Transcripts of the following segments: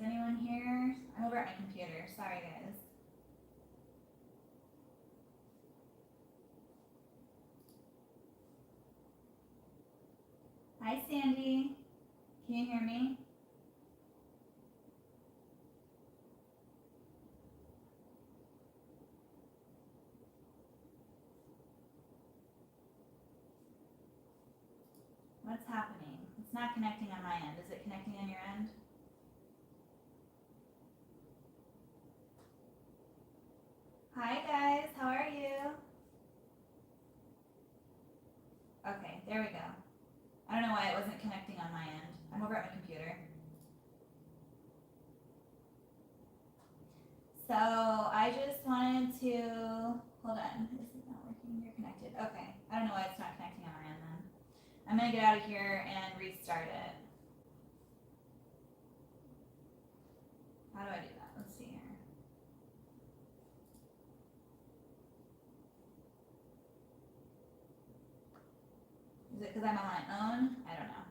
Is anyone here? I'm over at my computer. Sorry, guys. Hi, Sandy. Can you hear me? What's happening? It's not connecting on my end. Is it connecting on your end? Hi guys, how are you? Okay, there we go. I don't know why it wasn't connecting on my end. I'm over at my computer. So I just wanted to, hold on, this is not working, you're connected. Okay, I don't know why it's not connecting on my end then. I'm gonna get out of here and restart it. How do I do that? Let's see here. Is it because I'm on my own? I don't know.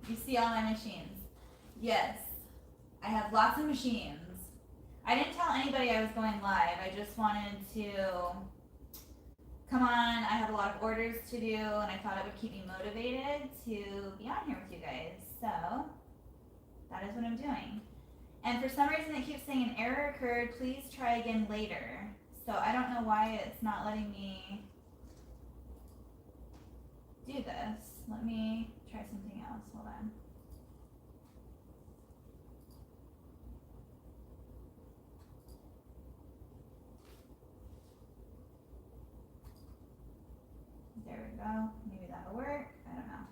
You see all my machines? Yes. I have lots of machines. I didn't tell anybody I was going live. I just wanted to come on. I have a lot of orders to do, and I thought it would keep me motivated to be on here with you guys. So that is what I'm doing. And for some reason it keeps saying an error occurred. Please try again later. So I don't know why it's not letting me do this. Let me try something else. Hold on. There we go. Maybe that'll work. I don't know.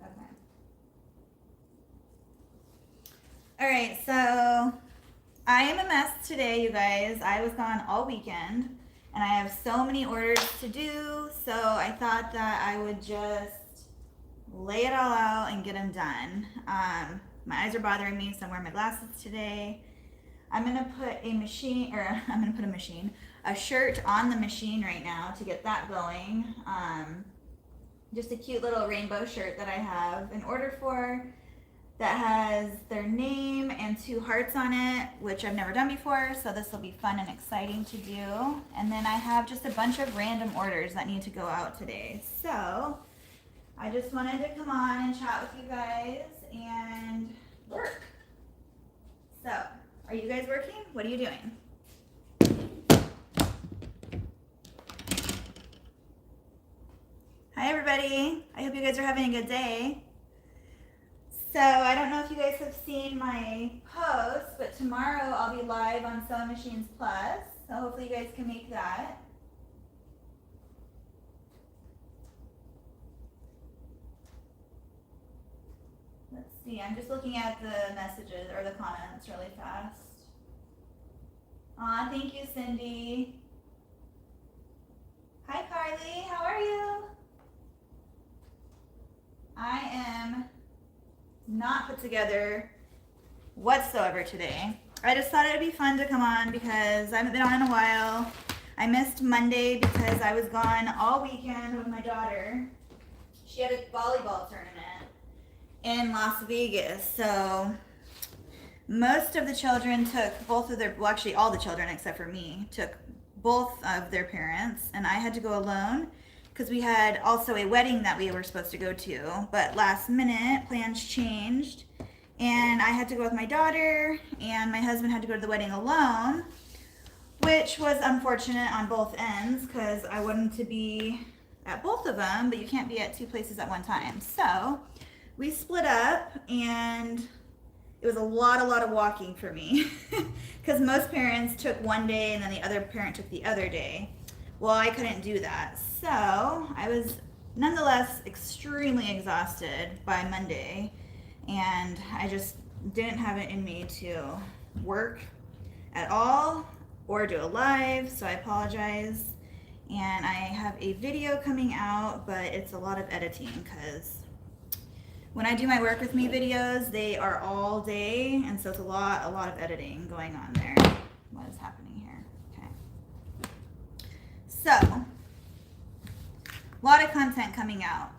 Okay. All right, so I am a mess today, you guys. I was gone all weekend, and I have so many orders to do, so I thought that I would just lay it all out and get them done. My eyes are bothering me, so I'm wearing my glasses today. I'm gonna put a shirt on the machine right now to get that going. Just a cute little rainbow shirt that I have an order for that has their name and 2 hearts on it, which I've never done before, so this will be fun and exciting to do. And then I have just a bunch of random orders that need to go out today. So I just wanted to come on and chat with you guys and work. So, are you guys working? What are you doing? Hi everybody, I hope you guys are having a good day. So I don't know if you guys have seen my post, but tomorrow I'll be live on Sewing Machines Plus, so hopefully you guys can make that. Let's see, I'm just looking at the messages or the comments really fast. Aw, thank you, Cindy. Hi Carly, how are you? I am not put together whatsoever today. I just thought it would be fun to come on because I haven't been on in a while. I missed Monday because I was gone all weekend with my daughter. She had a volleyball tournament in Las Vegas, so most of the children took both of their, well actually all the children except for me, took both of their parents, and I had to go alone because we had also a wedding that we were supposed to go to, but last minute plans changed and I had to go with my daughter and my husband had to go to the wedding alone, which was unfortunate on both ends because I wanted to be at both of them, but you can't be at 2 places at one time. So we split up and it was a lot of walking for me because most parents took one day and then the other parent took the other day. Well, I couldn't do that. So I was nonetheless extremely exhausted by Monday, and I just didn't have it in me to work at all or do a live, so I apologize. And I have a video coming out, but it's a lot of editing because when I do my work with me videos, they are all day, and so it's a lot of editing going on there. What is happening here? So, a lot of content coming out.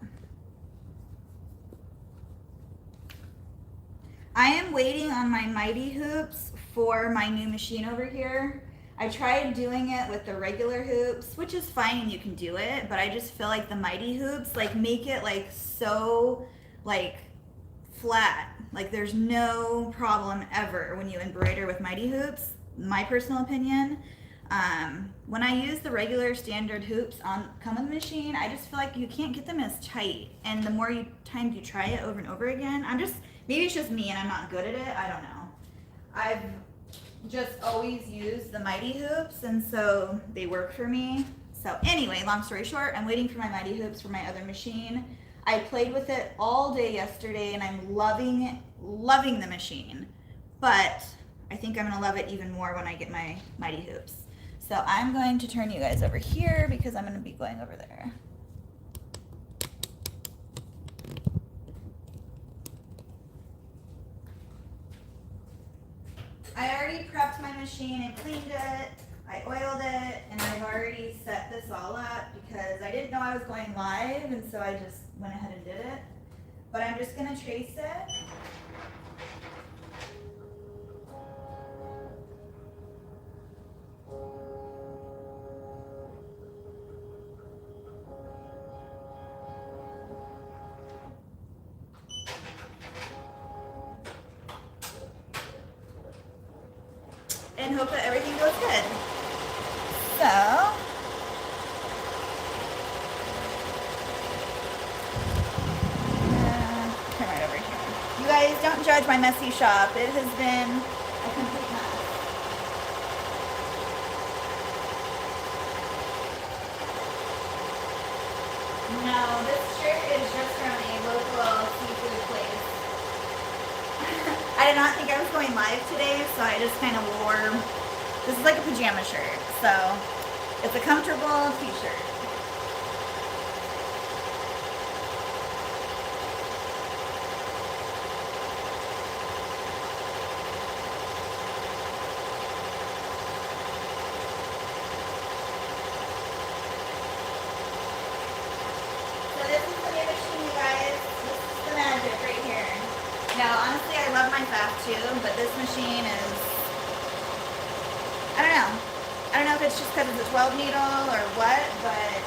I am waiting on my mighty hoops for my new machine over here. I tried doing it with the regular hoops, which is fine and you can do it, but I just feel like the mighty hoops like make it like so like flat. Like there's no problem ever when you embroider with mighty hoops, my personal opinion. When I use the regular standard hoops on come with the machine, I just feel like you can't get them as tight. And the more times you try it over and over again, maybe it's just me and I'm not good at it. I don't know. I've just always used the mighty hoops, and so they work for me. So anyway, long story short, I'm waiting for my mighty hoops for my other machine. I played with it all day yesterday and I'm loving the machine. But I think I'm gonna love it even more when I get my mighty hoops. So I'm going to turn you guys over here because I'm gonna be going over there. I already prepped my machine and cleaned it. I oiled it, and I've already set this all up because I didn't know I was going live, and so I just went ahead and did it. But I'm just gonna trace it. And hope that everything goes good. So, come right over here. You guys don't judge my messy shop. It has been a complete mess. No, this shirt is just from a local seafood place. I did not think I was going live today, so I just kind of wore, this is like a pajama shirt, so it's a comfortable t-shirt. So this is the new machine, you guys. This is the magic right here. Now, honestly, I love my fast too, but this machine is, I don't know. I don't know if it's just because it's a 12 needle or what, but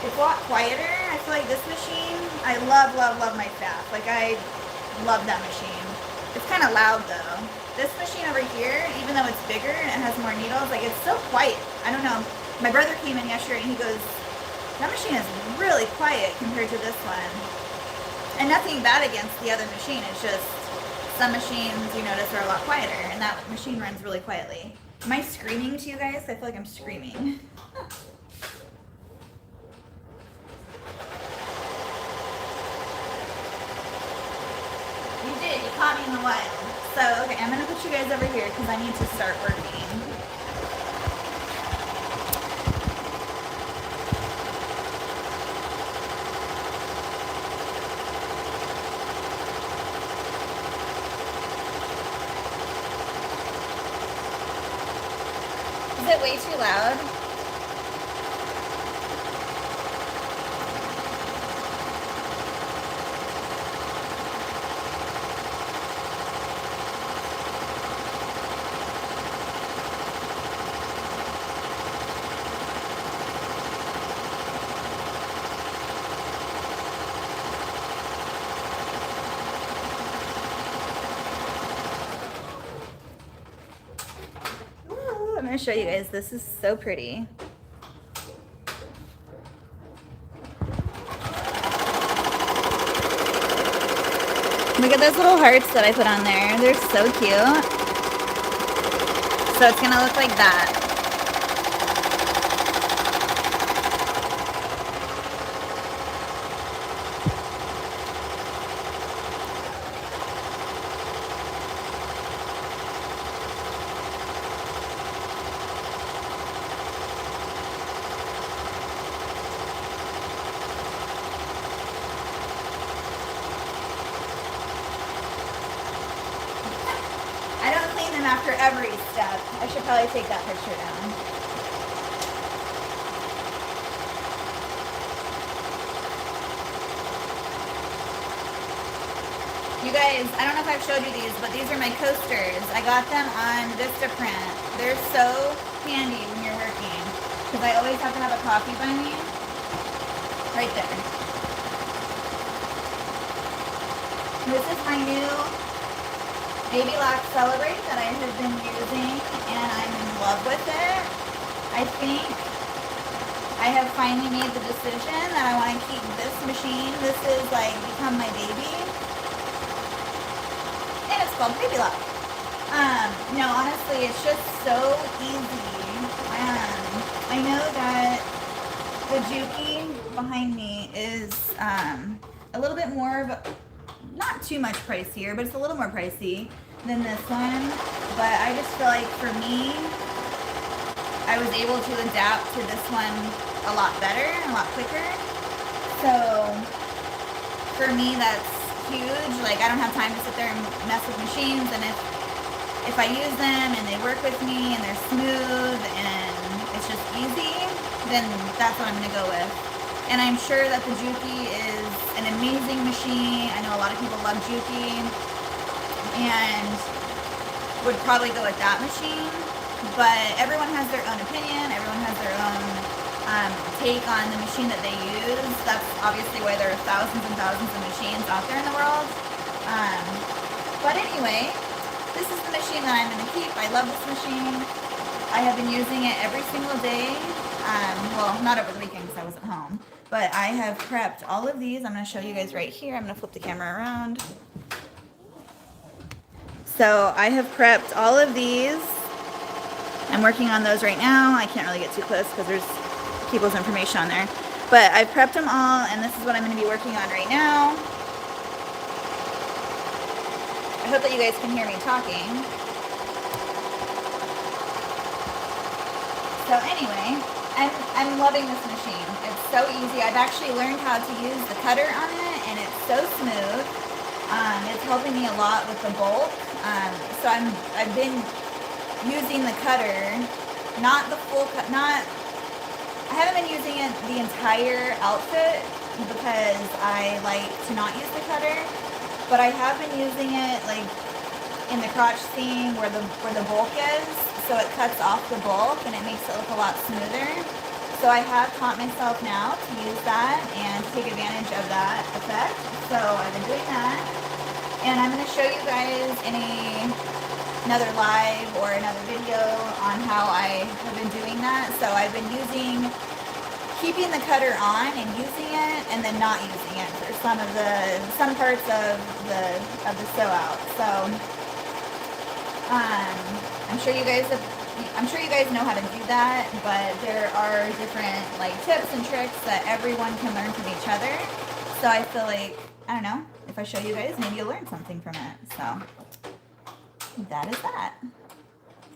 it's a lot quieter. I feel like this machine, I love my fast. Like, I love that machine. It's kind of loud though. This machine over here, even though it's bigger and it has more needles, like it's so quiet. I don't know. My brother came in yesterday and he goes, that machine is really quiet compared to this one. And nothing bad against the other machine, it's just some machines you notice are a lot quieter, and that machine runs really quietly. Am I screaming to you guys? I feel like I'm screaming. You did, you caught me in the wild. So, okay, I'm gonna put you guys over here because I need to start working. Is it way too loud? I'm going to show you guys. This is so pretty. Look at those little hearts that I put on there. They're so cute. So it's going to look like that. After every step. I should probably take that picture down. You guys, I don't know if I've showed you these, but these are my coasters. I got them on Vistaprint. They're so handy when you're working, because I always have to have a coffee by me. Right there. This is my new Baby Lock Celebrate that I have been using, and I'm in love with it. I think I have finally made the decision that I want to keep this machine. This is like become my baby. And it's called Baby Lock. No, honestly, it's just so easy. I know that the Juki behind me is a little bit more of a, not too much pricier, but it's a little more pricey than this one. But I just feel like for me, I was able to adapt to this one a lot better and a lot quicker. So for me, that's huge. Like, I don't have time to sit there and mess with machines, and if I use them and they work with me and they're smooth and it's just easy, then that's what I'm gonna go with. And I'm sure that the Juki is an amazing machine. I know a lot of people love Juki and would probably go with that machine, but everyone has their own opinion, everyone has their own take on the machine that they use. That's obviously why there are thousands and thousands of machines out there in the world. But anyway, this is the machine that I'm going to keep. I love this machine. I have been using it every single day. Well, not over the weekend because I wasn't home. But I have prepped all of these. I'm going to show you guys right here. I'm going to flip the camera around. So I have prepped all of these. I'm working on those right now. I can't really get too close because there's people's information on there. But I've prepped them all, and this is what I'm going to be working on right now. I hope that you guys can hear me talking. So anyway, I'm loving this machine. It's so easy. I've actually learned how to use the cutter on it, and it's so smooth. It's helping me a lot with the bulk. So I've been using the cutter, not the full cut, I haven't been using it the entire outfit because I like to not use the cutter, but I have been using it like in the crotch seam where the bulk is, so it cuts off the bulk and it makes it look a lot smoother. So I have taught myself now to use that and take advantage of that effect. So I've been doing that, and I'm going to show you guys in another live or another video on how I have been doing that. So I've been keeping the cutter on and using it, and then not using it for some parts of the sew out. So I'm sure you guys know how to do that, but there are different like tips and tricks that everyone can learn from each other. So I feel like, I don't know, if I show you guys, maybe you'll learn something from it. So that is that.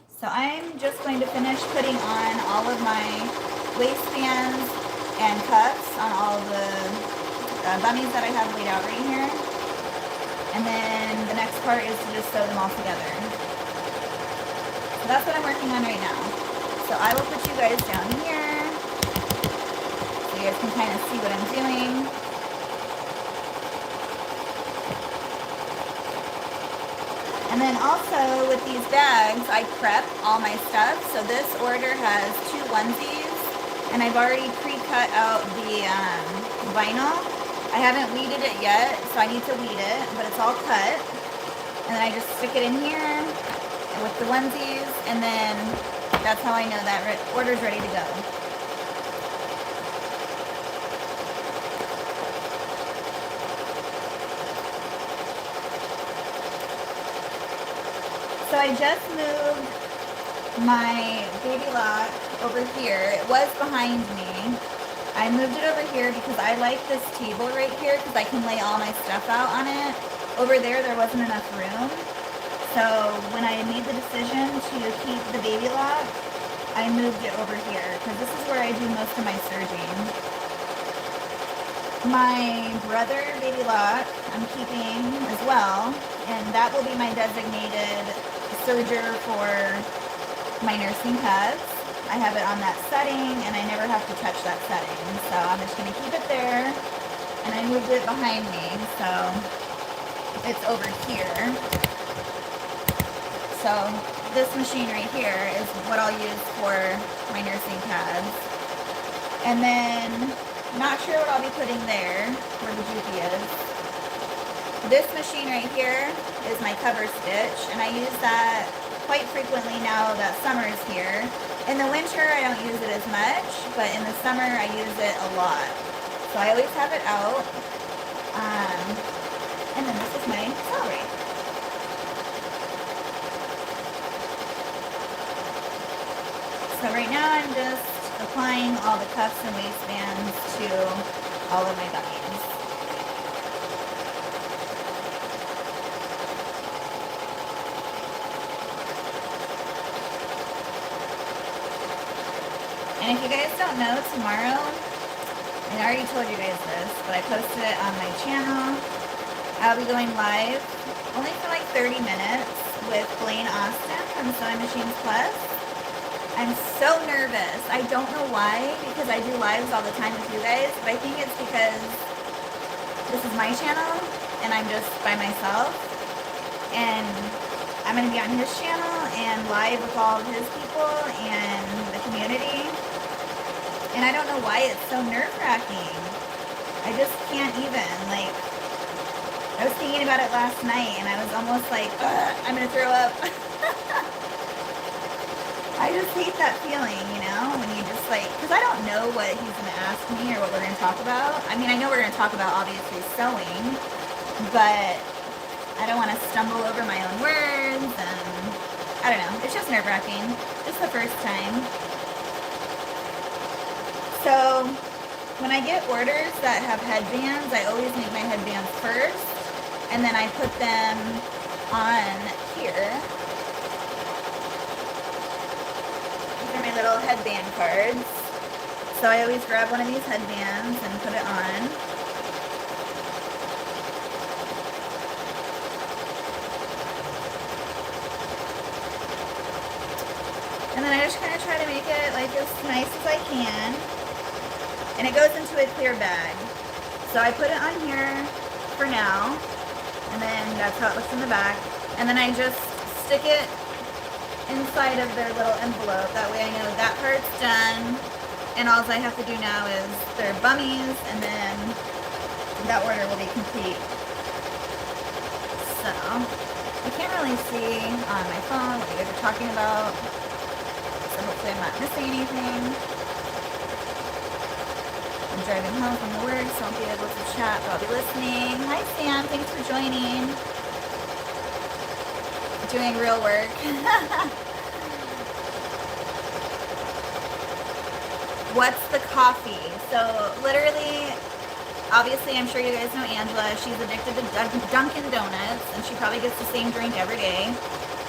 So I'm just going to finish putting on all of my waistbands and cuffs on all the bummies that I have laid out right here. And then the next part is to just sew them all together. So that's what I'm working on right now. So I will put you guys down here so you guys can kind of see what I'm doing. And then also with these bags, I prep all my stuff. So this order has 2 onesies, and I've already pre-cut out the vinyl. I haven't weeded it yet, so I need to weed it, but it's all cut. And then I just stick it in here with the onesies, and then that's how I know that order's ready to go. So I just moved my Baby Lock over here. It was behind me. I moved it over here because I like this table right here because I can lay all my stuff out on it. Over there wasn't enough room. So when I made the decision to keep the Baby Lock, I moved it over here because this is where I do most of my serging. My brother Baby Lock I'm keeping as well, and that will be my designated serger for my nursing cuts. I have it on that setting, and I never have to touch that setting. So I'm just going to keep it there, and I moved it behind me. So it's over here. So this machine right here is what I'll use for my nursing pads. And then, not sure what I'll be putting there, where the Juki is. This machine right here is my COVERSTITCH, and I use that quite frequently now that summer is here. In the winter, I don't use it as much, but in the summer, I use it a lot. So I always have it out. And then this is my celery. So right now I'm just applying all the cuffs and waistbands to all of my buttons. And if you guys don't know, tomorrow, and I already told you guys this, but I posted it on my channel, I'll be going live only for like 30 minutes with Blaine Austin from Sewing Machines Plus. I'm so nervous. I don't know why, because I do lives all the time with you guys, but I think it's because this is my channel and I'm just by myself, and I'm going to be on his channel and live with all of his people and the community, and I don't know why it's so nerve-wracking. I just can't even, like, I was thinking about it last night and I was almost like, I'm going to throw up. I just hate that feeling, you know, when you just like, because I don't know what he's going to ask me or what we're going to talk about. I mean, I know we're going to talk about obviously sewing, but I don't want to stumble over my own words, and I don't know, it's just nerve-wracking. It's the first time. So when I get orders that have headbands, I always make my headbands first, and then I put them on here. These are my little headband cards. So I always grab one of these headbands and put it on. And then I just kind of try to make it like as nice as I can. And it goes into a clear bag. So I put it on here for now. And then that's how it looks in the back. And then I just stick it inside of their little envelope. That way I know that part's done. And all I have to do now is their bummies, and then that order will be complete. So, I can't really see on my phone what you guys are talking about. So hopefully I'm not missing anything. I'm driving home from the work, so I won't be able to chat, but I'll be listening. Hi Sam, thanks for joining. Doing real work. What's the coffee? So literally, obviously I'm sure you guys know Angela. She's addicted to Dunkin' Donuts, and she probably gets the same drink every day.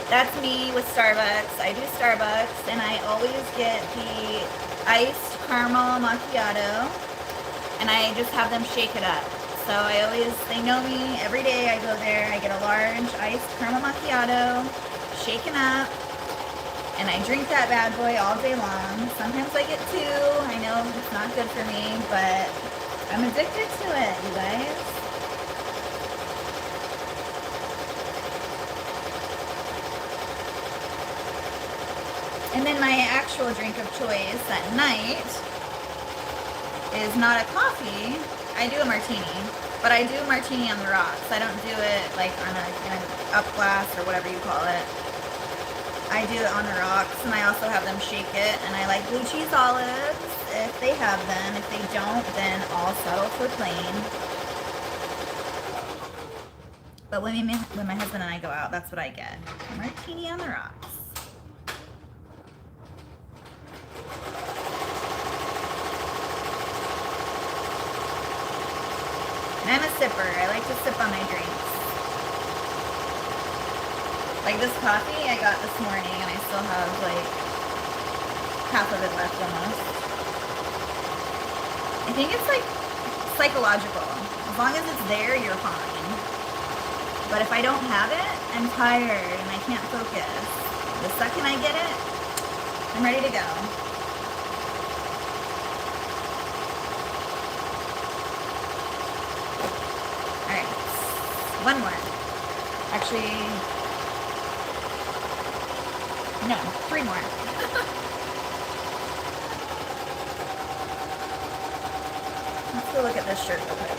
That's me with Starbucks. I do Starbucks, and I always get the iced caramel macchiato, and I just have them shake it up. So they know me, every day I go there, I get a large iced caramel macchiato, shaken up, and I drink that bad boy all day long. Sometimes I get two. I know it's not good for me, but I'm addicted to it, you guys. And then my actual drink of choice at night is not a coffee. I do a martini, but I do a martini on the rocks. I don't do it like on an up glass or whatever you call it. I do it on the rocks, and I also have them shake it, and I like blue cheese olives if they have them. If they don't, then I'll settle for plain. But when my husband and I go out, that's what I get. A martini on the rocks. And I'm a sipper. I like to sip on my drinks. Like this coffee I got this morning, and I still have like half of it left almost. I think it's like psychological. As long as it's there, you're fine. But if I don't have it, I'm tired and I can't focus. The second I get it, I'm ready to go. Alright, one more. Actually, no, 3 more. Let's go look at this shirt real quick.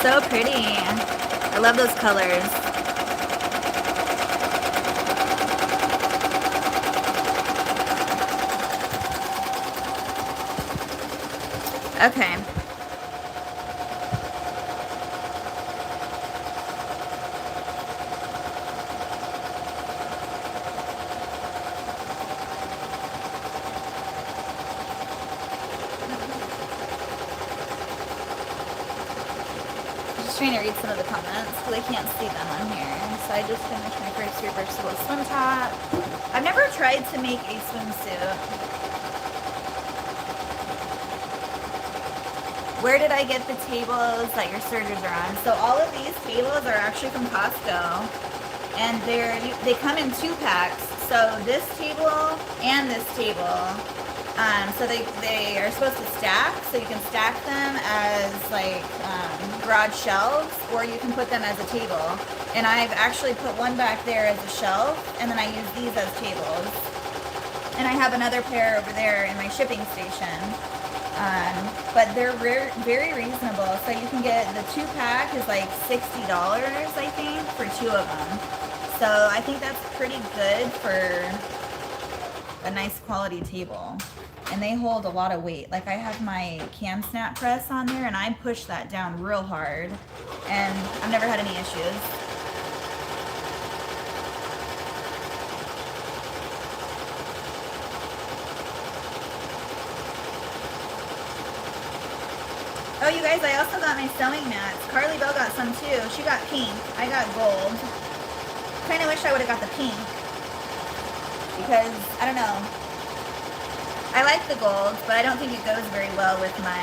So pretty. I love those colors. Okay. Trying to read some of the comments because I can't see them on here. So I just finished my first reversible swim top. I've never tried to make a swimsuit. Where did I get the tables that your sergers are on? So all of these tables are actually from Costco, and they come in 2 packs. So this table and this table. So they are supposed to stack, so you can stack them as like garage shelves, or you can put them as a table. And I've actually put one back there as a shelf, and then I use these as tables. And I have another pair over there in my shipping station. But they're very reasonable. So you can get the 2-pack is like $60, I think, for 2 of them. So I think that's pretty good for a nice quality table. And they hold a lot of weight. Like I have my cam snap press on there and I push that down real hard and I've never had any issues. Oh, you guys, I also got my sewing mats. Carly Bell got some too. She got pink. I got gold. Kind of wish I would have got the pink. Because, I don't know. I like the gold, but I don't think it goes very well with my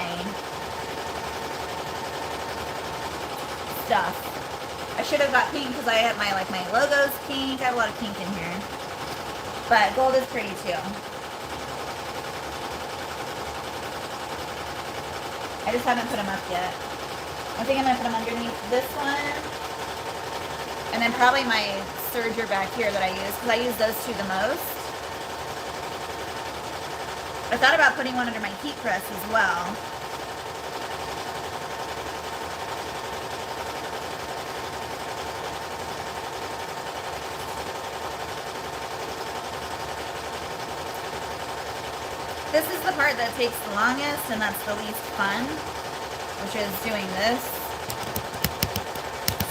stuff. I should have got pink because I have my logo's pink. I have a lot of pink in here. But gold is pretty too. I just haven't put them up yet. I think I'm going to put them underneath this one. And then probably my serger back here that I use, because I use those 2 the most. I thought about putting one under my heat press as well. This is the part that takes the longest and that's the least fun, which is doing this.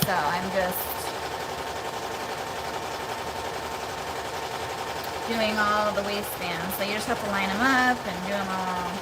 So I'm just doing all the waistbands. So you just have to line them up and do them all.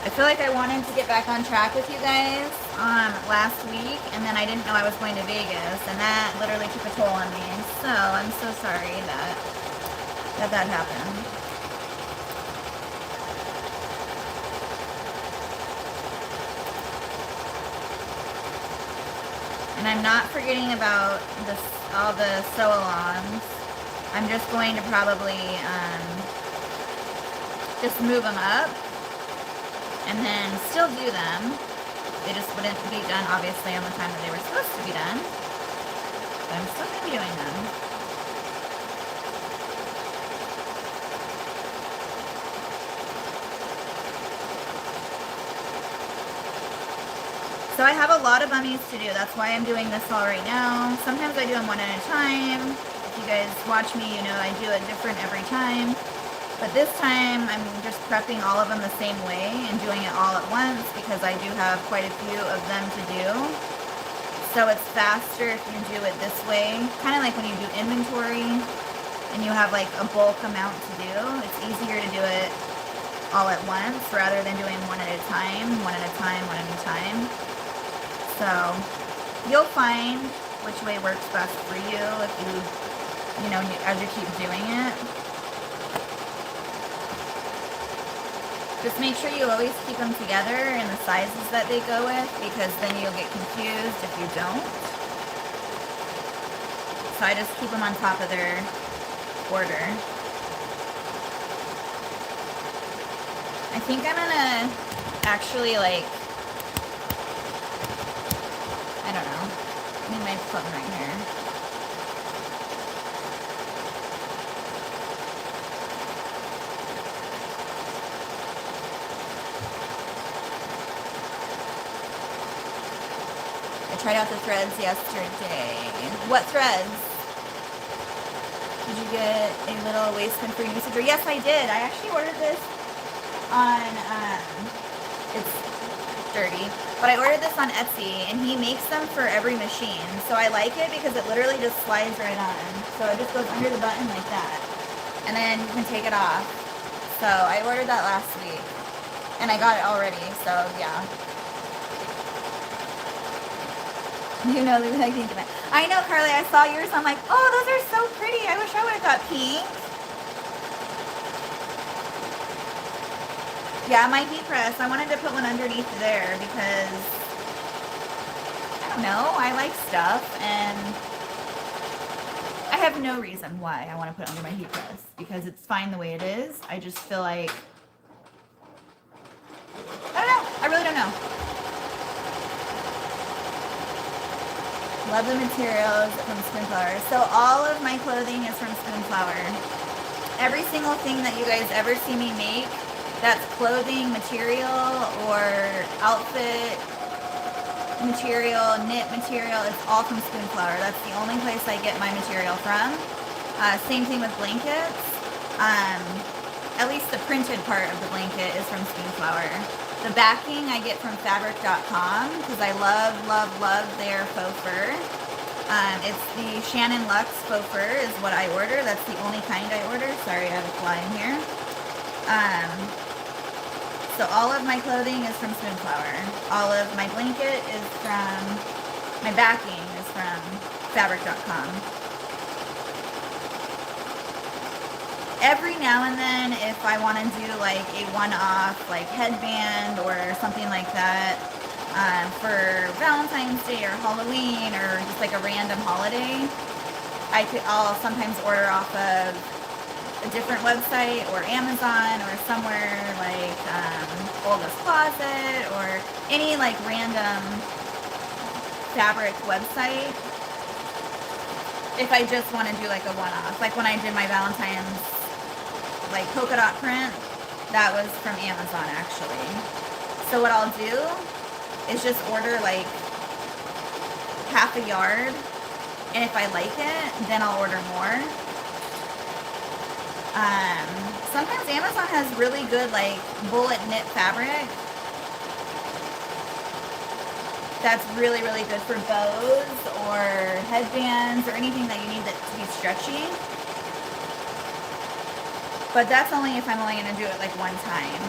I feel like I wanted to get back on track with you guys last week, and then I didn't know I was going to Vegas, and that literally took a toll on me. So I'm so sorry that happened. And I'm not forgetting about all the sew-alongs. I'm just going to probably just move them up. And then still do them. They just wouldn't be done, obviously, on the time that they were supposed to be done. But I'm still going to be doing them. So I have a lot of bummies to do. That's why I'm doing this all right now. Sometimes I do them one at a time. If you guys watch me, you know I do it different every time. But this time, I'm just prepping all of them the same way and doing it all at once because I do have quite a few of them to do. So it's faster if you do it this way. Kind of like when you do inventory and you have like a bulk amount to do. It's easier to do it all at once rather than doing one at a time, one at a time, one at a time. So you'll find which way works best for you if you know, as you keep doing it. Just make sure you always keep them together in the sizes that they go with, because then you'll get confused if you don't. So I just keep them on top of their order. I think I'm gonna actually, like, I don't know, I need my phone right here. Tried out the threads yesterday. What threads? Did you get a little waistband for your new SERGER? Yes, I did. I actually ordered this on, it's dirty, but I ordered this on Etsy, and he makes them for every machine. So I like it because it literally just slides right on. So it just goes under the button like that. And then you can take it off. So I ordered that last week, and I got it already, so yeah. You know, I think about it. I know, Carly, I saw yours. I'm like, oh, those are so pretty. I wish I would have got pink. Yeah, my heat press. I wanted to put one underneath there because, I don't know, I like stuff, and I have no reason why I want to put it under my heat press because it's fine the way it is. I just feel like, I don't know. I really don't know. Love the materials from Spoonflower. So all of my clothing is from Spoonflower. Every single thing that you guys ever see me make, that's clothing material or outfit material, knit material, it's all from Spoonflower. That's the only place I get my material from. Same thing with blankets. At least the printed part of the blanket is from Spoonflower. The backing I get from fabric.com because I love, love, love their faux fur. It's the Shannon Luxe faux fur is what I order. That's the only kind I order. Sorry, I have a fly in here. So all of my clothing is from Spoonflower. All of my blanket is from, my backing is from fabric.com. Every now and then, if I want to do like a one-off like headband or something like that for Valentine's Day or Halloween or just like a random holiday, I'll sometimes order off of a different website or Amazon or somewhere like Olga's Closet or any like random fabric website. If I just want to do like a one-off, like when I did my Valentine's like polka dot print, that was from Amazon actually. So what I'll do is just order like half a yard, and if I like it, then I'll order more. Sometimes Amazon has really good like bullet knit fabric that's really, really good for bows or headbands or anything that you need that to be stretchy. But that's only if I'm only going to do it like one time.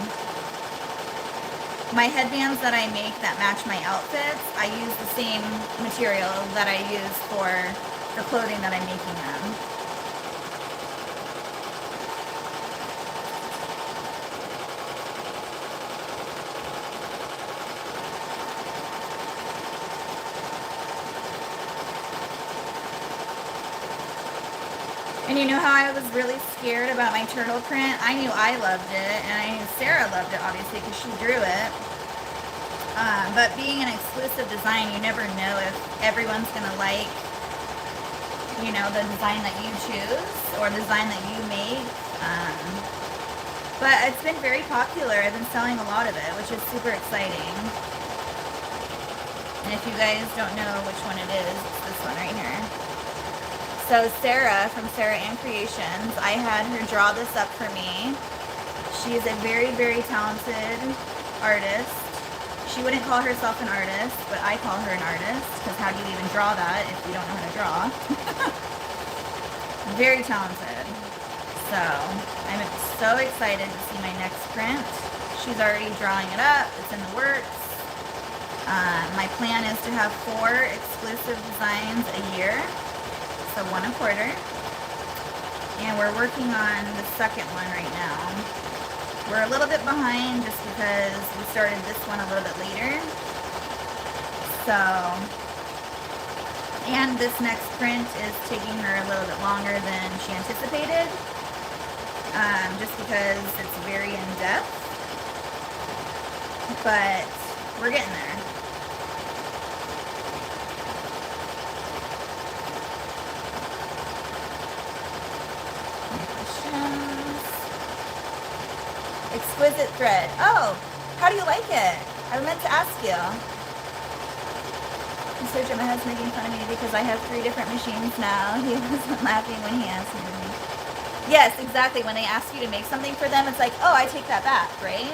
My headbands that I make that match my outfits, I use the same material that I use for the clothing that I'm making them. And you know how I was really scared about my turtle print? I knew I loved it, and I knew Sarah loved it, obviously, because she drew it. But being an exclusive design, you never know if everyone's going to like, you know, the design that you choose or the design that you make. But it's been very popular. I've been selling a lot of it, which is super exciting. And if you guys don't know which one it is, it's this one right here. So Sarah from Sarah Ann Creations, I had her draw this up for me. She is a very, very talented artist. She wouldn't call herself an artist, but I call her an artist, because how do you even draw that if you don't know how to draw? Very talented. So I'm so excited to see my next print. She's already drawing it up. It's in the works. My plan is to have 4 exclusive designs a year, so 1 a quarter. And we're working on the second one right now. We're a little bit behind just because we started this one a little bit later. So, and this next print is taking her a little bit longer than she anticipated, just because it's very in-depth. But we're getting there. Exquisite thread. Oh, how do you like it? I meant to ask you. Mr. my husband's making fun of me because I have 3 different machines now. He wasn't laughing when he asked me to make. Yes, exactly. When they ask you to make something for them, it's like, oh, I take that back, right?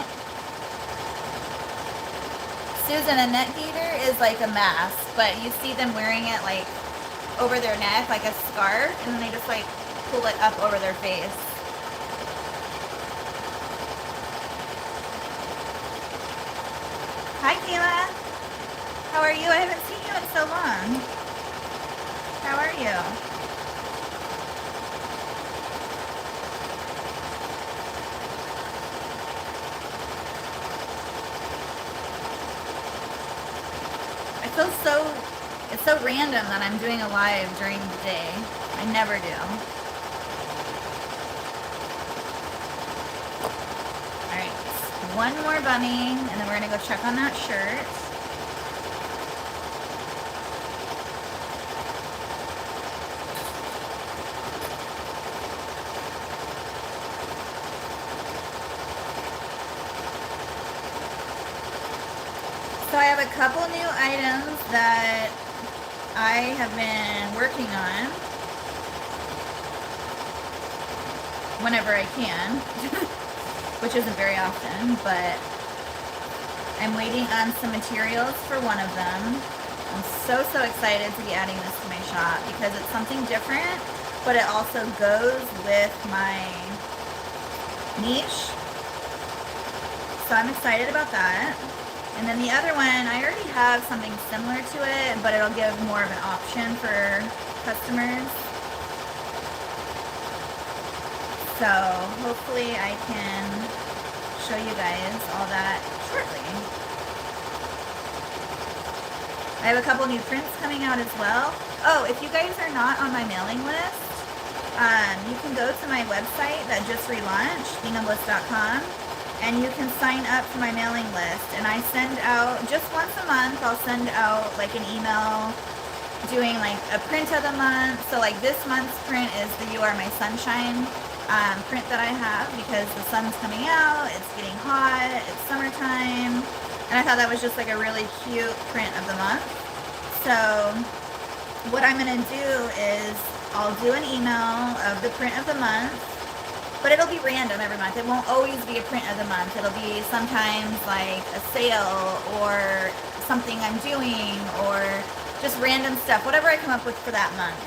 Susan, a net gaiter is like a mask, but you see them wearing it like over their neck, like a scarf, and then they just like pull it up over their face. Hi, Kayla. How are you? I haven't seen you in so long. How are you? I feel so, it's so random that I'm doing a live during the day. I never do. One more bunny, and then we're gonna go check on that shirt. So I have a couple new items that I have been working on whenever I can. Which isn't very often, but I'm waiting on some materials for one of them. I'm so excited to be adding this to my shop because it's something different, but it also goes with my niche. So I'm excited about that. And then the other one, I already have something similar to it, but it'll give more of an option for customers. So hopefully I can show you guys all that shortly. I have a couple new prints coming out as well. Oh, if you guys are not on my mailing list, you can go to my website that just relaunched, thingofbliss.com, and you can sign up for my mailing list. And I send out, just once a month, I'll send out like an email doing like a print of the month. So like this month's print is the You Are My Sunshine print that I have because the sun's coming out, it's getting hot, it's summertime, and I thought that was just like a really cute print of the month. So what I'm going to do is I'll do an email of the print of the month, but it'll be random every month. It won't always be a print of the month. It'll be sometimes like a sale or something I'm doing or just random stuff, whatever I come up with for that month.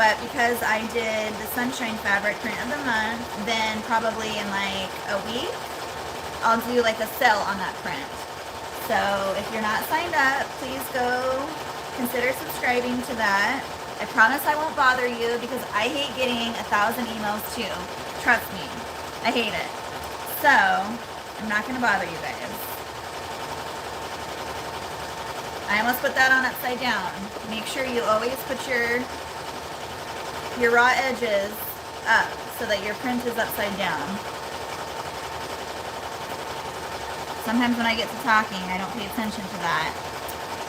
But because I did the Sunshine Fabric print of the month, then probably in like a week, I'll do like a sale on that print. So if you're not signed up, please go consider subscribing to that. I promise I won't bother you because I hate getting 1,000 emails too. Trust me, I hate it. So I'm not going to bother you guys. I almost put that on upside down. Make sure you always put your raw edges up so that your print is upside down. Sometimes when I get to talking, I don't pay attention to that.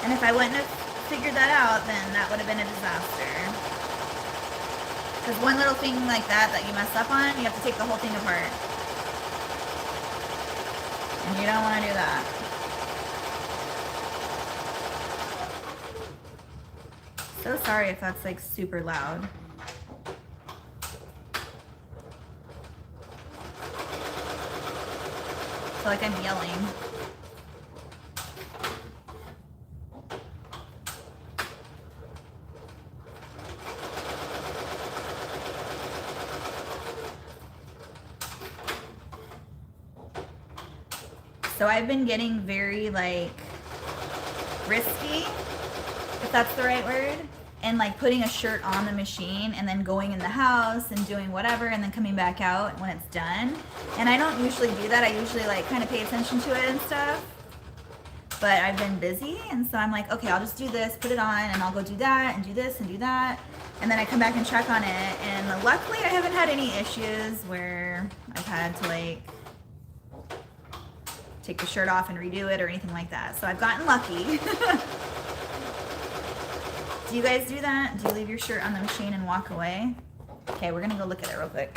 And if I wouldn't have figured that out, then that would have been a disaster. Because one little thing like that you mess up on, you have to take the whole thing apart. And you don't want to do that. So sorry if that's like super loud. I feel like I'm yelling. So I've been getting very like risky, if that's the right word, and like putting a shirt on the machine and then going in the house and doing whatever and then coming back out when it's done. And I don't usually do that. I usually like kind of pay attention to it and stuff. But I've been busy, and so I'm like, okay, I'll just do this, put it on, and I'll go do that and do this and do that. And then I come back and check on it, and luckily I haven't had any issues where I've had to like take the shirt off and redo it or anything like that. So I've gotten lucky. Do you guys do that? Do you leave your shirt on the machine and walk away? Okay, we're gonna go look at it real quick.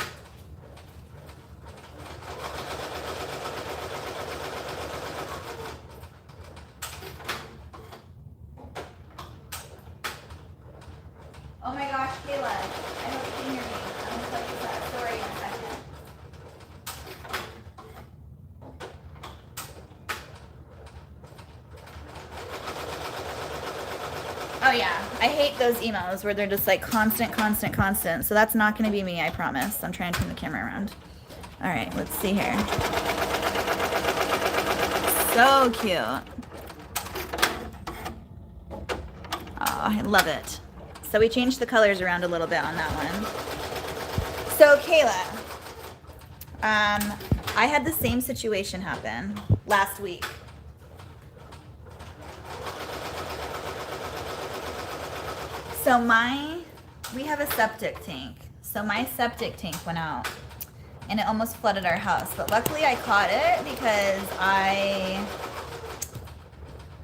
Oh my gosh, Kayla, I hope you can hear me. I'm gonna tell you that story in a second. Oh yeah, I hate those emails where they're just like constant. So that's not gonna be me, I promise. I'm trying to turn the camera around. All right, let's see here. So cute. Oh, I love it. So we changed the colors around a little bit on that one. So Kayla, I had the same situation happen last week. So we have a septic tank. So my septic tank went out and it almost flooded our house. But luckily I caught it because I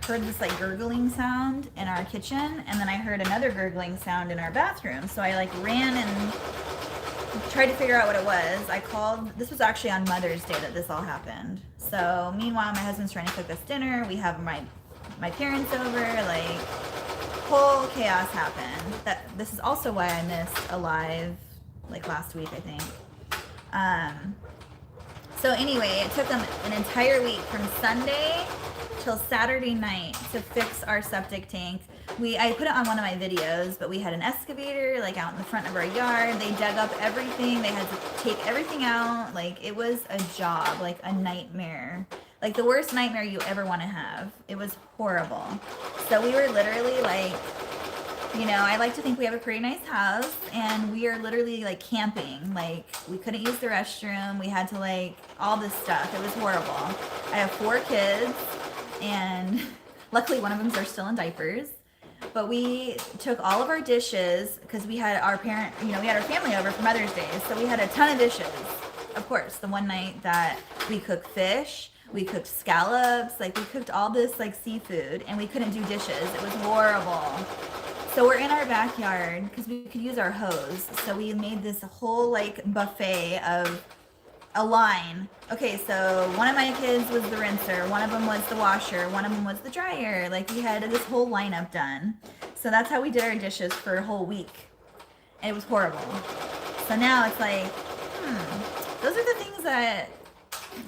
heard this like gurgling sound in our kitchen, and then I heard another gurgling sound in our bathroom. So I like ran and tried to figure out what it was. I called, this was actually on Mother's Day that this all happened. So meanwhile, my husband's trying to cook us dinner. We have my parents over, like whole chaos happened. This is also why I missed a live like last week, I think. So anyway, it took them an entire week from Sunday till Saturday night to fix our septic tank. I put it on one of my videos, but we had an excavator like out in the front of our yard. They dug up everything. They had to take everything out. Like it was a job, like a nightmare. Like the worst nightmare you ever want to have. It was horrible. So we were literally like, you know, I like to think we have a pretty nice house, and we are literally like camping. Like we couldn't use the restroom. We had to like all this stuff. It was horrible. I have 4 kids, and luckily one of them are still in diapers. But we took all of our dishes because we had our we had our family over for Mother's Day. So we had a ton of dishes. Of course, the one night that we cooked fish, we cooked scallops, like we cooked all this like seafood, and we couldn't do dishes. It was horrible. So we're in our backyard because we could use our hose. So we made this whole like buffet of a line. Okay, so one of my kids was the rinser, one of them was the washer, one of them was the dryer. Like we had this whole lineup done. So that's how we did our dishes for a whole week. And it was horrible. So now it's like, those are the things that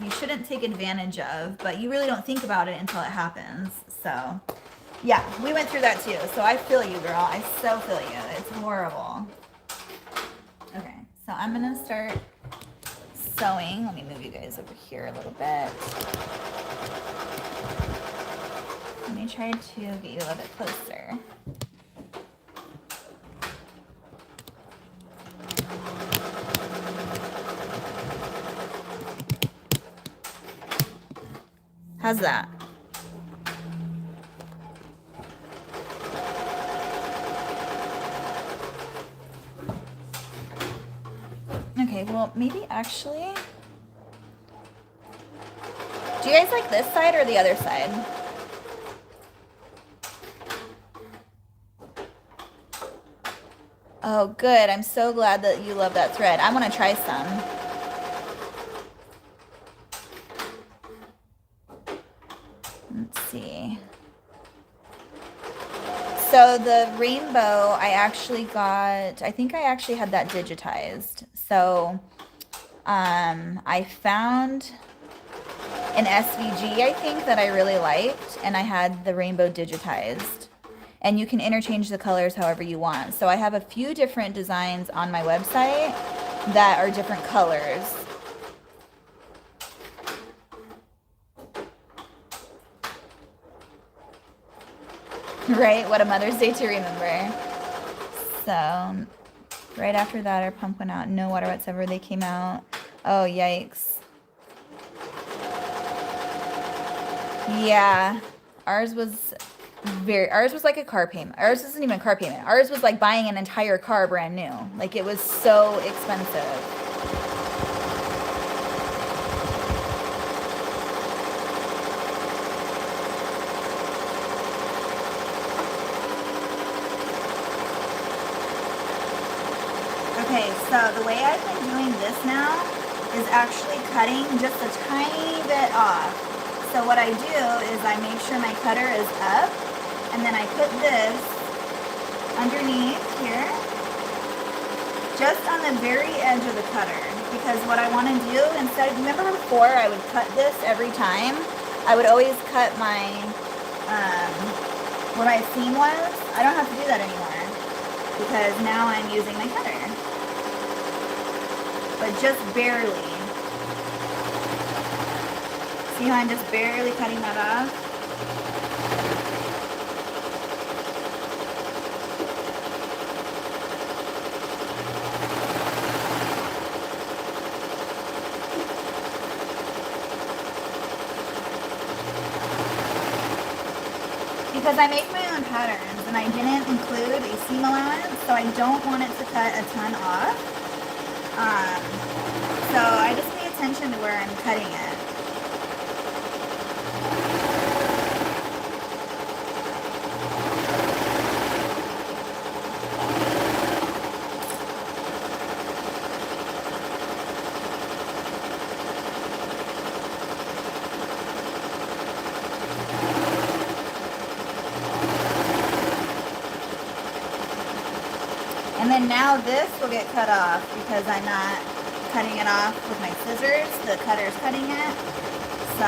you shouldn't take advantage of, but you really don't think about it until it happens. So yeah, we went through that too. So I feel you, girl. I so feel you. It's horrible. Okay, so I'm gonna start sewing. Let me move you guys over here a little bit. Let me try to get you a little bit closer. How's that? Okay, well, maybe actually, do you guys like this side or the other side? Oh, good. I'm so glad that you love that thread. I want to try some. Let's see. So the rainbow, I actually got, I think I actually had that digitized. So I found an SVG, I think, that I really liked, and I had the rainbow digitized. And you can interchange the colors however you want. So I have a few different designs on my website that are different colors. Right? What a Mother's Day to remember. So, right after that, our pump went out. No water whatsoever. They came out. Oh, yikes. Yeah. Ours was like a car payment. Ours wasn't even a car payment. Ours was like buying an entire car brand new. Like, it was so expensive. Okay, so the way I've been doing this now is actually cutting just a tiny bit off. So what I do is I make sure my cutter is up, and then I put this underneath here, just on the very edge of the cutter. Because what I want to do, instead of, remember before I would cut this every time? I would always cut my, where my seam was. I don't have to do that anymore, because now I'm using my cutter. But just barely. See how I'm just barely cutting that off? Because I make my own patterns and I didn't include a seam allowance, so I don't want it to cut a ton off. So I just pay attention to where I'm cutting it. And then now this will get cut off because I'm not cutting it off with my scissors. The cutter's cutting it. So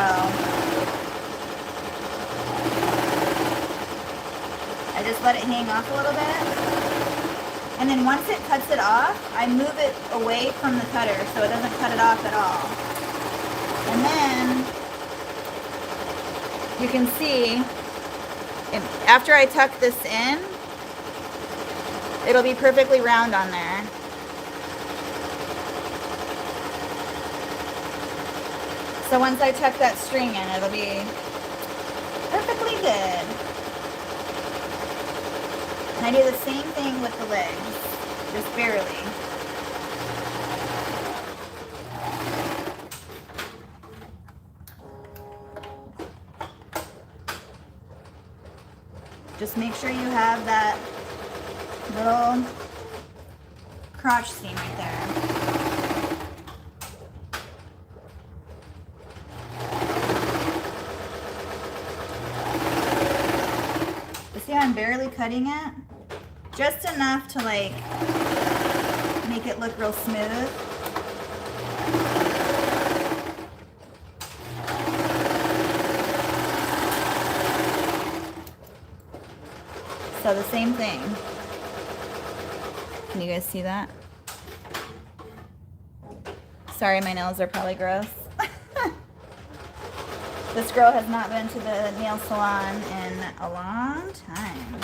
I just let it hang off a little bit. And then once it cuts it off, I move it away from the cutter so it doesn't cut it off at all. And then you can see, after I tuck this in, it'll be perfectly round on there. So once I tuck that string in, it'll be perfectly good. And I do the same thing with the legs, just barely. Just make sure you have that little crotch seam right there. You see how I'm barely cutting it? Just enough to like make it look real smooth. So the same thing. Can you guys see that? Sorry, my nails are probably gross. This girl has not been to the nail salon in a long time.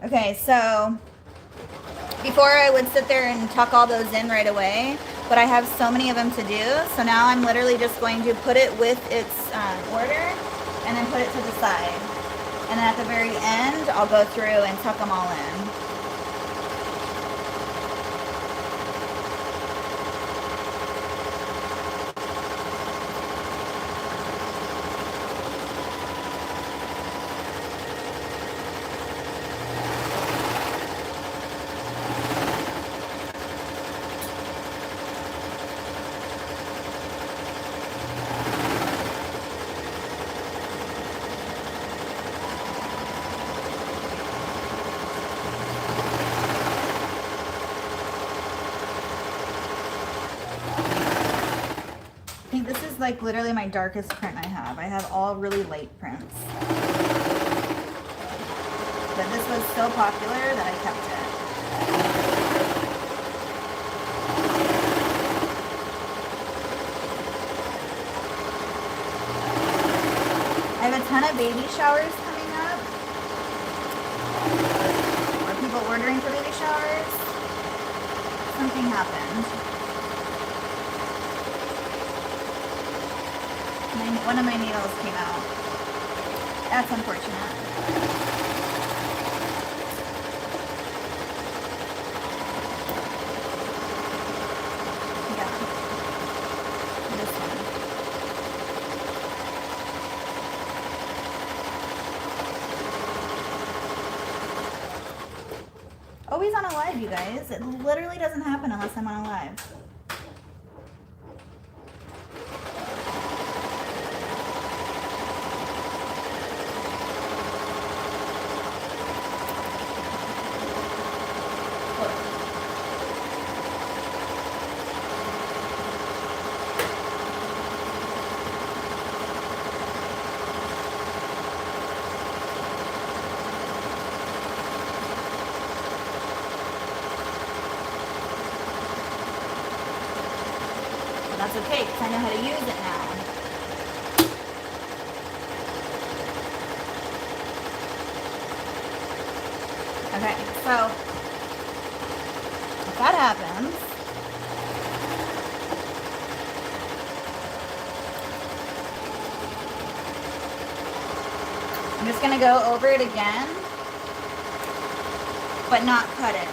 Okay, so before I would sit there and tuck all those in right away, but I have so many of them to do, so now I'm literally just going to put it with its order and then put it to the side. And then at the very end, I'll go through and tuck them all in. is like literally my darkest print I have. I have all really light prints. But this was so popular that I kept it. I have a ton of baby showers coming up. Or people ordering for baby showers. Something happened. One of my needles came out. That's unfortunate. Yeah. This one. Always on a live, you guys. It literally doesn't happen unless I'm on a live. That's okay, because I know how to use it now. Okay, so if that happens, I'm just going to go over it again, but not cut it.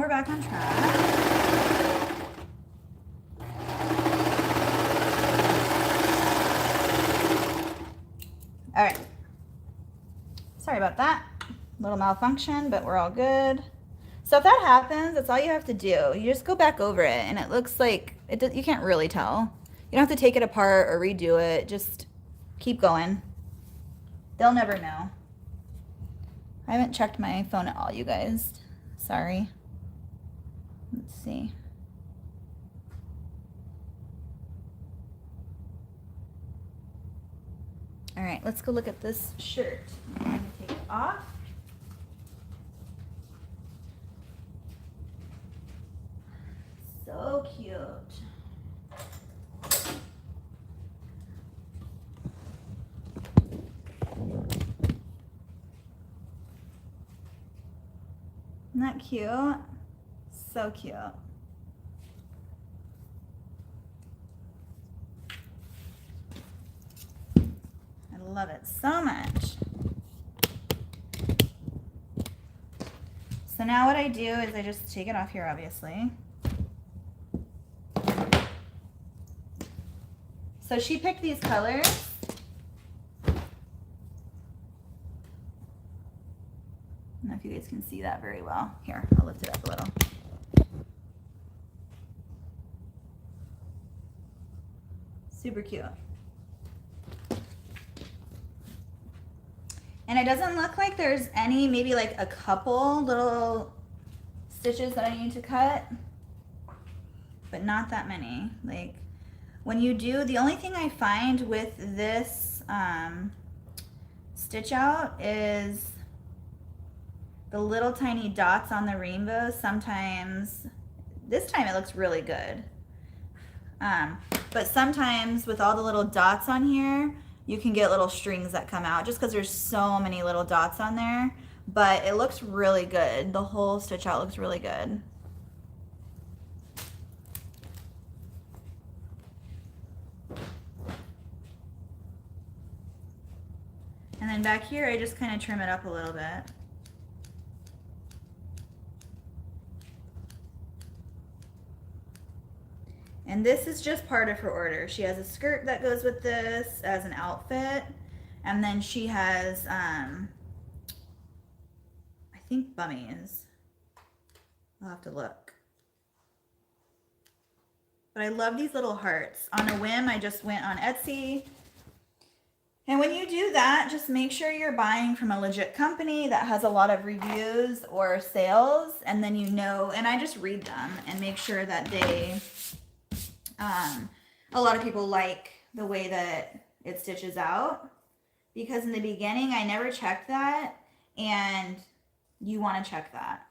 Back on track. All right. Sorry about that. Little malfunction, but we're all good. So if that happens, that's all you have to do. You just go back over it, and it looks like you can't really tell. You don't have to take it apart or redo it. Just keep going. They'll never know. I haven't checked my phone at all, you guys. Sorry. Let's see. All right, let's go look at this shirt. I'm going to take it off. So cute. Isn't that cute? So cute. I love it so much. So now what I do is I just take it off here, obviously. So she picked these colors. I don't know if you guys can see that very well. Here, I'll lift it up a little. Super cute. And it doesn't look like there's any, maybe like a couple little stitches that I need to cut, but not that many. Like when you do, the only thing I find with this stitch out is the little tiny dots on the rainbow. Sometimes, this time it looks really good. But sometimes with all the little dots on here, you can get little strings that come out just because there's so many little dots on there. But it looks really good. The whole stitch out looks really good. And then back here, I just kind of trim it up a little bit. And this is just part of her order. She has a skirt that goes with this as an outfit. And then she has, I think BOBBINS. I'll have to look. But I love these little hearts. On a whim, I just went on Etsy. And when you do that, just make sure you're buying from a legit company that has a lot of reviews or sales. And then you know, and I just read them and make sure that they... a lot of people like the way that it stitches out, because in the beginning I never checked that, and you want to check that.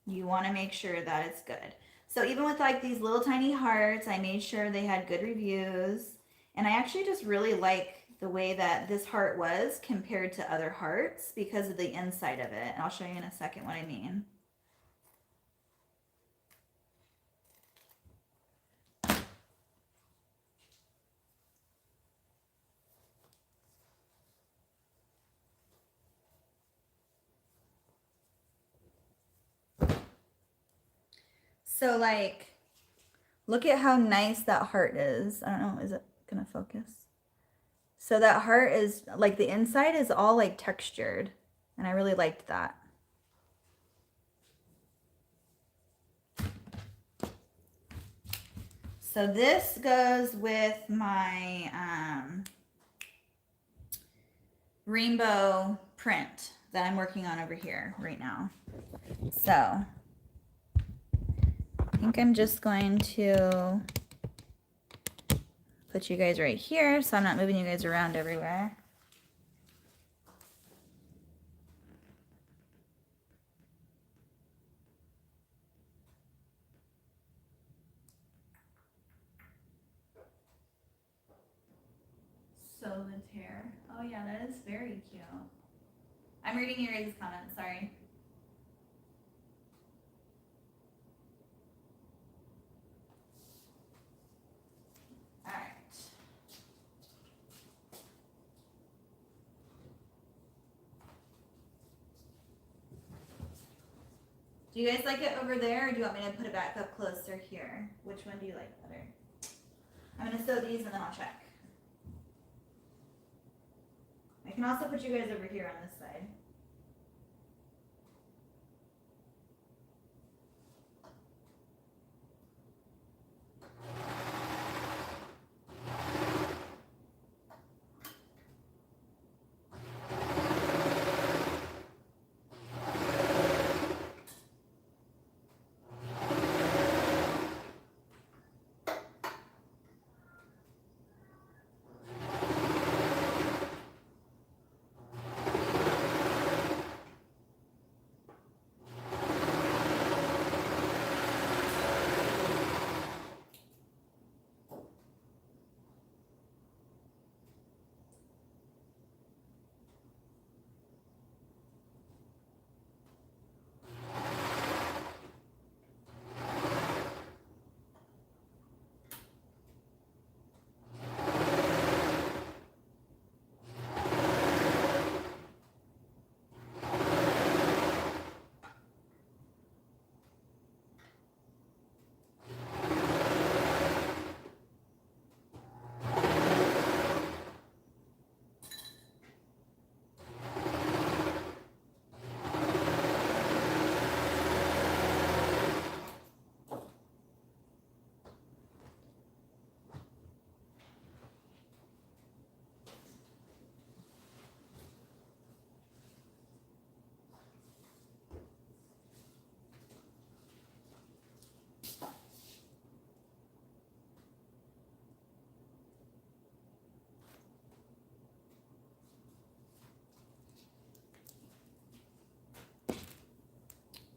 You want to make sure that it's good. So even with like these little tiny hearts, I made sure they had good reviews, and I actually just really like the way that this heart was compared to other hearts because of the inside of it. And I'll show you in a second what I mean. So like, look at how nice that heart is. I don't know, is it gonna focus? So that heart is, like the inside is all like textured, and I really liked that. So this goes with my rainbow print that I'm working on over here right now. So I think I'm just going to put you guys right here so I'm not moving you guys around everywhere. Solitaire. Oh yeah, that is very cute. I'm reading your guys' comments, sorry. Alright. Do you guys like it over there, or do you want me to put it back up closer here? Which one do you like better? I'm going to sew these and then I'll check. I can also put you guys over here on this side.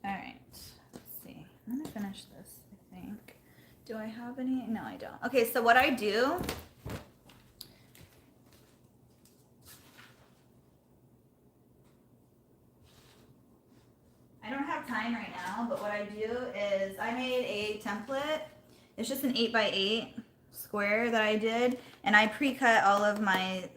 Alright, let's see. I'm going to finish this, I think. Do I have any? No, I don't. Okay, so what I do time right now, but what I do is I made a template. It's just an 8x8 square that I did, and I pre-cut all of my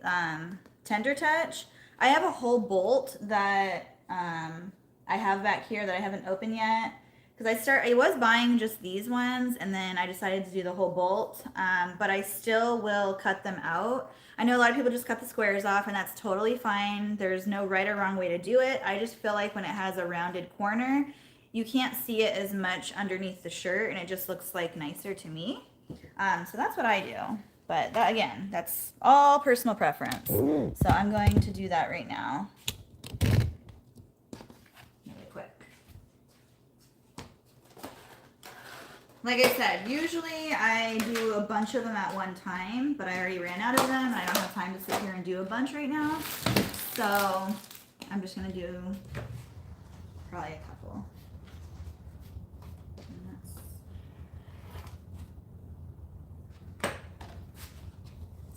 tender touch. I have a whole bolt that I have back here that I haven't opened yet, because I was buying just these ones, and then I decided to do the whole bolt, but I still will cut them out. I know a lot of people just cut the squares off, and that's totally fine. There's no right or wrong way to do it. I just feel like when it has a rounded corner, you can't see it as much underneath the shirt, and it just looks like nicer to me. So that's what I do. But that, again, that's all personal preference. So I'm going to do that right now. Really quick. Like I said, usually I do a bunch of them at one time, but I already ran out of them, and I don't have time to sit here and do a bunch right now. So I'm just going to do probably a couple.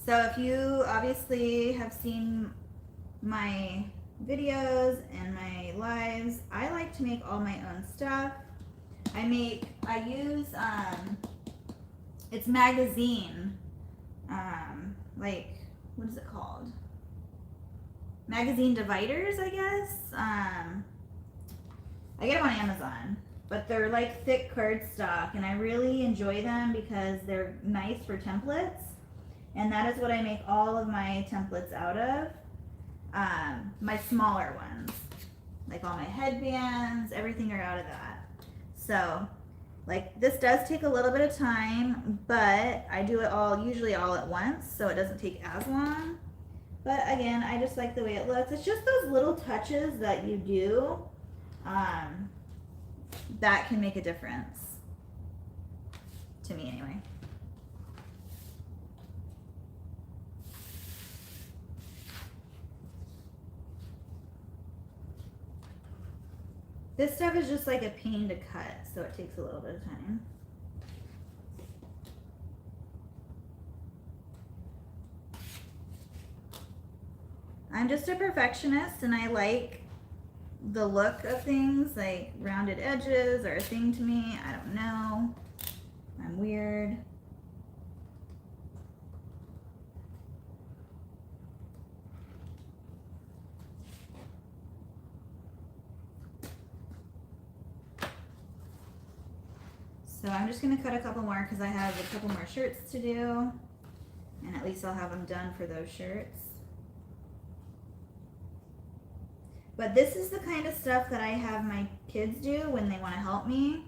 So if you obviously have seen my videos and my lives, I like to make all my own stuff. I use, it's magazine, like, what is it called? Magazine dividers, I guess. I get them on Amazon, but they're like thick cardstock, and I really enjoy them because they're nice for templates. And that is what I make all of my templates out of. My smaller ones, like all my headbands, everything are out of that. So, like, this does take a little bit of time, but I do it usually all at once, so it doesn't take as long. But again, I just like the way it looks. It's just those little touches that you do that can make a difference. To me, anyway. This stuff is just like a pain to cut, so it takes a little bit of time. I'm just a perfectionist, and I like the look of things, like rounded edges are a thing to me. I don't know. I'm weird. So I'm just going to cut a couple more because I have a couple more shirts to do, and at least I'll have them done for those shirts. But this is the kind of stuff that I have my kids do when they want to help me.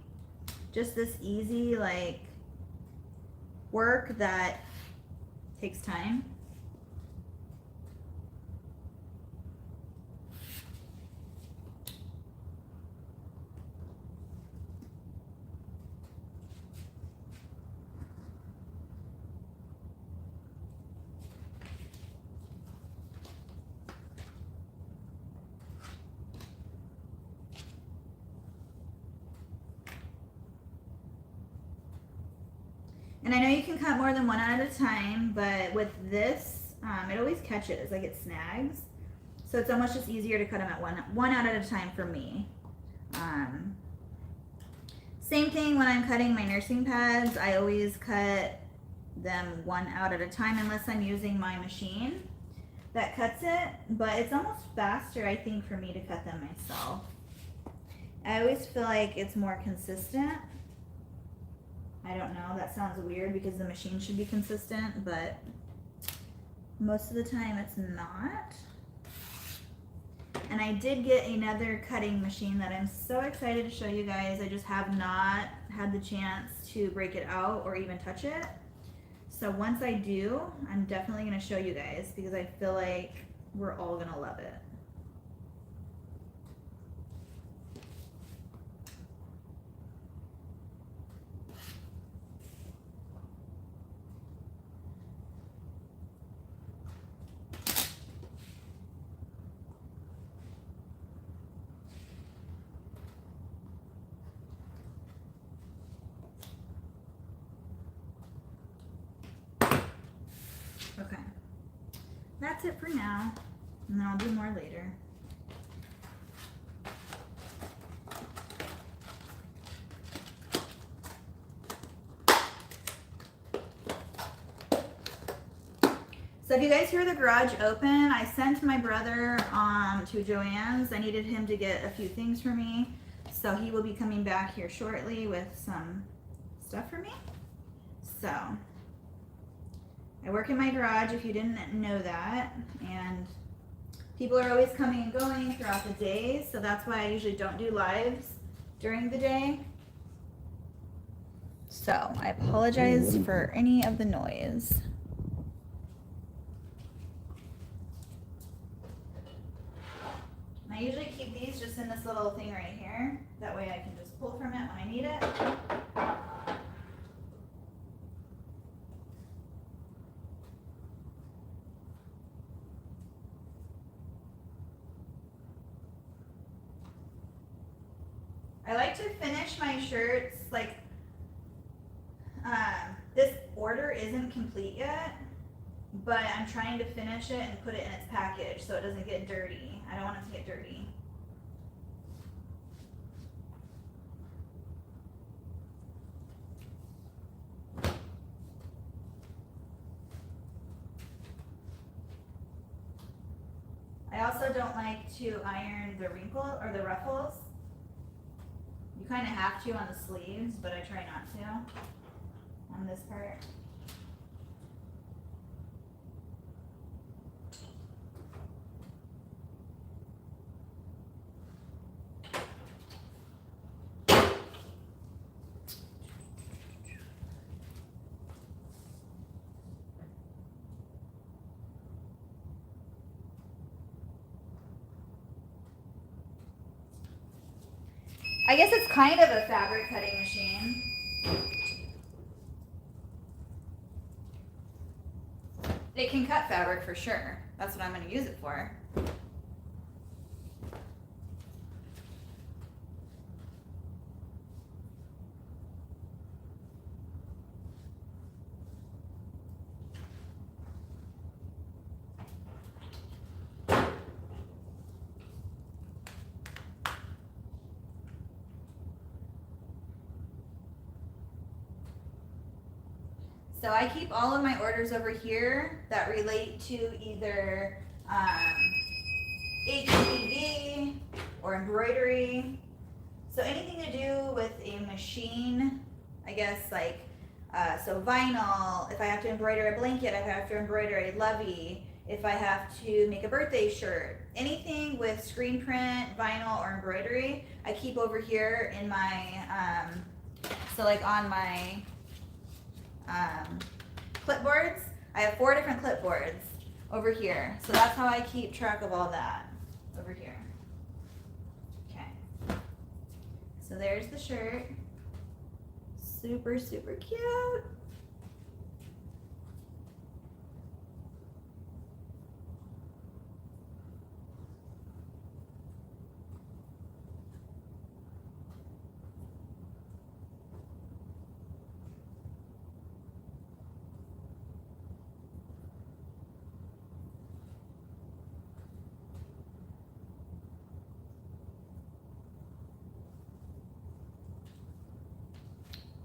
Just this easy, like, work that takes time. And I know you can cut more than one at a time, but with this, it always catches, like it snags. So it's almost just easier to cut them at one out at a time for me. Same thing when I'm cutting my nursing pads. I always cut them one out at a time unless I'm using my machine that cuts it. But it's almost faster, I think, for me to cut them myself. I always feel like it's more consistent. I don't know, that sounds weird because the machine should be consistent, but most of the time it's not. And I did get another cutting machine that I'm so excited to show you guys. I just have not had the chance to break it out or even touch it. So once I do, I'm definitely going to show you guys because I feel like we're all going to love it. Okay, that's it for now, and then I'll do more later. So if you guys hear the garage open, I sent my brother to Joann's. I needed him to get a few things for me. So he will be coming back here shortly with some stuff for me. So I work in my garage if you didn't know that. And people are always coming and going throughout the day. So that's why I usually don't do lives during the day. So I apologize for any of the noise. I usually keep these just in this little thing right here. That way I can just pull from it when I need it. I like to finish my shirts, like, this order isn't complete yet, but I'm trying to finish it and put it in its package so it doesn't get dirty. I don't want it to get dirty. I also don't like to iron the wrinkle or the ruffles. You kind of have to on the sleeves, but I try not to on this part. I guess it's kind of a fabric cutting machine. It can cut fabric for sure. That's what I'm going to use it for. So I keep all of my orders over here that relate to either HPV or embroidery. So anything to do with a machine, I guess, like, so vinyl, if I have to embroider a blanket, if I have to embroider a lovey, if I have to make a birthday shirt, anything with screen print, vinyl, or embroidery, I keep over here in my, so like on my clipboards. I have 4 different clipboards over here. So that's how I keep track of all that over here. Okay. So there's the shirt. Super, super cute.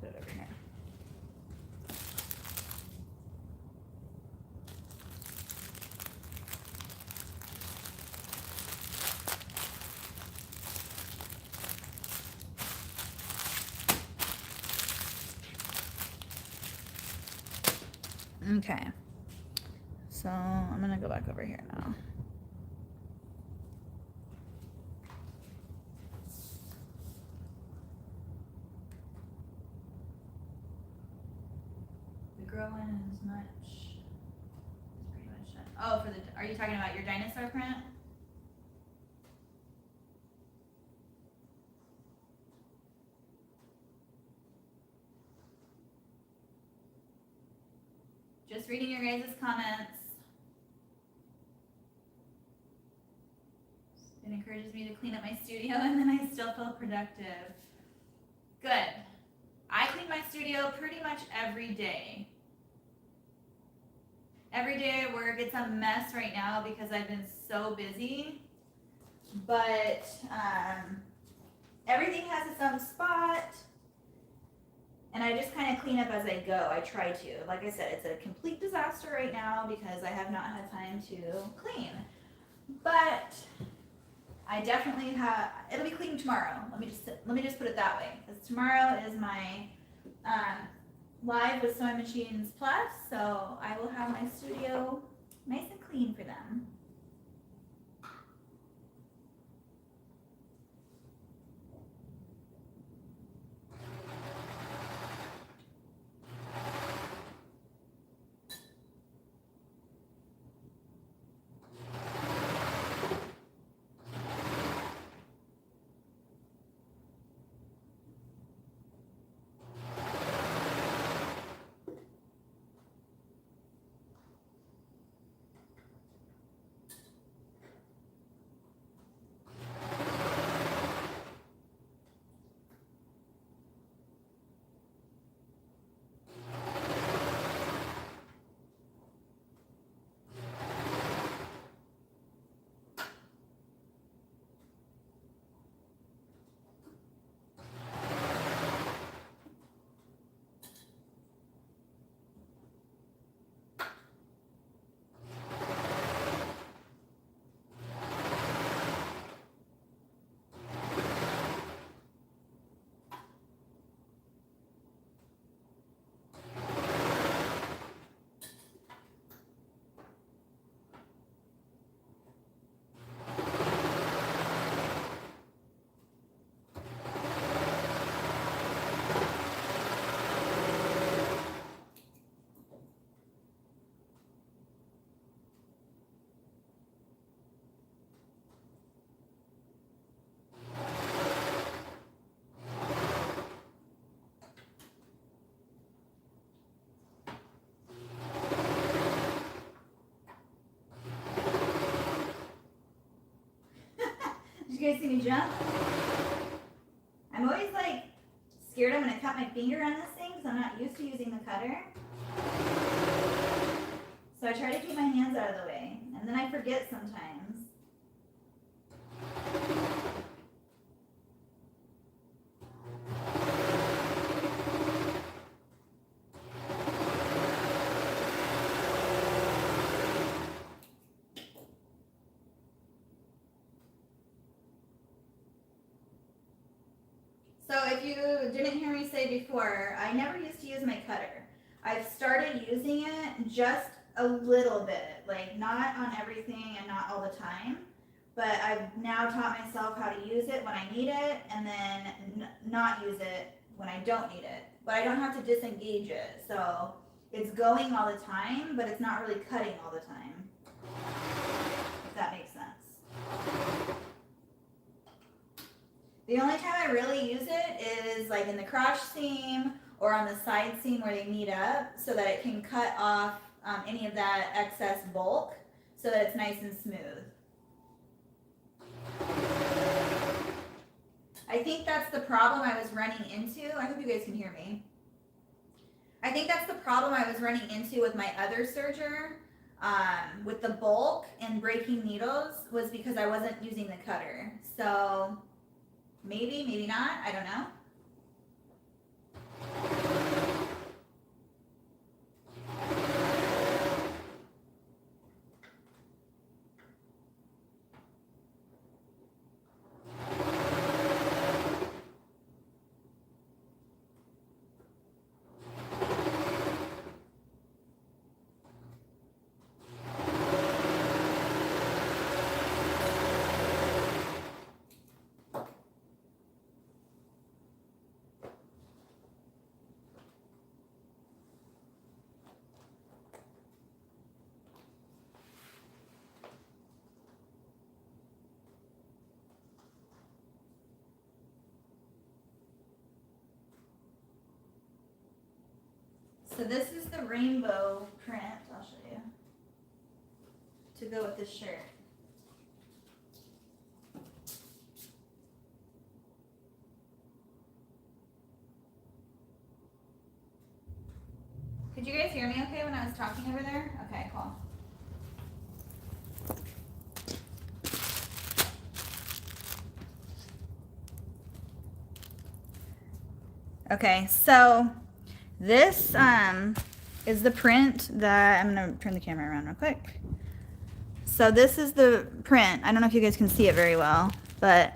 Put it over here. Okay, so I'm gonna go back over here now. The growing as much. Pretty much done. Oh, for the, are you talking about your dinosaur print? Just reading your guys' comments. It encourages me to clean up my studio and then I still feel productive. Good. I clean my studio pretty much every day. Every day at work, it's a mess right now because I've been so busy. But everything has its own spot. And I just kind of clean up as I go. I try to. Like I said, it's a complete disaster right now because I have not had time to clean. But I definitely have, it'll be clean tomorrow. Let me just put it that way. Because tomorrow is my live with Sewing Machines Plus, so I will have my studio nice and clean for them. Did you guys see me jump? I'm always like scared I'm gonna cut my finger on this thing because I'm not used to using the cutter. So I try to keep my hands out of the way, and then I forget sometimes. So if you didn't hear me say before, I never used to use my cutter. I've started using it just a little bit, like not on everything and not all the time, but I've now taught myself how to use it when I need it and then not use it when I don't need it. But I don't have to disengage it, so it's going all the time, but it's not really cutting all the time, if that makes sense. The only time I really use it is like in the crotch seam or on the side seam where they meet up so that it can cut off any of that excess bulk so that it's nice and smooth. I think that's the problem I was running into. I hope you guys can hear me. I think that's the problem I was running into with my other serger with the bulk and breaking needles was because I wasn't using the cutter. So maybe, maybe not, I don't know. So this is the rainbow print, I'll show you, to go with the shirt. Could you guys hear me okay when I was talking over there? Okay, cool. Okay, so This is the print that, I'm gonna turn the camera around real quick. So this is the print. I don't know if you guys can see it very well, but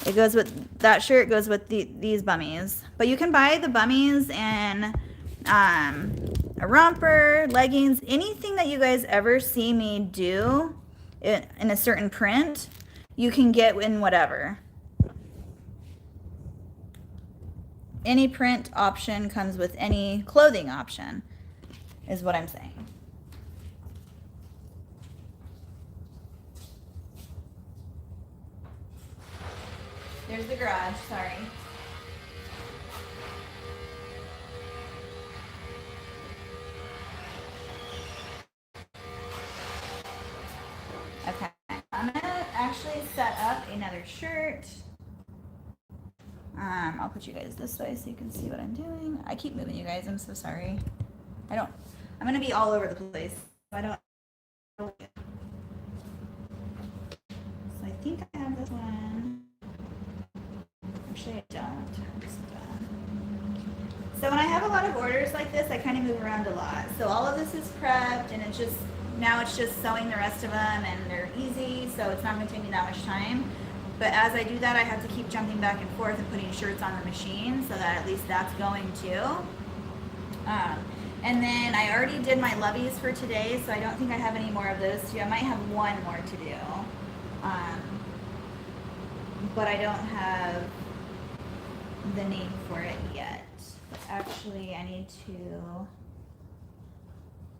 it goes with, that shirt goes with these bummies. But you can buy the bummies in a romper, leggings, anything that you guys ever see me do in a certain print, you can get in whatever. Any print option comes with any clothing option, is what I'm saying. There's the garage, sorry. Okay, I'm gonna actually set up another shirt. I'll put you guys this way so you can see what I'm doing. I keep moving you guys, I'm so sorry. I'm gonna be all over the place. So I think I have this one. Actually, I don't. So when I have a lot of orders like this, I kind of move around a lot. So all of this is prepped, and it's just, now it's just sewing the rest of them, and they're easy, so it's not going to take me that much time. But as I do that, I have to keep jumping back and forth and putting shirts on the machine, so that at least that's going too. And then I already did my loveys for today, so I don't think I have any more of those too. I might have one more to do. But I don't have the name for it yet. But actually, I need to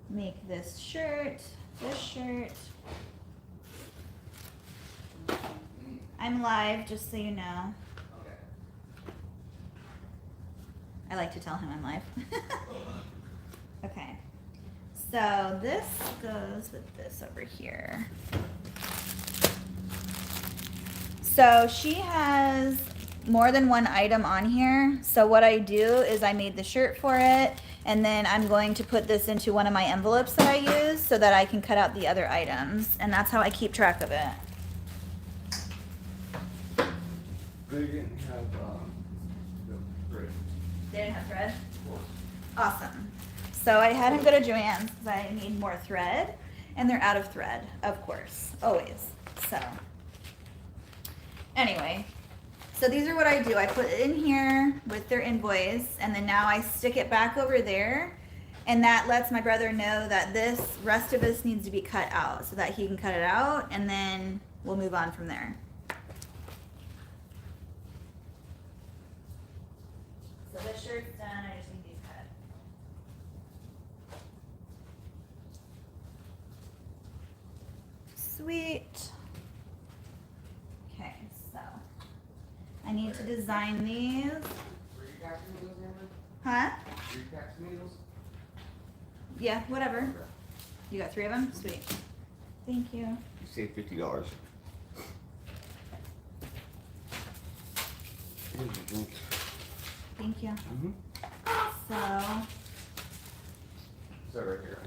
make this shirt. I'm live, just so you know. Okay. I like to tell him I'm live. Okay. So this goes with this over here. So she has more than one item on here. So what I do is I made the shirt for it, and then I'm going to put this into one of my envelopes that I use so that I can cut out the other items, and that's how I keep track of it. They didn't have the thread. They didn't have thread? Awesome. So I had him go to Joann's because I need more thread, and they're out of thread, of course, always. So anyway, so these are what I do. I put it in here with their invoice, and then now I stick it back over there, and that lets my brother know that this rest of this needs to be cut out so that he can cut it out, and then we'll move on from there. So this shirt's done, I just need these cut. Sweet. Okay, so I need to design these. Were you casting needles, Amber? Huh? Were you casting needles? Yeah, whatever. You got 3 of them? Sweet. Thank you. You saved $50. Here's your drink. Thank you. Mm-hmm. So, So right here.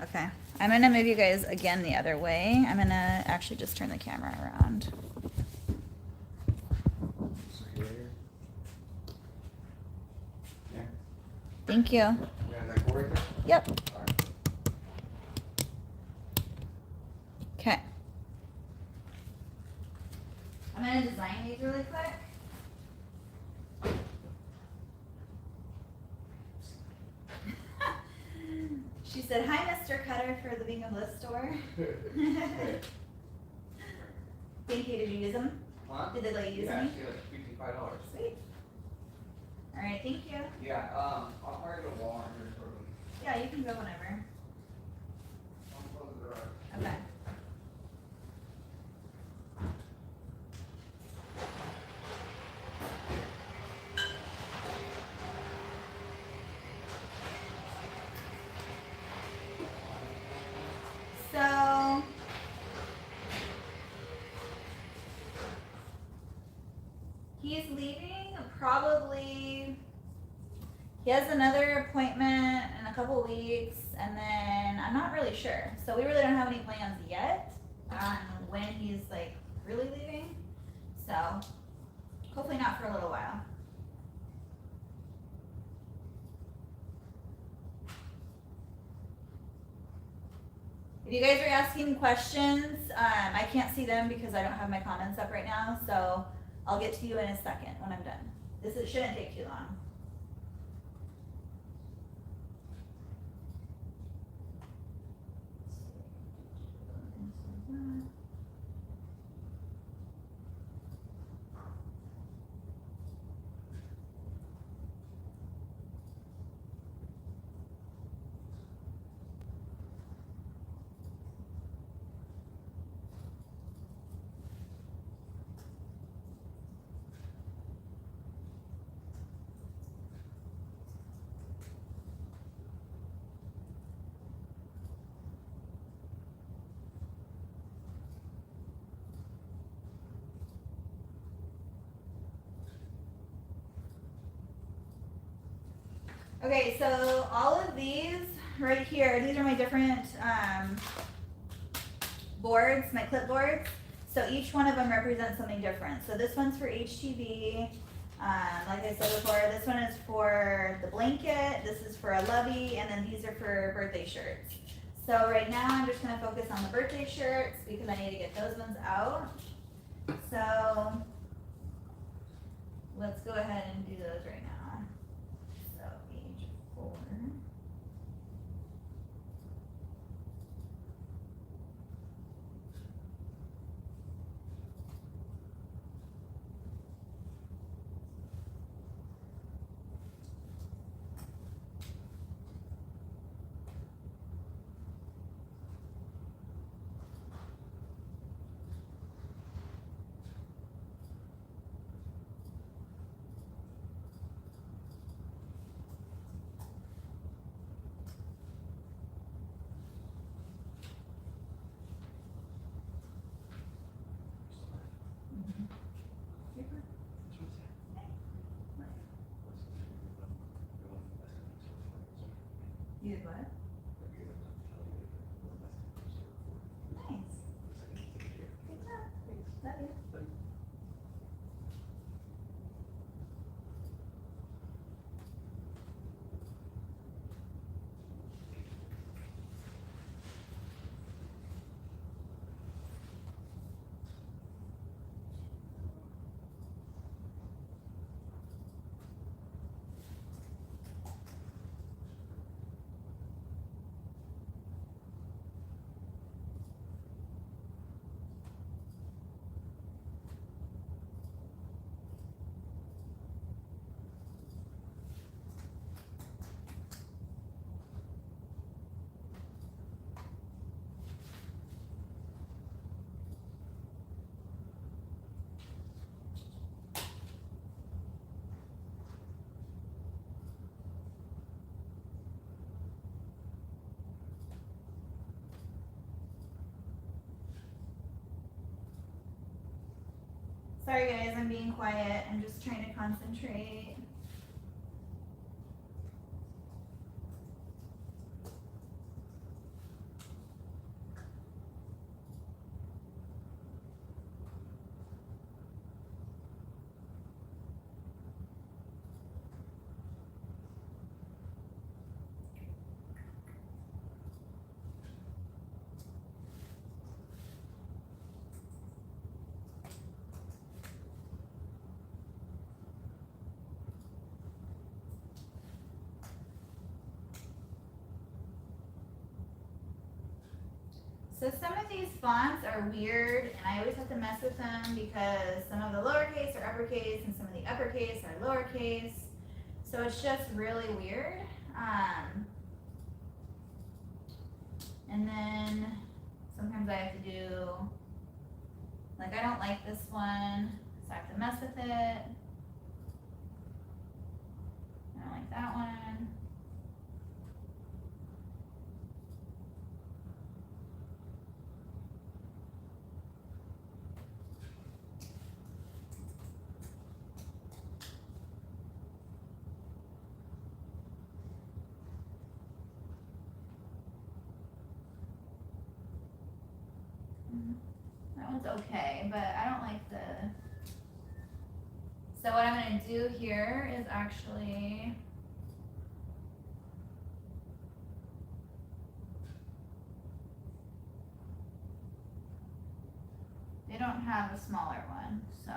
okay. I'm gonna move you guys again the other way. I'm gonna actually just turn the camera around. So right here. Yeah. Thank you. Yeah, that go right there? Yep. All right. Okay. I'm gonna design these really quick. She said, "Hi, Mr. Cutter for the Being a Bliss store." Thank you. Did you use them? Huh? Did they let you use Yeah, them? she had $55. Sweet. All right. Thank you. Yeah, I'll probably go to Walmart here for them. Yeah, you can go whenever. I'll close the garage. Okay. So he's leaving probably, he has another appointment in a couple weeks, and then I'm not really sure. So we really don't have any plans yet on when he's like really leaving. So hopefully not for a little while. If you guys are asking questions, I can't see them because I don't have my comments up right now, so I'll get to you in a second when I'm done. Shouldn't take too long. Okay, so all of these right here, these are my different boards, my clipboards. So each one of them represents something different. So this one's for HTV. Like I said before, this one is for the blanket, this is for a lovey, and then these are for birthday shirts. So right now I'm just gonna focus on the birthday shirts because I need to get those ones out. So let's go ahead and do those right now. So page 4. You did what? Nice. Good job. Love you. Sorry guys, I'm being quiet. I'm just trying to concentrate. So some of these fonts are weird, and I always have to mess with them because some of the lowercase are uppercase and some of the uppercase are lowercase. So it's just really weird. And then sometimes I have to do, like I don't like this one, so I have to mess with it. I don't like that one. That one's okay, but I don't like the... So what I'm going to do here is actually... don't have a smaller one, so.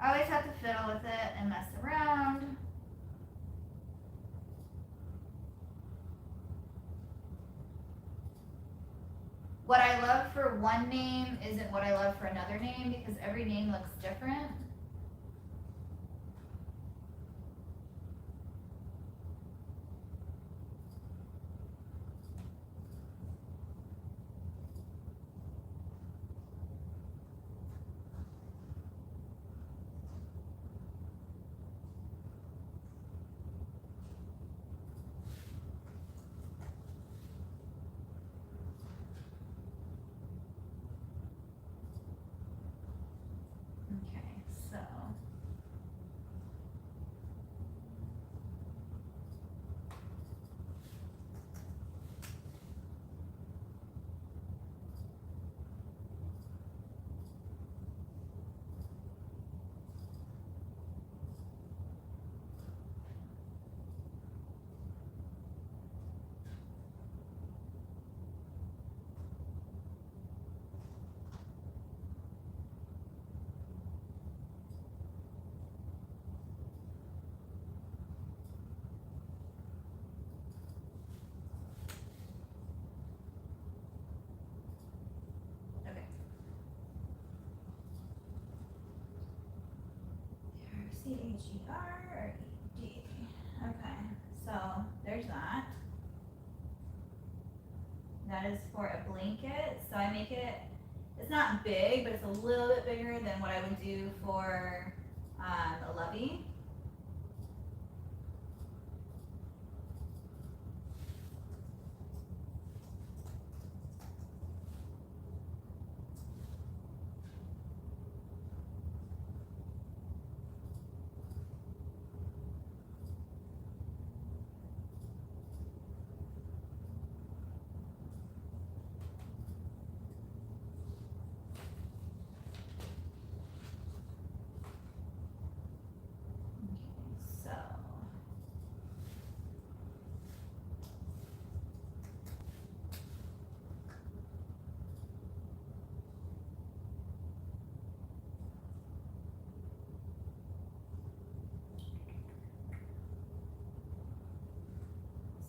I always have to fiddle with it and mess around. What I love for one name isn't what I love for another name because every name looks different. Okay, so. Okay. CHERED. Okay, so there's that. That is for a blanket. So I make it, it's not big, but it's a little bit bigger than what I would do for a lovey. Okay, so.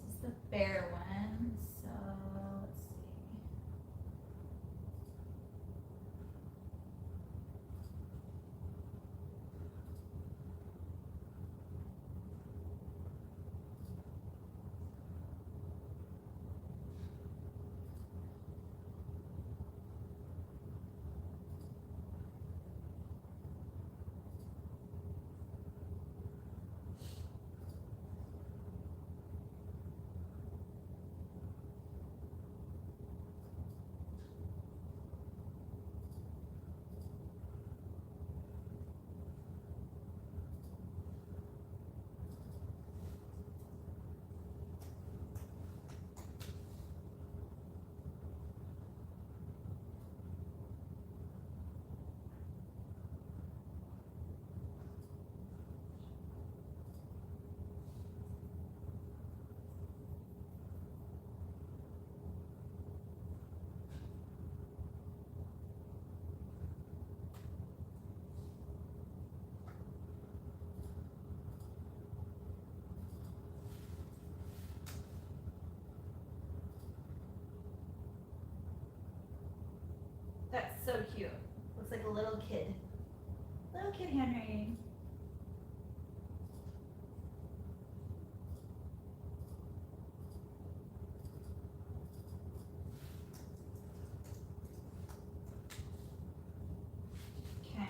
This is the bare one, so let's see. That's so cute. Looks like a little kid. Little kid handwriting. Okay.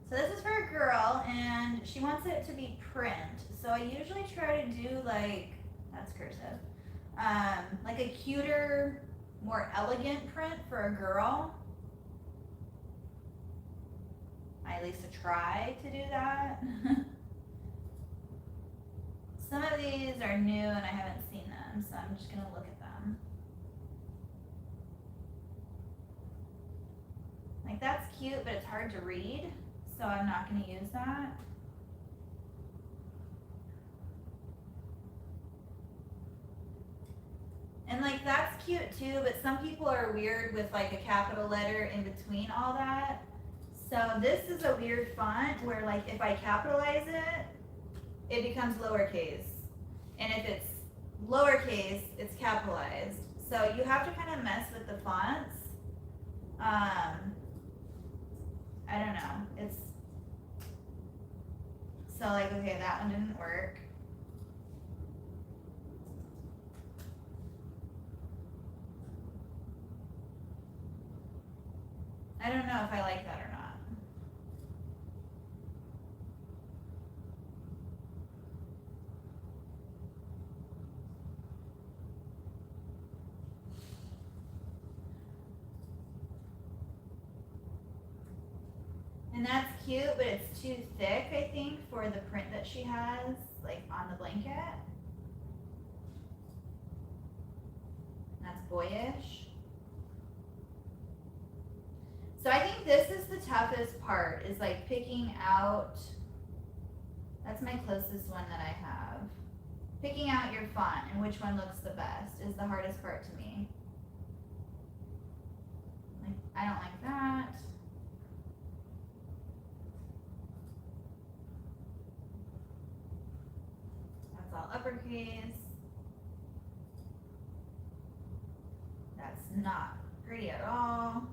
So this is for a girl, and she wants it to be print. So I usually try to do like, that's cursive, like a cuter, more elegant print for a girl. I at least try to do that. Some of these are new and I haven't seen them, so I'm just gonna look at them. Like that's cute, but it's hard to read, so I'm not gonna use that. And like that's cute too, but some people are weird with like a capital letter in between all that. So this is a weird font where like if I capitalize it, it becomes lowercase. And if it's lowercase, it's capitalized. So you have to kind of mess with the fonts. I don't know. It's so like, okay, that one didn't work. I don't know if I like that or not. And that's cute, but it's too thick, I think, for the print that she has, like on the blanket. That's boyish. So I think this is the toughest part, is like picking out, that's my closest one that I have. Picking out your font and which one looks the best is the hardest part to me. Like, I don't like that. That's all uppercase. That's not pretty at all.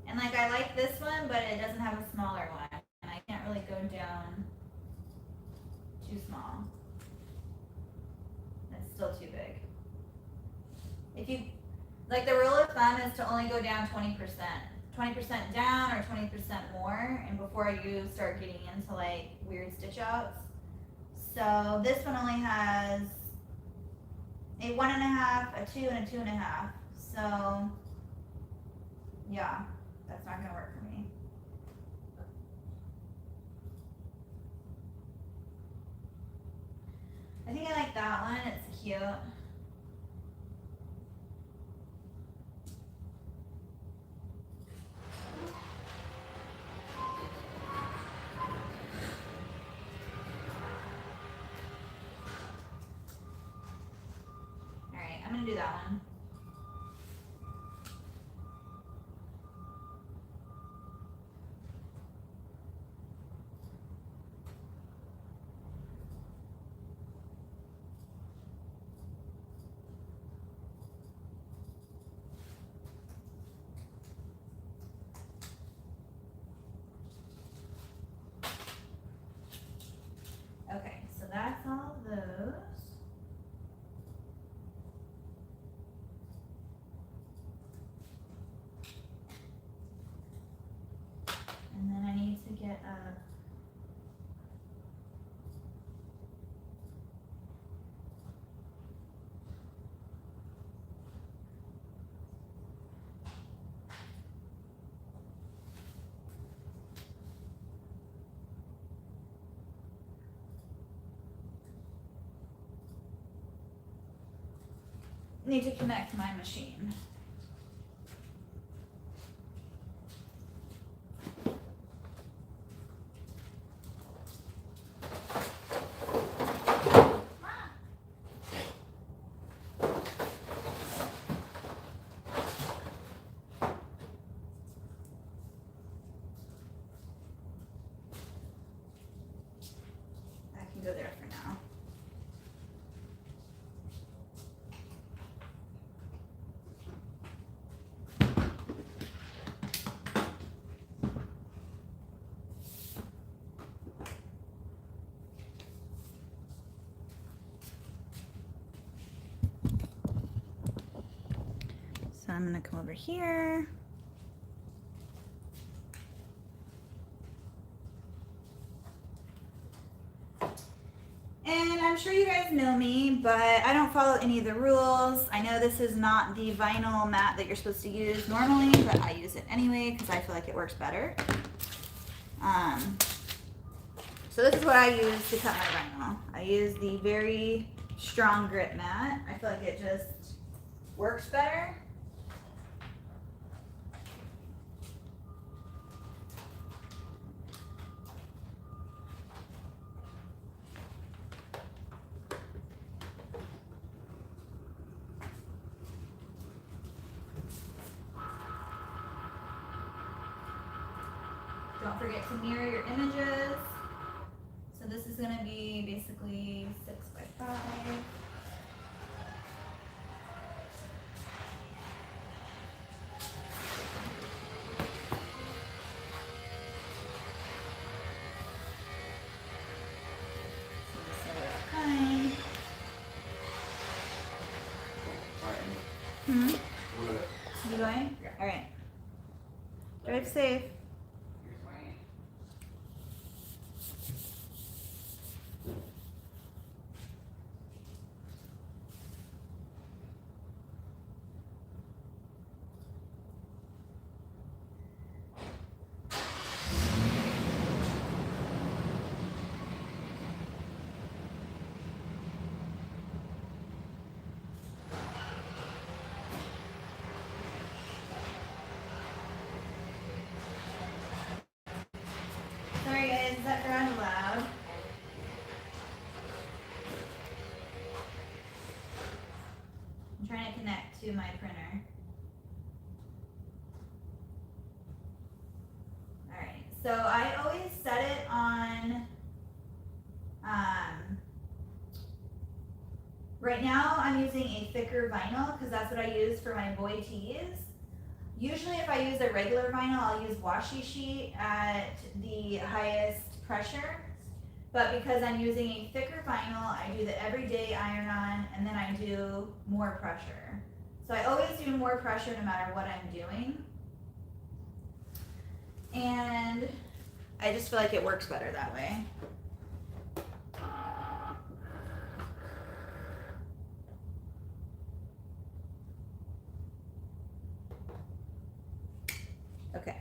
And like I like this one, but it doesn't have a smaller one. And I can't really go down too small. It's still too big. If you, like the rule of thumb is to only go down 20%. 20% down or 20% more, and before you start getting into like weird stitch outs. So this one only has a 1.5, a 2, and a 2.5. So yeah, that's not gonna work for me. I think I like that one, it's cute. Alright, I'm gonna do that one. Okay, so that's all of those. And then I need to get a need to connect my machine. That can go there for now. I'm gonna come over here. And I'm sure you guys know me, but I don't follow any of the rules. I know this is not the vinyl mat that you're supposed to use normally, but I use it anyway because I feel like it works better. So this is what I use to cut my vinyl. I use the very strong grit mat. I feel like it just works better. Don't forget to mirror your images. So this is going to be basically 6 by 5. You going? Yeah. All right. Drive safe. Sorry guys, is that garage loud? I'm trying to connect to my printer. Alright, so I always set it on, right now I'm using a thicker vinyl because that's what I use for my boy tees. Usually if I use a regular vinyl, I'll use washi sheet at the highest pressure. But because I'm using a thicker vinyl, I do the everyday iron on and then I do more pressure. So I always do more pressure no matter what I'm doing. And I just feel like it works better that way. Okay.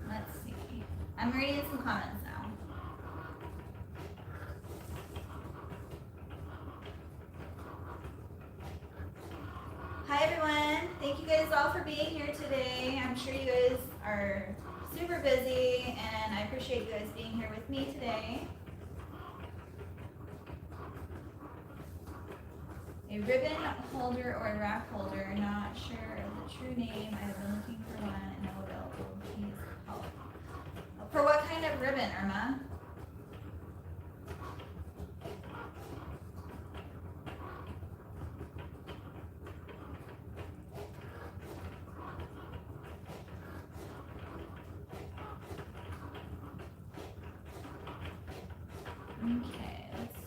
Let's see. I'm reading some comments now. Hi everyone. Thank you guys all for being here today. I'm sure you guys are super busy and I appreciate you guys being here with me today. A ribbon holder or a rack holder, not sure of the true name. I have been looking for one and no available. Please help. For what kind of ribbon, Irma? Okay, let's see.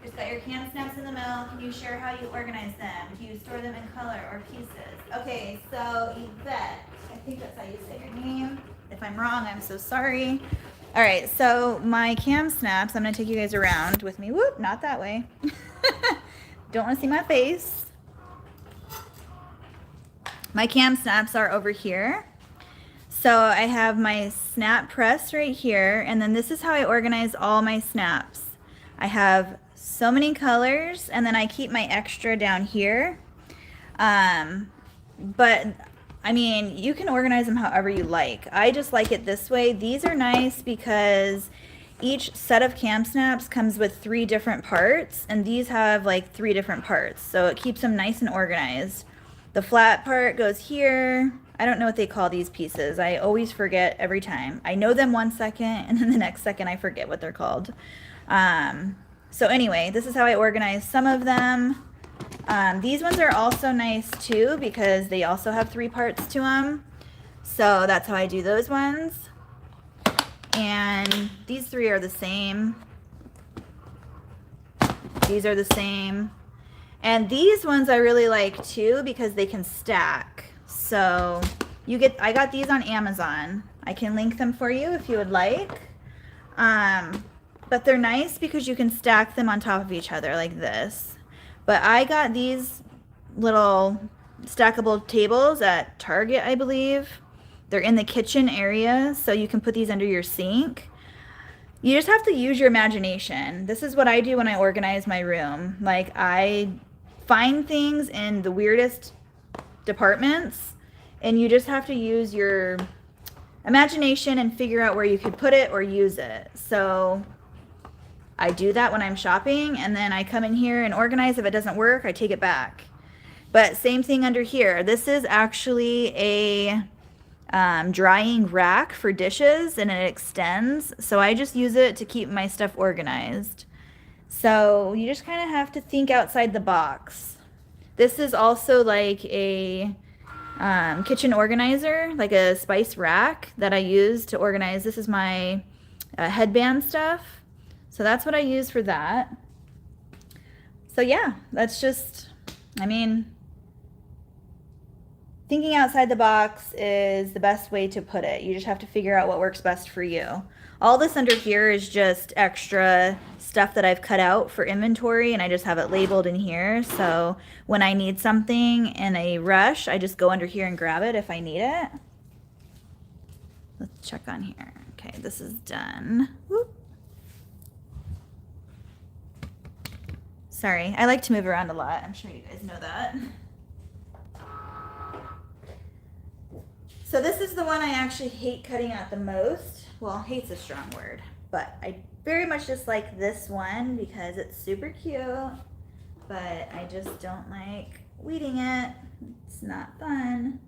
Just got your cam snaps in the mail. Can you share how you organize them? Do you store them in color or pieces? Okay, so Yvette, I think that's how you say your name. If I'm wrong, I'm so sorry. All right, so my cam snaps, I'm gonna take you guys around with me. Whoop, not that way. Don't wanna see my face. My cam snaps are over here. So I have my snap press right here, and then this is how I organize all my snaps. I have so many colors, and then I keep my extra down here. But I mean, you can organize them however you like. I just like it this way. These are nice because each set of cam snaps comes with 3 different parts, and these have like 3 different parts. So it keeps them nice and organized. The flat part goes here. I don't know what they call these pieces. I always forget every time. I know them one second, and then the next second I forget what they're called. So anyway, this is how I organize some of them. These ones are also nice too because they also have 3 parts to them. So that's how I do those ones. And these three are the same. These are the same. And these ones I really like too because they can stack. So I got these on Amazon. I can link them for you if you would like. But they're nice because you can stack them on top of each other like this. But I got these little stackable tables at Target, I believe. They're in the kitchen area, so you can put these under your sink. You just have to use your imagination. This is what I do when I organize my room. Like, I find things in the weirdest departments, and you just have to use your imagination and figure out where you could put it or use it. So I do that when I'm shopping, and then I come in here and organize. If it doesn't work, I take it back. But same thing under here. This is actually a drying rack for dishes, and it extends. So I just use it to keep my stuff organized. So you just kind of have to think outside the box. This is also like a kitchen organizer, like a spice rack that I use to organize. This is my headband stuff. So that's what I use for that. So yeah, that's just, I mean, thinking outside the box is the best way to put it. You just have to figure out what works best for you. All this under here is just extra stuff that I've cut out for inventory, and I just have it labeled in here. So when I need something in a rush, I just go under here and grab it if I need it. Let's check on here. Okay, this is done. Whoop. Sorry, I like to move around a lot. I'm sure you guys know that. So this is the one I actually hate cutting out the most. Well, hate's a strong word, but I very much just like this one because it's super cute, but I just don't like weeding it. It's not fun.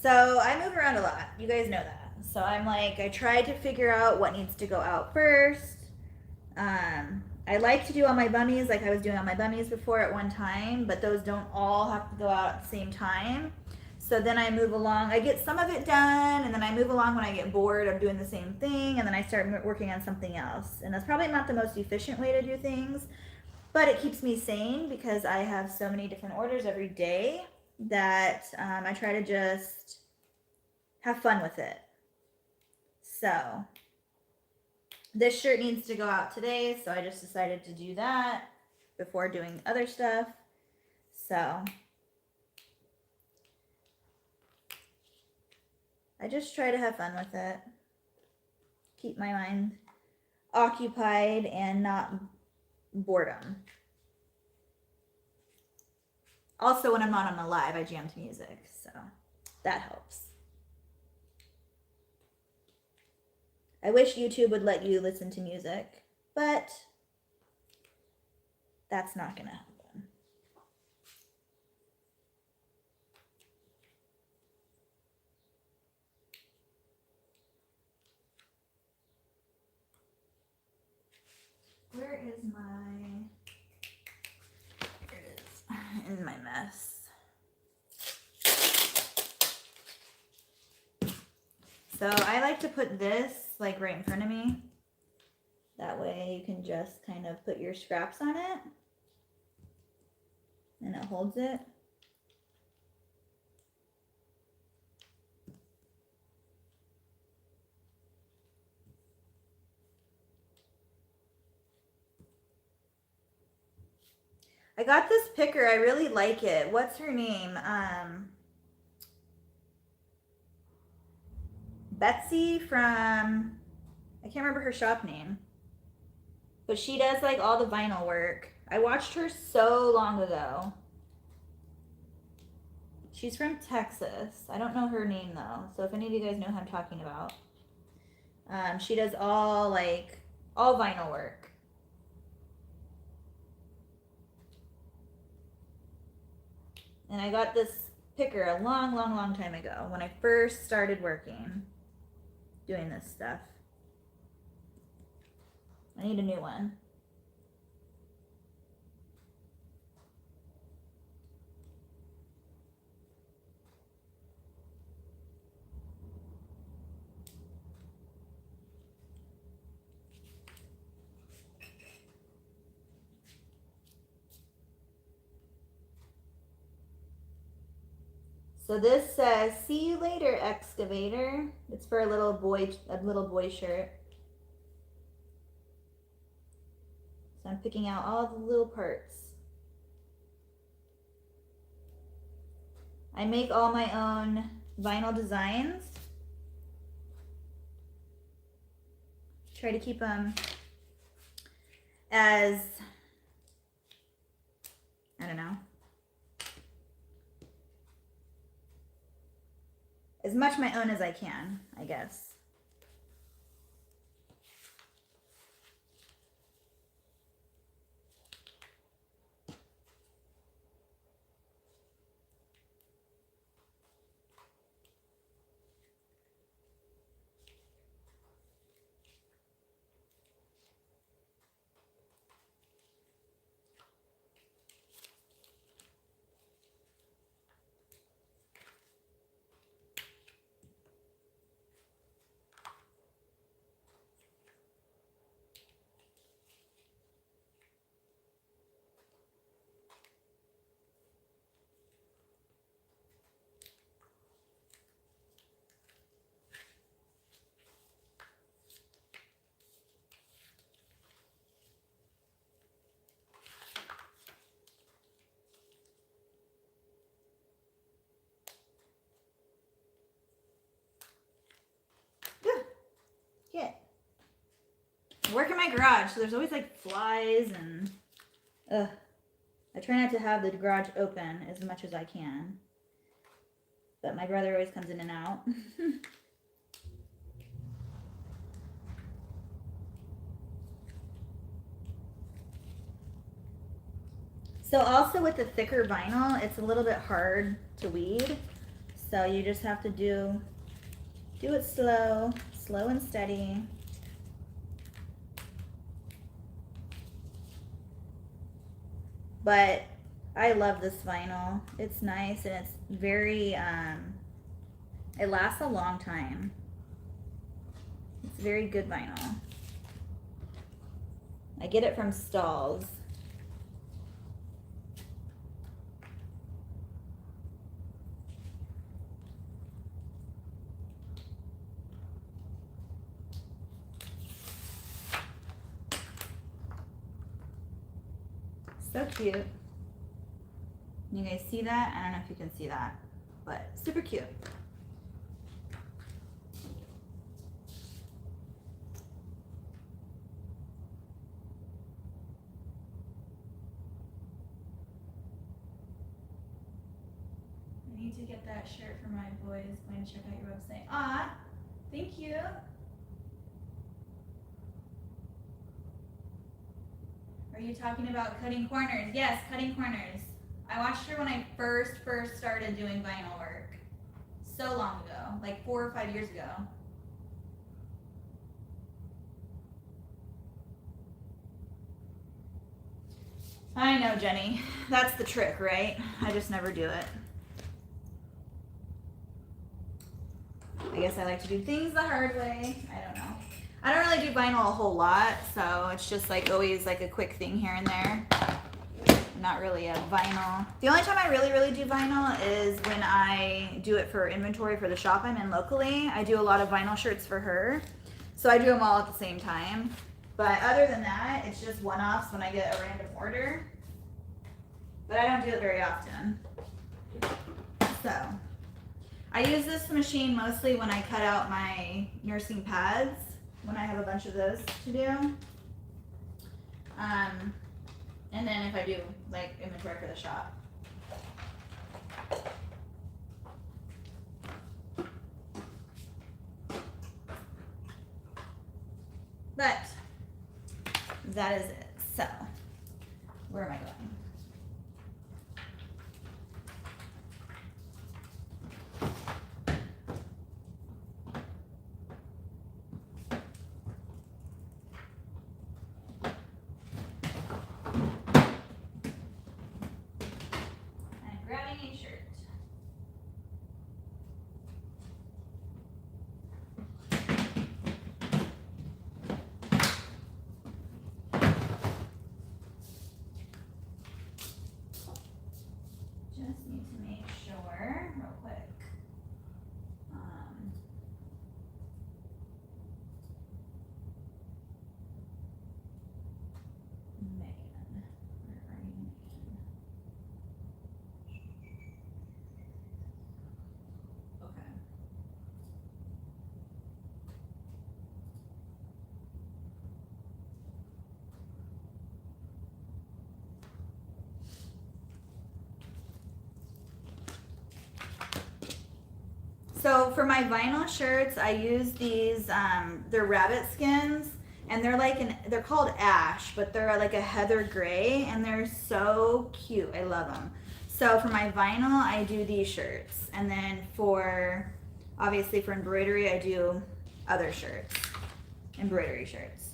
So I move around a lot. You guys know that. So I'm like, I try to figure out what needs to go out first. I like to do all my bummies like I was doing all my bummies before at one time, but those don't all have to go out at the same time. So then I move along. I get some of it done, and then I move along when I get bored of doing the same thing, and then I start working on something else. And that's probably not the most efficient way to do things, but it keeps me sane because I have so many different orders every day that I try to just have fun with it. So this shirt needs to go out today, so I just decided to do that before doing other stuff. So I just try to have fun with it, keep my mind occupied and not boredom. Also, when I'm not on a live, I jam to music, so that helps. I wish YouTube would let you listen to music, but that's not gonna happen. Where is my... Here it is, in my mess. So I like to put this like right in front of me. That way you can just kind of put your scraps on it and it holds it. I got this picker. I really like it. What's her name? Betsy from, I can't remember her shop name, but she does like all the vinyl work. I watched her so long ago. She's from Texas. I don't know her name though, so if any of you guys know who I'm talking about. She does all vinyl work. And I got this picker a long, long, long time ago when I first started working, doing this stuff. I need a new one. So this says, "See you later, excavator." It's for a little boy shirt. So I'm picking out all the little parts. I make all my own vinyl designs. Try to keep them as, I don't know, as much my own as I can, I guess. I work in my garage, so there's always like flies and I try not to have the garage open as much as I can, but my brother always comes in and out. So also with the thicker vinyl, it's a little bit hard to weed, so you just have to do it slow and steady. But I love this vinyl. It's nice and it's very, it lasts a long time. It's very good vinyl. I get it from Stalls. So cute. You guys see that? I don't know if you can see that, but super cute. I need to get that shirt for my boys. Going to check out your website. Ah, thank you. Are you talking about cutting corners? Yes, cutting corners. I watched her when I first started doing vinyl work. So long ago, like 4 or 5 years ago. I know, Jenny. That's the trick, right? I just never do it. I guess I like to do things the hard way. I don't know. I don't really do vinyl a whole lot, so it's just like always like a quick thing here and there. Not really a vinyl. The only time I really do vinyl is when I do it for inventory for the shop I'm in locally. I do a lot of vinyl shirts for her, so I do them all at the same time. But other than that, it's just one-offs when I get a random order. But I don't do it very often. So I use this machine mostly when I cut out my nursing pads, when I have a bunch of those to do. And then if I do like inventory for the shop. But that is it. So where am I going? Megan. Where are you, Megan? Okay. So for my vinyl shirts, I use these, they're rabbit skins, and they're like they're called ash, but they're like a heather gray, and they're so cute. I love them. So for my vinyl, I do these shirts, and then obviously for embroidery, I do other shirts, embroidery shirts.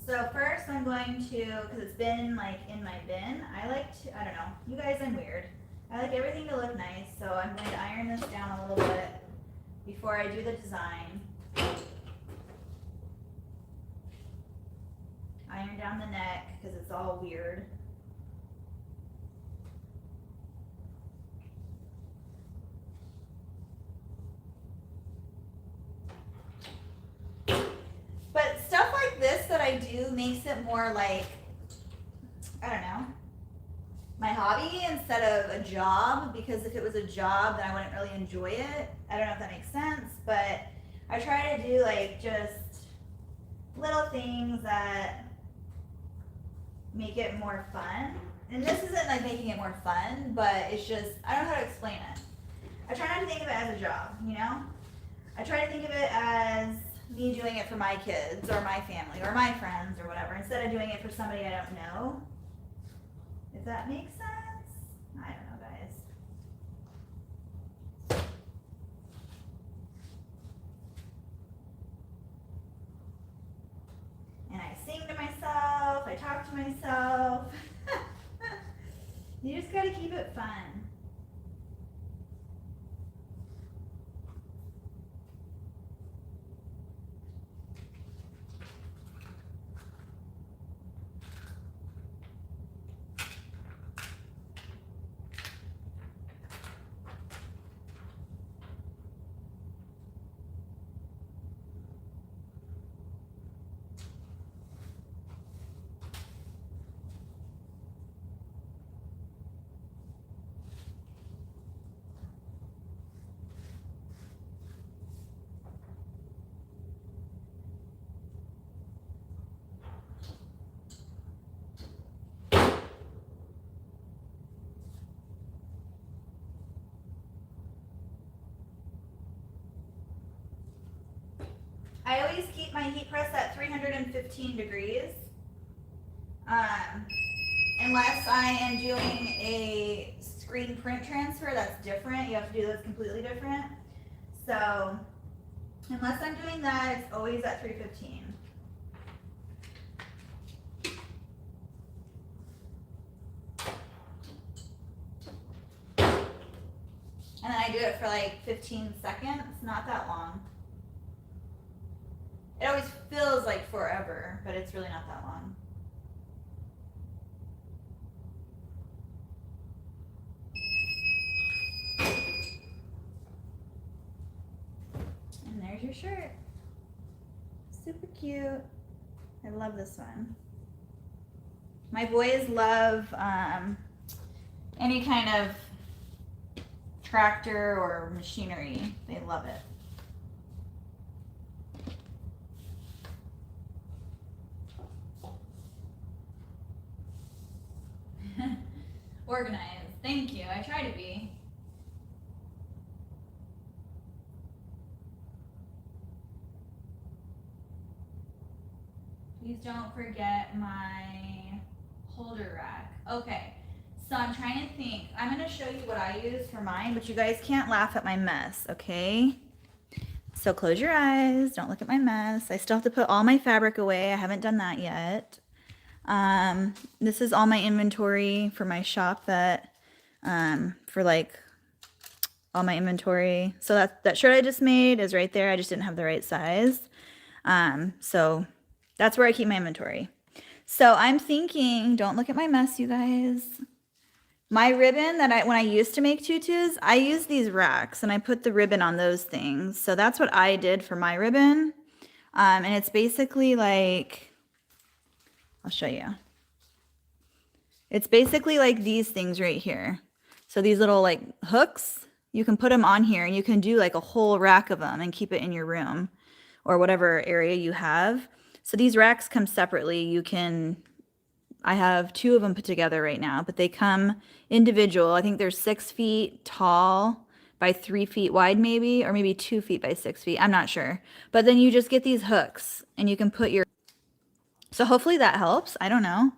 So first I'm going to, because it's been like in my bin, I don't know, you guys, I'm weird. I like everything to look nice, so I'm going to iron this down a little bit before I do the design. Iron down the neck because it's all weird. But stuff like this that I do makes it more like, I don't know, my hobby instead of a job, because if it was a job then I wouldn't really enjoy it. I don't know if that makes sense, but I try to do like just little things that make it more fun. And this isn't like making it more fun, but it's just, I don't know how to explain it. I try not to think of it as a job, you know? I try to think of it as me doing it for my kids or my family or my friends or whatever, instead of doing it for somebody I don't know. If that makes sense? I don't know, guys. And I sing to myself, I talk to myself. You just gotta keep it fun. I always keep my heat press at 315 degrees. Unless I am doing a screen print transfer, that's different. You have to do those completely different. So, unless I'm doing that, it's always at 315. And then I do it for like 15 seconds, not that long. It always feels like forever, but it's really not that long. And there's your shirt. Super cute. I love this one. My boys love any kind of tractor or machinery. They love it. Organized. Thank you. I try to be. Please don't forget my holder rack. Okay. So I'm trying to think. I'm going to show you what I use for mine, but you guys can't laugh at my mess, okay? So close your eyes. Don't look at my mess. I still have to put all my fabric away. I haven't done that yet. This is all my inventory for my shop that, for like all my inventory. So that shirt I just made is right there. I just didn't have the right size. So that's where I keep my inventory. So I'm thinking, don't look at my mess, you guys. My ribbon that when I used to make tutus, I used these racks and I put the ribbon on those things. So that's what I did for my ribbon. And it's basically like, I'll show you. It's basically like these things right here. So these little like hooks, you can put them on here and you can do like a whole rack of them and keep it in your room or whatever area you have. So these racks come separately. I have 2 of them put together right now, but they come individual. I think they're 6 feet tall by 3 feet wide maybe, or maybe 2 feet by 6 feet. I'm not sure. But then you just get these hooks and you can put your, so hopefully that helps. I don't know.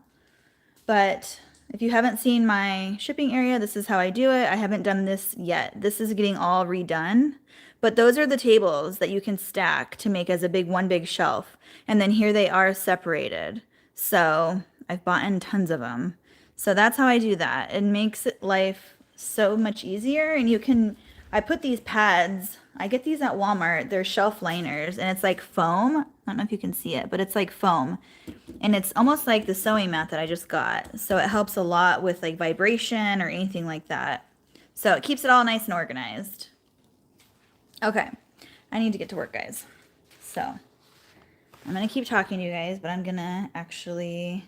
But if you haven't seen my shipping area, this is how I do it. I haven't done this yet. This is getting all redone. But those are the tables that you can stack to make as a one big shelf. And then here they are separated. So I've bought in tons of them. So that's how I do that. It makes life so much easier. And I put these pads, I get these at Walmart. They're shelf liners and it's like foam. I don't know if you can see it, but it's like foam. And it's almost like the sewing mat that I just got. So it helps a lot with like vibration or anything like that. So it keeps it all nice and organized. Okay, I need to get to work, guys. So I'm going to keep talking to you guys, but I'm going to actually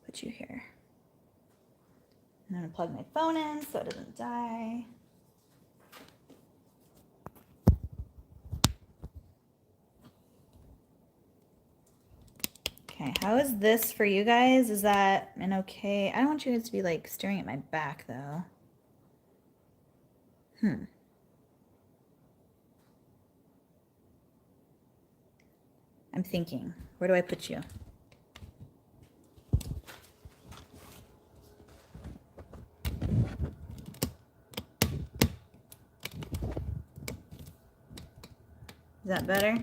put you here. I'm going to plug my phone in so it doesn't die. Okay, how is this for you guys? Is that an okay? I don't want you guys to be like staring at my back though. I'm thinking, where do I put you? Is that better?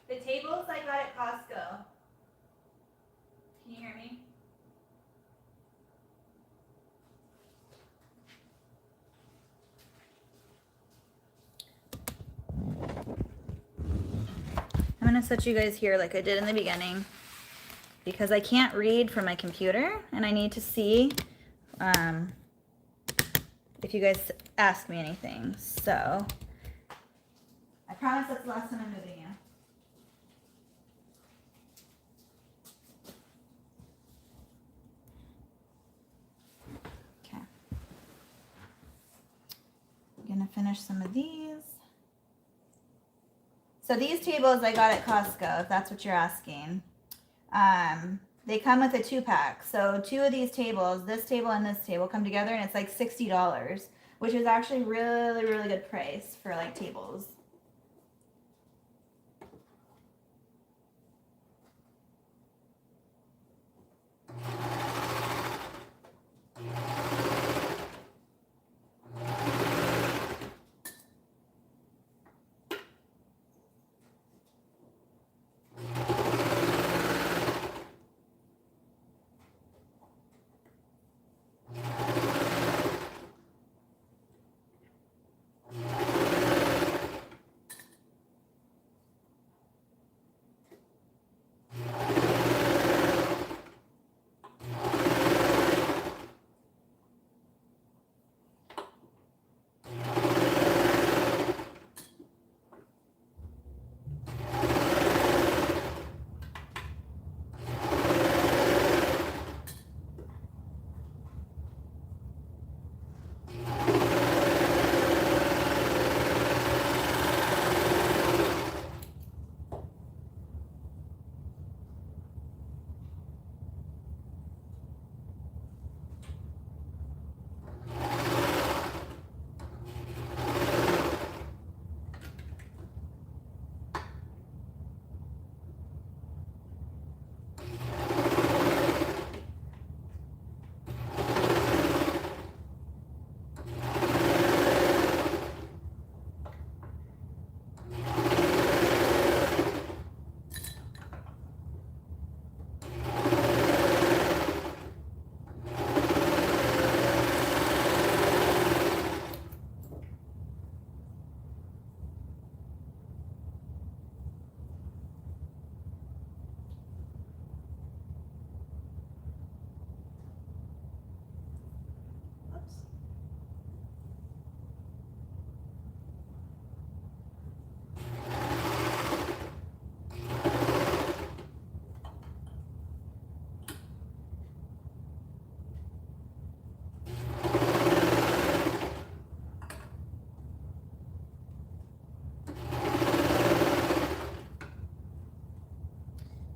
The tables I got at Costco. Can you hear me? I'm going to set you guys here like I did in the beginning because I can't read from my computer and I need to see if you guys ask me anything. So I promise that's the last time I'm moving you. Okay. I'm going to finish some of these. So these tables I got at Costco, if that's what you're asking. They come with a 2-pack. So 2 of these tables, this table and this table, come together and it's like $60, which is actually really, really good price for like tables.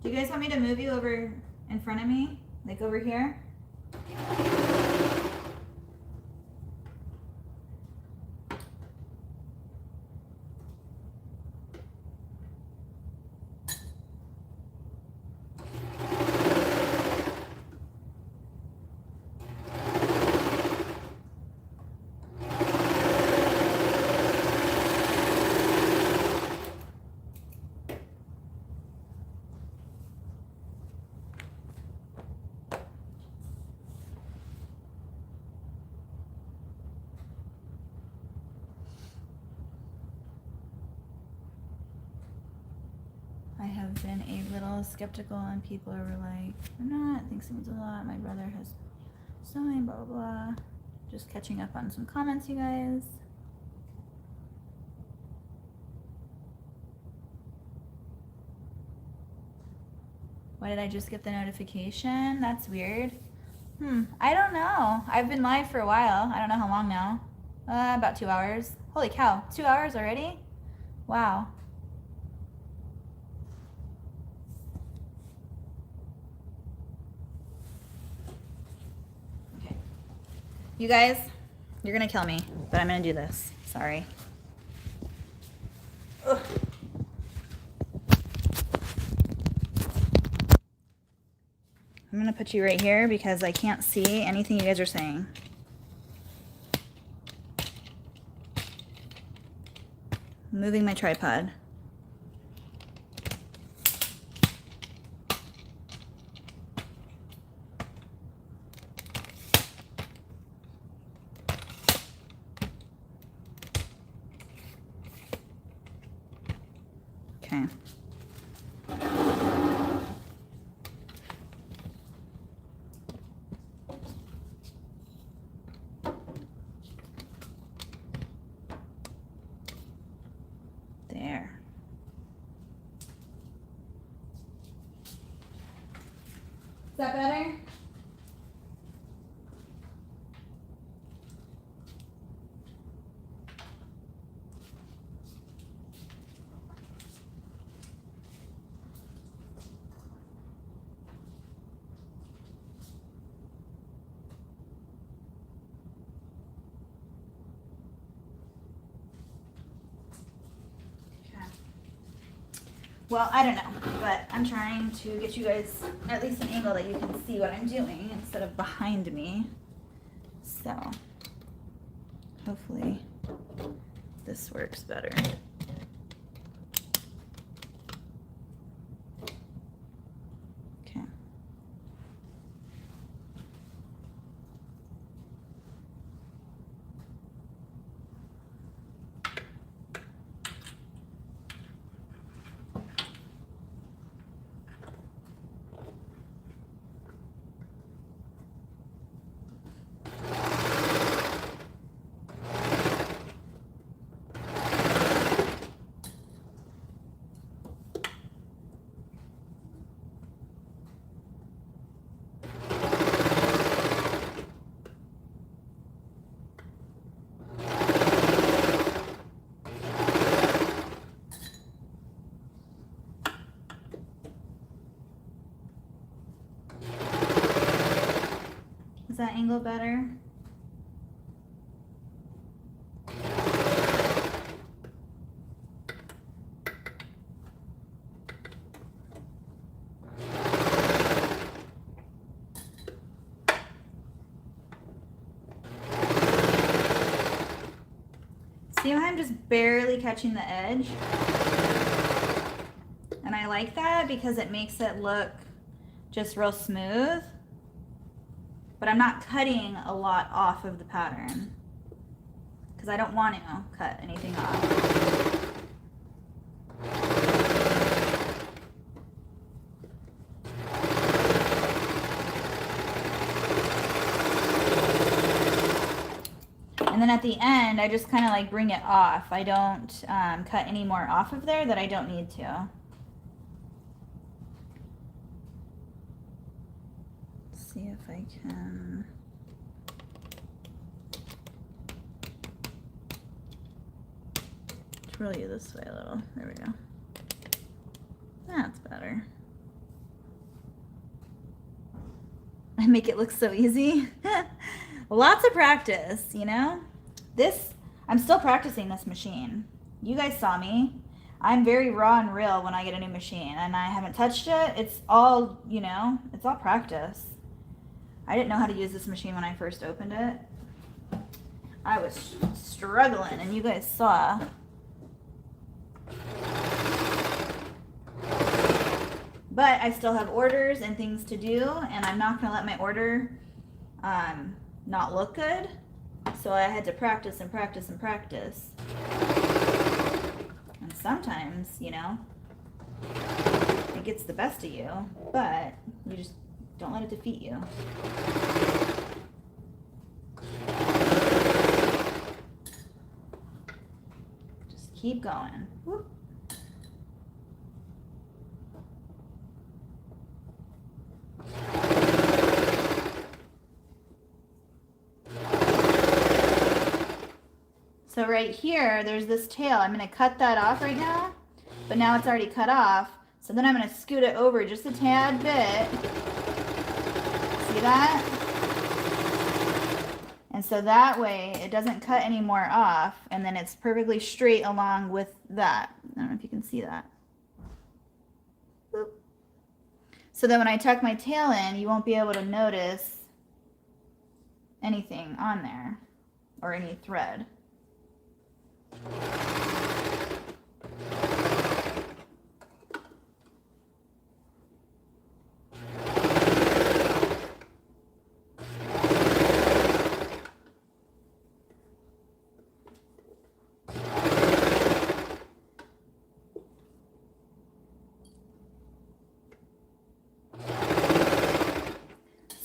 Do you guys want me to move you over in front of me? Like over here? I have been a little skeptical and people are like, I'm not, I think seems a lot. My brother has sewing, blah, blah, blah. Just catching up on some comments, you guys. Why did I just get the notification? That's weird. I don't know. I've been live for a while. I don't know how long now. About 2 hours. Holy cow, 2 hours already? Wow. Okay. You guys, you're gonna kill me, but I'm gonna do this. Sorry. Ugh. I'm gonna put you right here because I can't see anything you guys are saying. I'm moving my tripod. Okay. There. Is that better? Well, I don't know, but I'm trying to get you guys at least an angle that you can see what I'm doing instead of behind me. So, hopefully this works better. Okay. Is that angle better? See how I'm just barely catching the edge? And I like that because it makes it look just real smooth. But I'm not cutting a lot off of the pattern because I don't want to cut anything off. And then at the end, I just kind of like bring it off. I don't cut any more off of there that I don't need to. See if I can. Twirl you this way a little. There we go. That's better. make it look so easy. Lots of practice, you know? I'm still practicing this machine. You guys saw me. I'm very raw and real when I get a new machine, and I haven't touched it. It's all, you know, it's all practice. I didn't know how to use this machine when I first opened it. I was struggling, and you guys saw. But I still have orders and things to do, and I'm not going to let my order not look good. So I had to practice and practice and practice. And sometimes, you know, it gets the best of you, but you just don't let it defeat you. Just keep going. Whoop. So right here, there's this tail. I'm going to cut that off right now, but now it's already cut off. So then I'm going to scoot it over just a tad bit. See that? And so that way it doesn't cut any more off, and then it's perfectly straight along with that. I don't know if you can see that. Boop. So then when I tuck my tail in, you won't be able to notice anything on there or any thread.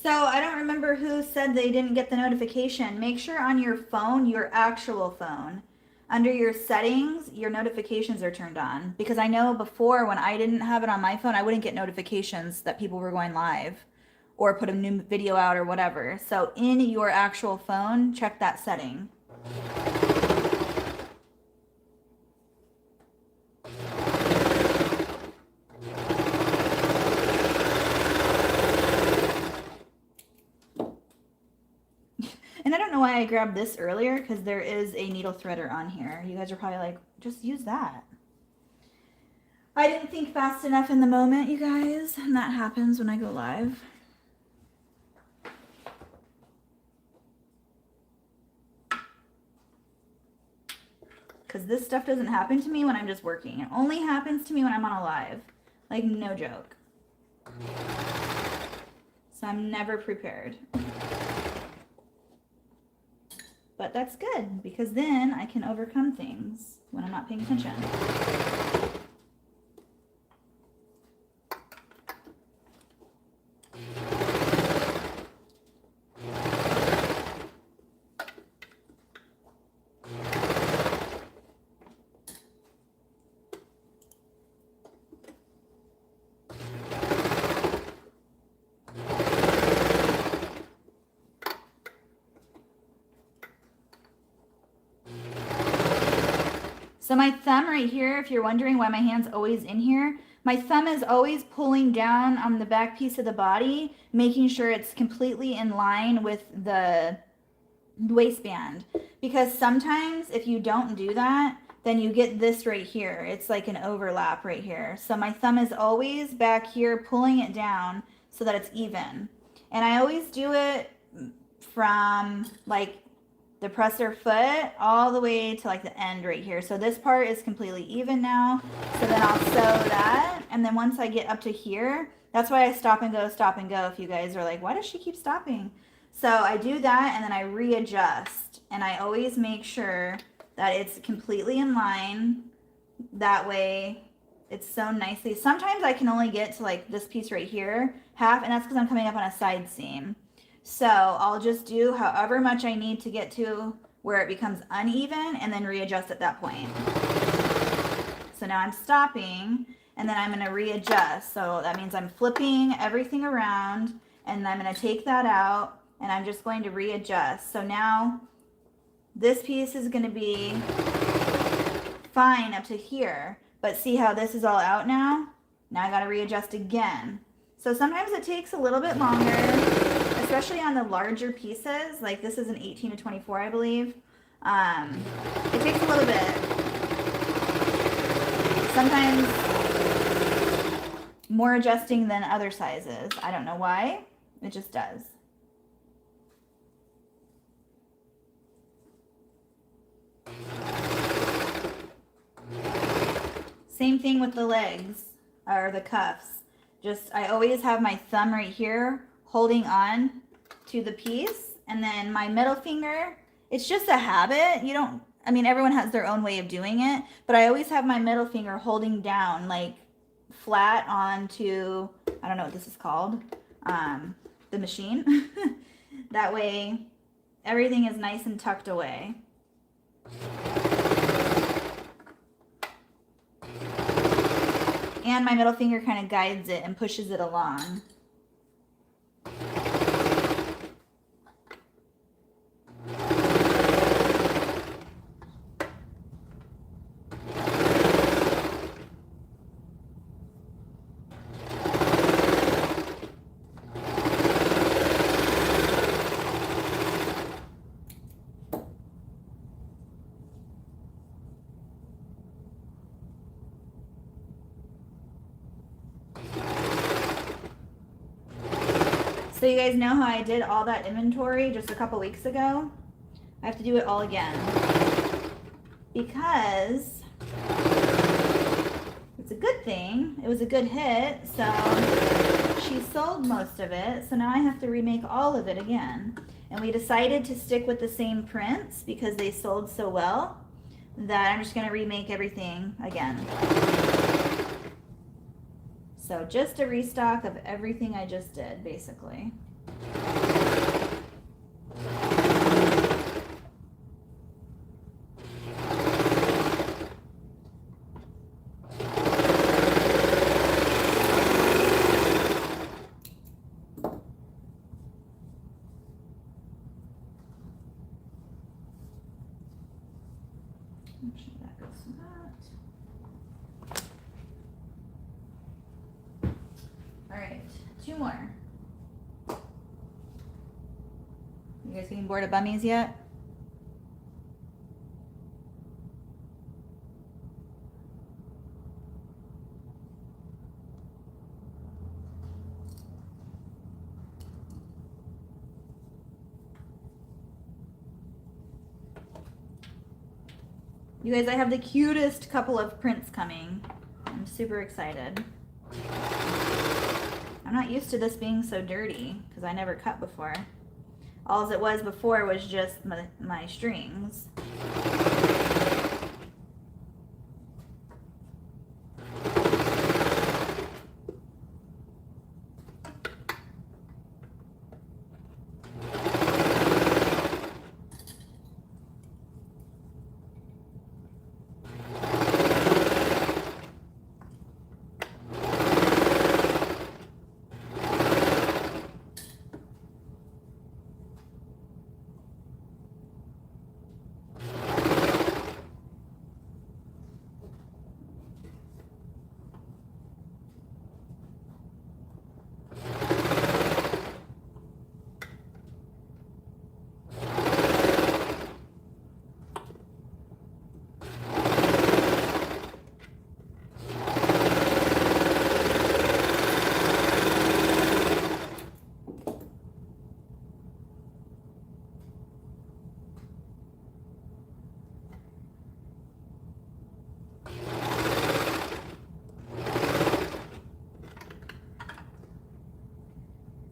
So I don't remember who said they didn't get the notification. Make sure on your phone, your actual phone, under your settings, your notifications are turned on. Because I know before when I didn't have it on my phone, I wouldn't get notifications that people were going live or put a new video out or whatever. So in your actual phone, check that setting. And I don't know why I grabbed this earlier, because there is a needle threader on here. You guys are probably like, just use that. I didn't think fast enough in the moment, you guys, and that happens when I go live. Because this stuff doesn't happen to me when I'm just working. It only happens to me when I'm on a live. Like, no joke. So I'm never prepared. But that's good, because then I can overcome things when I'm not paying attention. So my thumb right here, if you're wondering why my hand's always in here, my thumb is always pulling down on the back piece of the body, making sure it's completely in line with the waistband. Because sometimes if you don't do that, then you get this right here. It's like an overlap right here. So my thumb is always back here pulling it down so that it's even. And I always do it from like the presser foot all the way to like the end right here. So this part is completely even now. So then I'll sew that. And then once I get up to here, that's why I stop and go, if you guys are like, why does she keep stopping? So I do that and then I readjust. And I always make sure that it's completely in line. That way it's sewn nicely. Sometimes I can only get to like this piece right here, half, and that's because I'm coming up on a side seam. So I'll just do however much I need to get to where it becomes uneven and then readjust at that point. So now I'm stopping and then I'm going to readjust. So that means I'm flipping everything around and I'm going to take that out and I'm just going to readjust. So now this piece is going to be fine up to here, but see how this is all out now? Now I got to readjust again. So sometimes it takes a little bit longer, especially on the larger pieces, like this is an 18 to 24, I believe. It takes a little bit. Sometimes more adjusting than other sizes. I don't know why. It just does. Same thing with the legs or the cuffs. Just, I always have my thumb right here holding on to the piece, and then my middle finger, it's just a habit. You don't, I mean, everyone has their own way of doing it, but I always have my middle finger holding down like flat onto, I don't know what this is called, the machine. That way everything is nice and tucked away. And my middle finger kind of guides it and pushes it along. So you guys know how I did all that inventory just a couple weeks ago? I have to do it all again. Because it's a good thing. It was a good hit, so she sold most of it. So now I have to remake all of it again. And we decided to stick with the same prints because they sold so well that I'm just gonna remake everything again. So just a restock of everything I just did, basically. Actually, that goes to that. All right, 2 more. You guys getting bored of bummies yet? You guys, I have the cutest couple of prints coming. I'm super excited. I'm not used to this being so dirty because I never cut before. All it was before was just my strings.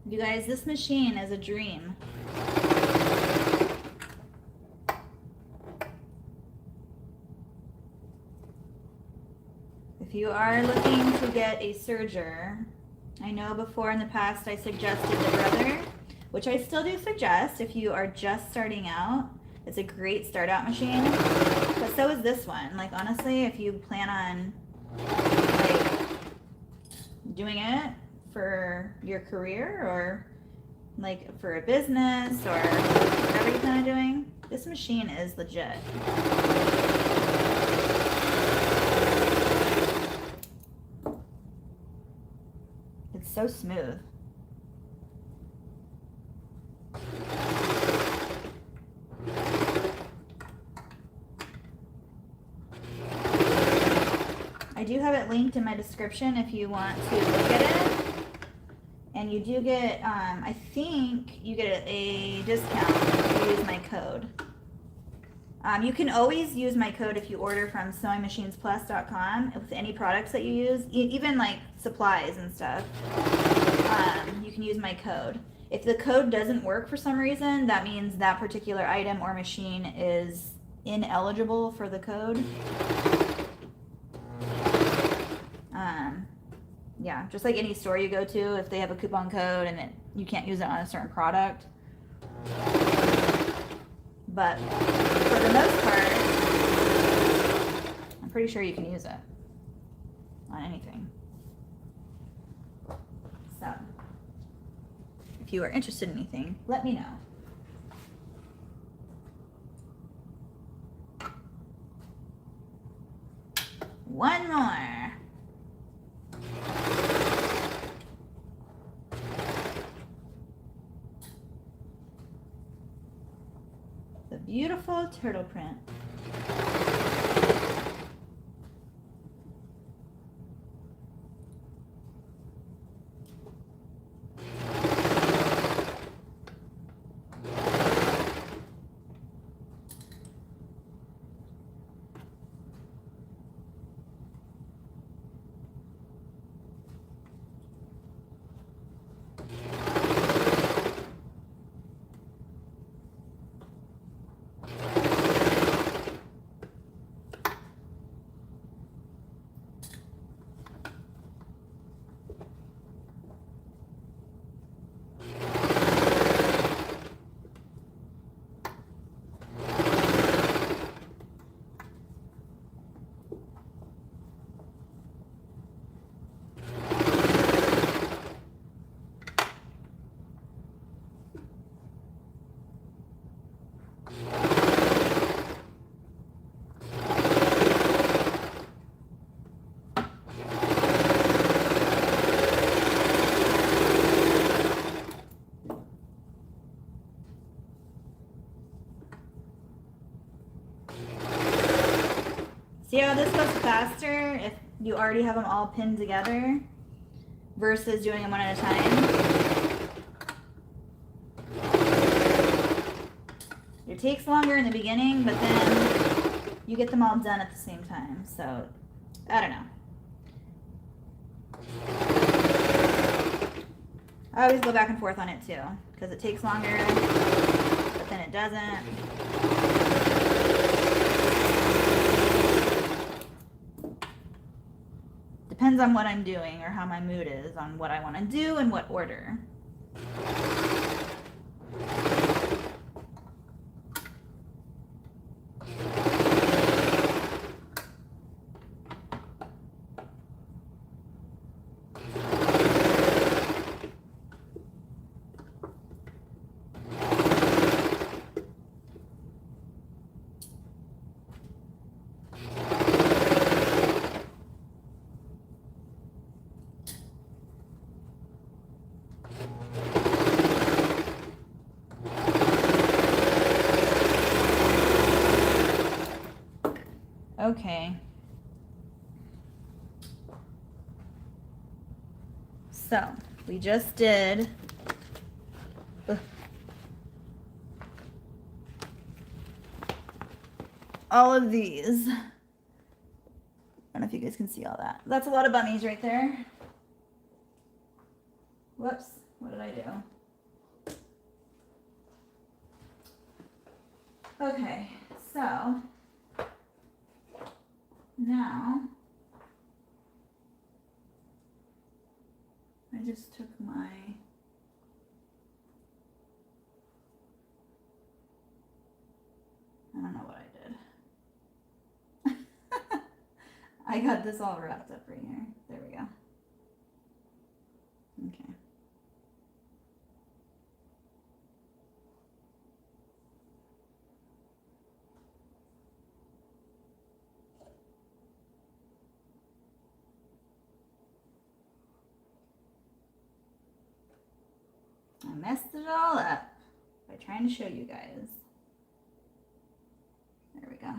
You guys, this machine is a dream. If you are looking to get a serger, I know before in the past I suggested the Brother, which I still do suggest if you are just starting out. It's a great start out machine, but so is this one. Like honestly, if you plan on like doing it for your career or like for a business or whatever you plan on doing, this machine is legit. It's so smooth. linked in my description if you want to look at it. And you do get, I think you get a discount if you use my code. You can always use my code if you order from sewingmachinesplus.com with any products that you use, even like supplies and stuff. You can use my code. If the code doesn't work for some reason, that means that particular item or machine is ineligible for the code. Yeah, just like any store you go to, if they have a coupon code and you can't use it on a certain product. But for the most part, I'm pretty sure you can use it on anything. So, if you are interested in anything, let me know. One more. The beautiful turtle print. See how this goes faster if you already have them all pinned together versus doing them one at a time? It takes longer in the beginning, but then you get them all done at the same time. So, I don't know. I always go back and forth on it too, because it takes longer, but then it doesn't. Depends on what I'm doing or how my mood is on what I want to do and what order. Okay. So, we just did all of these. I don't know if you guys can see all that. That's a lot of bunnies right there. Whoops, what did I do? Okay, so now I just took my I don't know what I did. I got this all wrapped up right here. There we go. Okay. I messed it all up by trying to show you guys. There we go.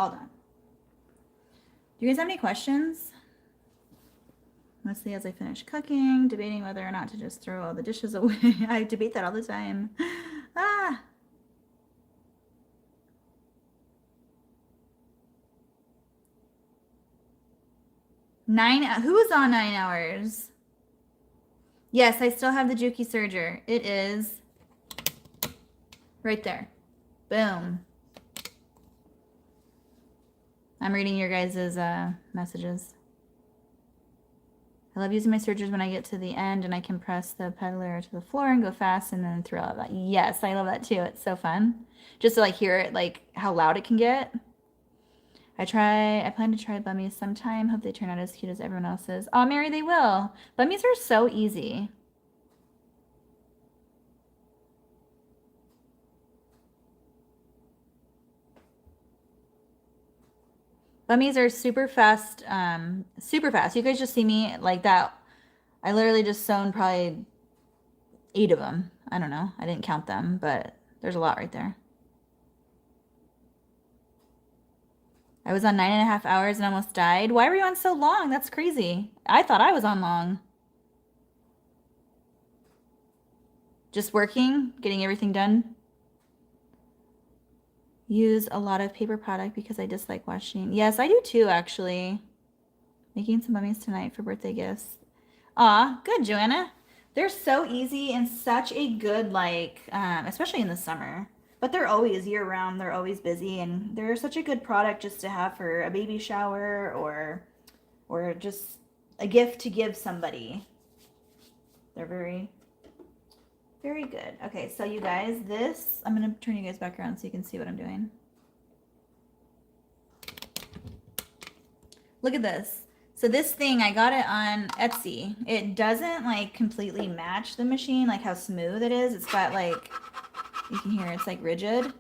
All done. Do you guys have any questions? Mostly as I finish cooking, debating whether or not to just throw all the dishes away. I debate that all the time. Ah. Who was on 9 hours? Yes, I still have the Juki Serger. It is right there. Boom. I'm reading your guys' messages. I love using my sergers when I get to the end and I can press the peddler to the floor and go fast and then throw out that. Yes, I love that too. It's so fun. Just to like hear it, like how loud it can get. I plan to try bummies sometime. Hope they turn out as cute as everyone else's. Oh, Mary, they will. Bummies are so easy. Bummies are super fast, super fast. You guys just see me like that. I literally just sewn probably 8 of them. I don't know. I didn't count them, but there's a lot right there. I was on 9.5 hours and almost died. Why were you on so long? That's crazy. I thought I was on long. Just working, getting everything done. Use a lot of paper product because I dislike washing. Yes, I do too, actually. Making some mummies tonight for birthday gifts. Aw, good, Joanna. They're so easy and such a good, like, especially in the summer. But they're always year-round. They're always busy, and they're such a good product just to have for a baby shower or just a gift to give somebody. They're very, very good. Okay, so you guys, this, I'm going to turn you guys back around so you can see what I'm doing. Look at this. So this thing, I got it on Etsy. It doesn't like completely match the machine, like how smooth it is. It's got like, you can hear it's like rigid.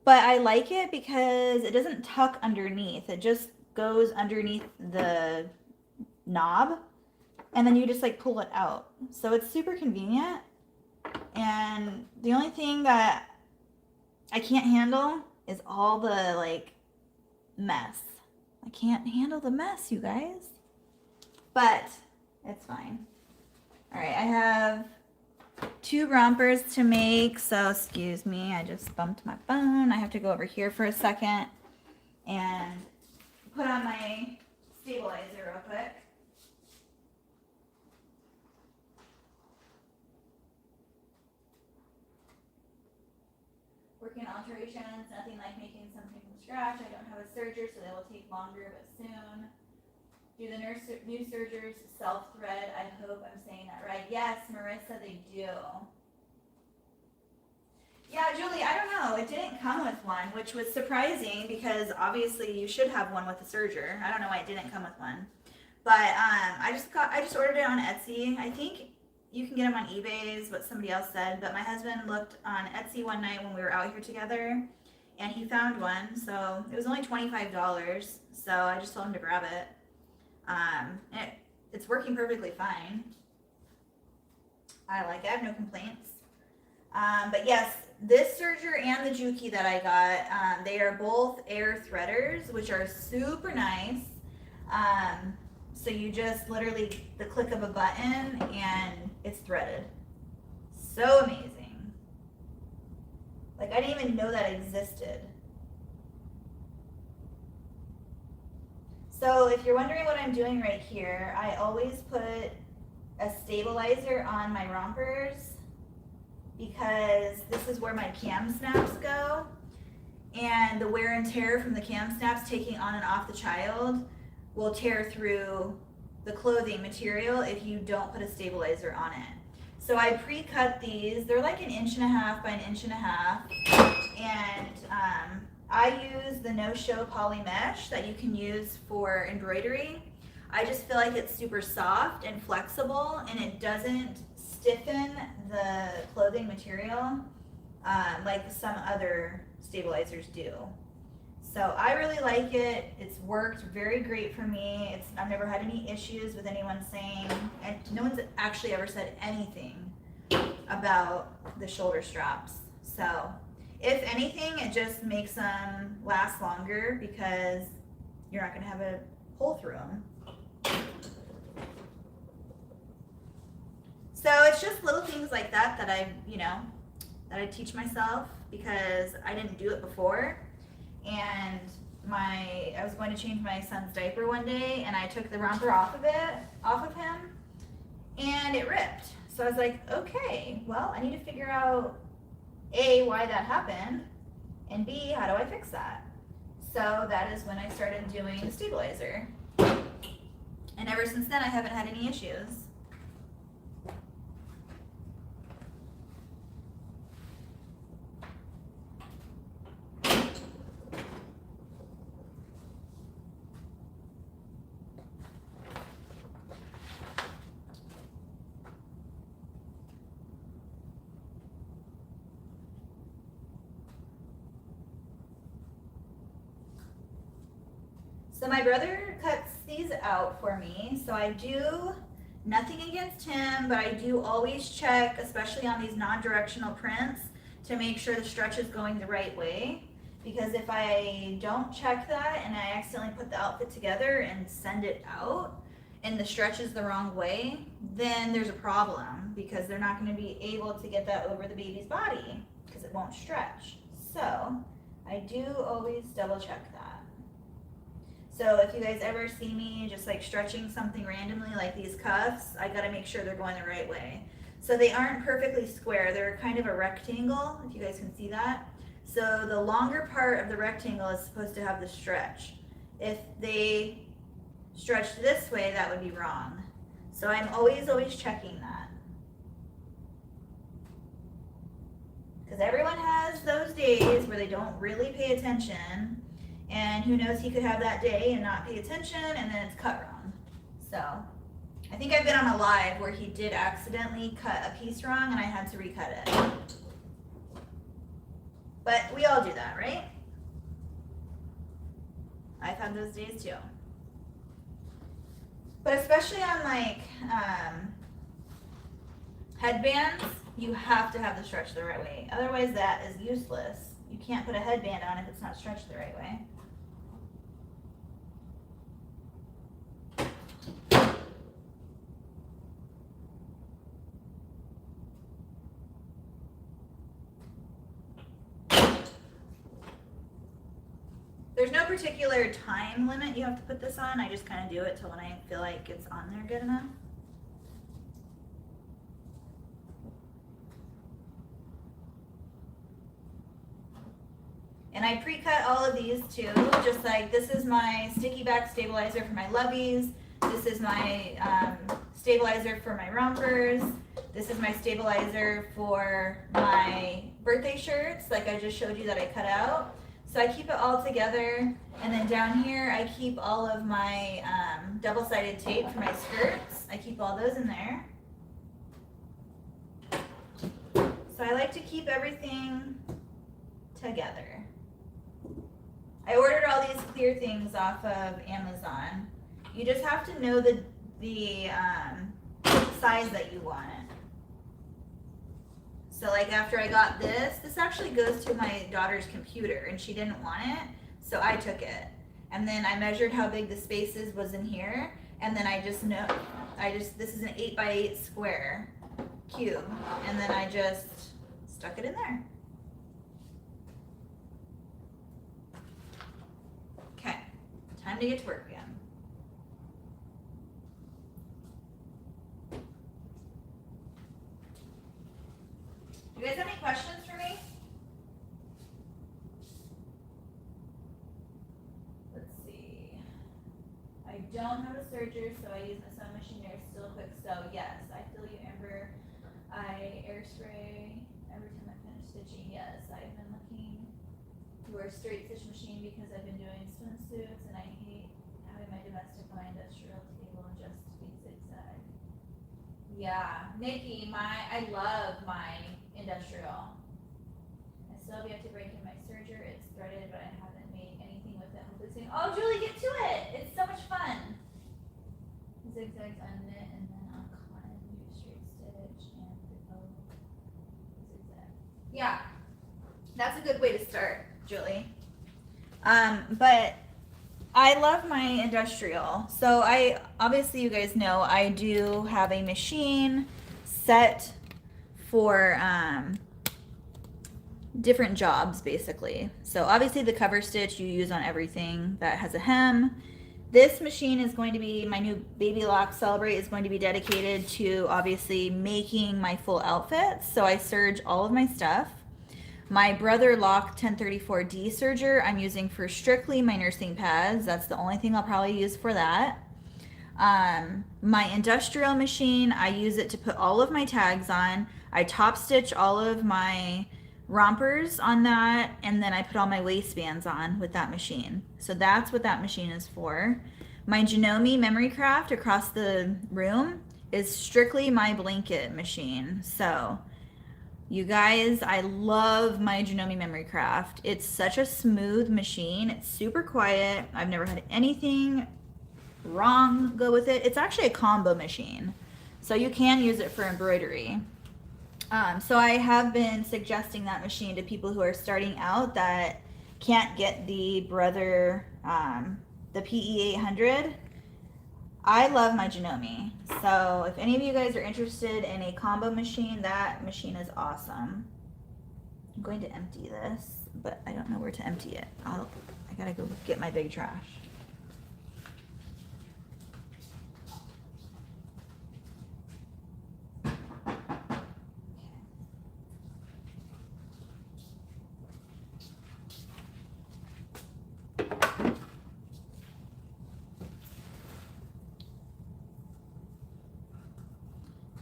But I like it because it doesn't tuck underneath. It just goes underneath the knob and then you just like pull it out. So it's super convenient. And the only thing that I can't handle is all the like mess. I can't handle the mess, you guys. But it's fine. All right, I have 2 rompers to make. So excuse me, I just bumped my phone. I have to go over here for a second and put on my stabilizer real quick. Working alterations, nothing like making something from scratch. I don't have a serger, so they will take longer, but soon. Do the new sergers self-thread? I hope I'm saying that right. Yes, Marissa, they do. Yeah, Julie, I don't know. It didn't come with one, which was surprising because obviously you should have one with a serger. I don't know why it didn't come with one. But I just ordered it on Etsy. I think you can get them on eBay is what somebody else said, but my husband looked on Etsy one night when we were out here together and he found one. So it was only $25. So I just told him to grab it. It's working perfectly fine. I like it. I have no complaints. But yes, this serger and the Juki that I got, they are both air threaders, which are super nice. So you just literally the click of a button and it's threaded. So amazing. Like I didn't even know that existed. So if you're wondering what I'm doing right here, I always put a stabilizer on my rompers because this is where my cam snaps go. And the wear and tear from the cam snaps taking on and off the child will tear through the clothing material if you don't put a stabilizer on it. So I pre-cut these. They're like 1.5 inches by 1.5 inches. And I use the no-show poly mesh that you can use for embroidery. I just feel like it's super soft and flexible and it doesn't stiffen the clothing material like some other stabilizers do. So I really like it. It's worked very great for me. I've never had any issues with anyone saying, and no one's actually ever said anything about the shoulder straps. So If anything, it just makes them last longer because you're not going to have a hole through them. So it's just little things like that that I, that I teach myself because I didn't do it before. And I was going to change my son's diaper one day and I took the romper off of him, and it ripped. So I was like, okay, well, I need to figure out A, why that happened, and B, how do I fix that? So that is when I started doing the stabilizer. And ever since then, I haven't had any issues. So my brother cuts these out for me, so I do nothing against him, but I do always check, especially on these non-directional prints, to make sure the stretch is going the right way. Because if I don't check that and I accidentally put the outfit together and send it out and the stretch is the wrong way, then there's a problem because they're not going to be able to get that over the baby's body because it won't stretch. So I do always double check that. So if you guys ever see me just like stretching something randomly like these cuffs, I gotta make sure they're going the right way. So they aren't perfectly square, they're kind of a rectangle, if you guys can see that. So the longer part of the rectangle is supposed to have the stretch. If they stretched this way, that would be wrong. So I'm always checking that. Because everyone has those days where they don't really pay attention. And who knows, he could have that day and not pay attention and then it's cut wrong. So I think I've been on a live where he did accidentally cut a piece wrong and I had to recut it. But we all do that, right? I've had those days too. But especially on like headbands, you have to have the stretch the right way. Otherwise that is useless. You can't put a headband on if it's not stretched the right way. There's no particular time limit you have to put this on. I just kind of do it till when I feel like it's on there good enough. And I pre-cut all of these too, just like this is my sticky back stabilizer for my loveys. This is my stabilizer for my rompers. This is my stabilizer for my birthday shirts, like I just showed you that I cut out. So I keep it all together, and then down here I keep all of my double-sided tape for my skirts. I keep all those in there. So I like to keep everything together. I ordered all these clear things off of Amazon. You just have to know the size that you want it. So like after I got this actually goes to my daughter's computer and she didn't want it, so I took it. And then I measured how big the spaces was in here, and then this is an 8x8 square cube, and then I just stuck it in there. Okay, time to get to work again. You guys have any questions for me? Let's see. I don't have a serger, so I use my sewing machine there, still quick sew. Yes, I feel you, Amber. I air spray every time I finish stitching. Yes, I've been looking for a straight stitch machine because I've been doing swimsuits and I hate having my domestic on my industrial table and just be zigzag. Yeah, Nikki, I love my industrial. I still have yet to break in my serger. It's threaded, but I haven't made anything with it. Hopefully soon. Oh, Julie, get to it! It's so much fun. Zigzags unknit and then I'll climb, do straight stitch and zigzag. Yeah. That's a good way to start, Julie. But I love my industrial. So obviously you guys know I do have a machine set for different jobs basically. So obviously the cover stitch you use on everything that has a hem. This machine is going to be, my new Baby Lock Celebrate is going to be dedicated to obviously making my full outfits. So I serge all of my stuff. My Brother Lock 1034D serger I'm using for strictly my nursing pads. That's the only thing I'll probably use for that. My industrial machine, I use it to put all of my tags on. I top stitch all of my rompers on that, and then I put all my waistbands on with that machine. So that's what that machine is for. My JANOME Memory Craft across the room is strictly my blanket machine. So you guys, I love my JANOME Memory Craft. It's such a smooth machine. It's super quiet. I've never had anything wrong go with it. It's actually a combo machine, so you can use it for embroidery. So I have been suggesting that machine to people who are starting out that can't get the Brother, the PE 800. I love my JANOME. So if any of you guys are interested in a combo machine, that machine is awesome. I'm going to empty this, but I don't know where to empty it. I gotta go get my big trash.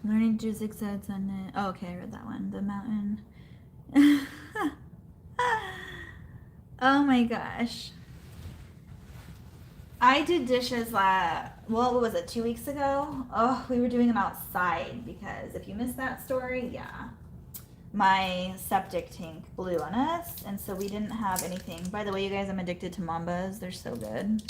Learning to do zigzags on it. Oh, okay, I read that one. The mountain. Oh my gosh. I did dishes well, what was it, 2 weeks ago? Oh, we were doing them outside because if you missed that story, yeah. My septic tank blew on us, and so we didn't have anything. By the way, you guys, I'm addicted to Mambas. They're so good.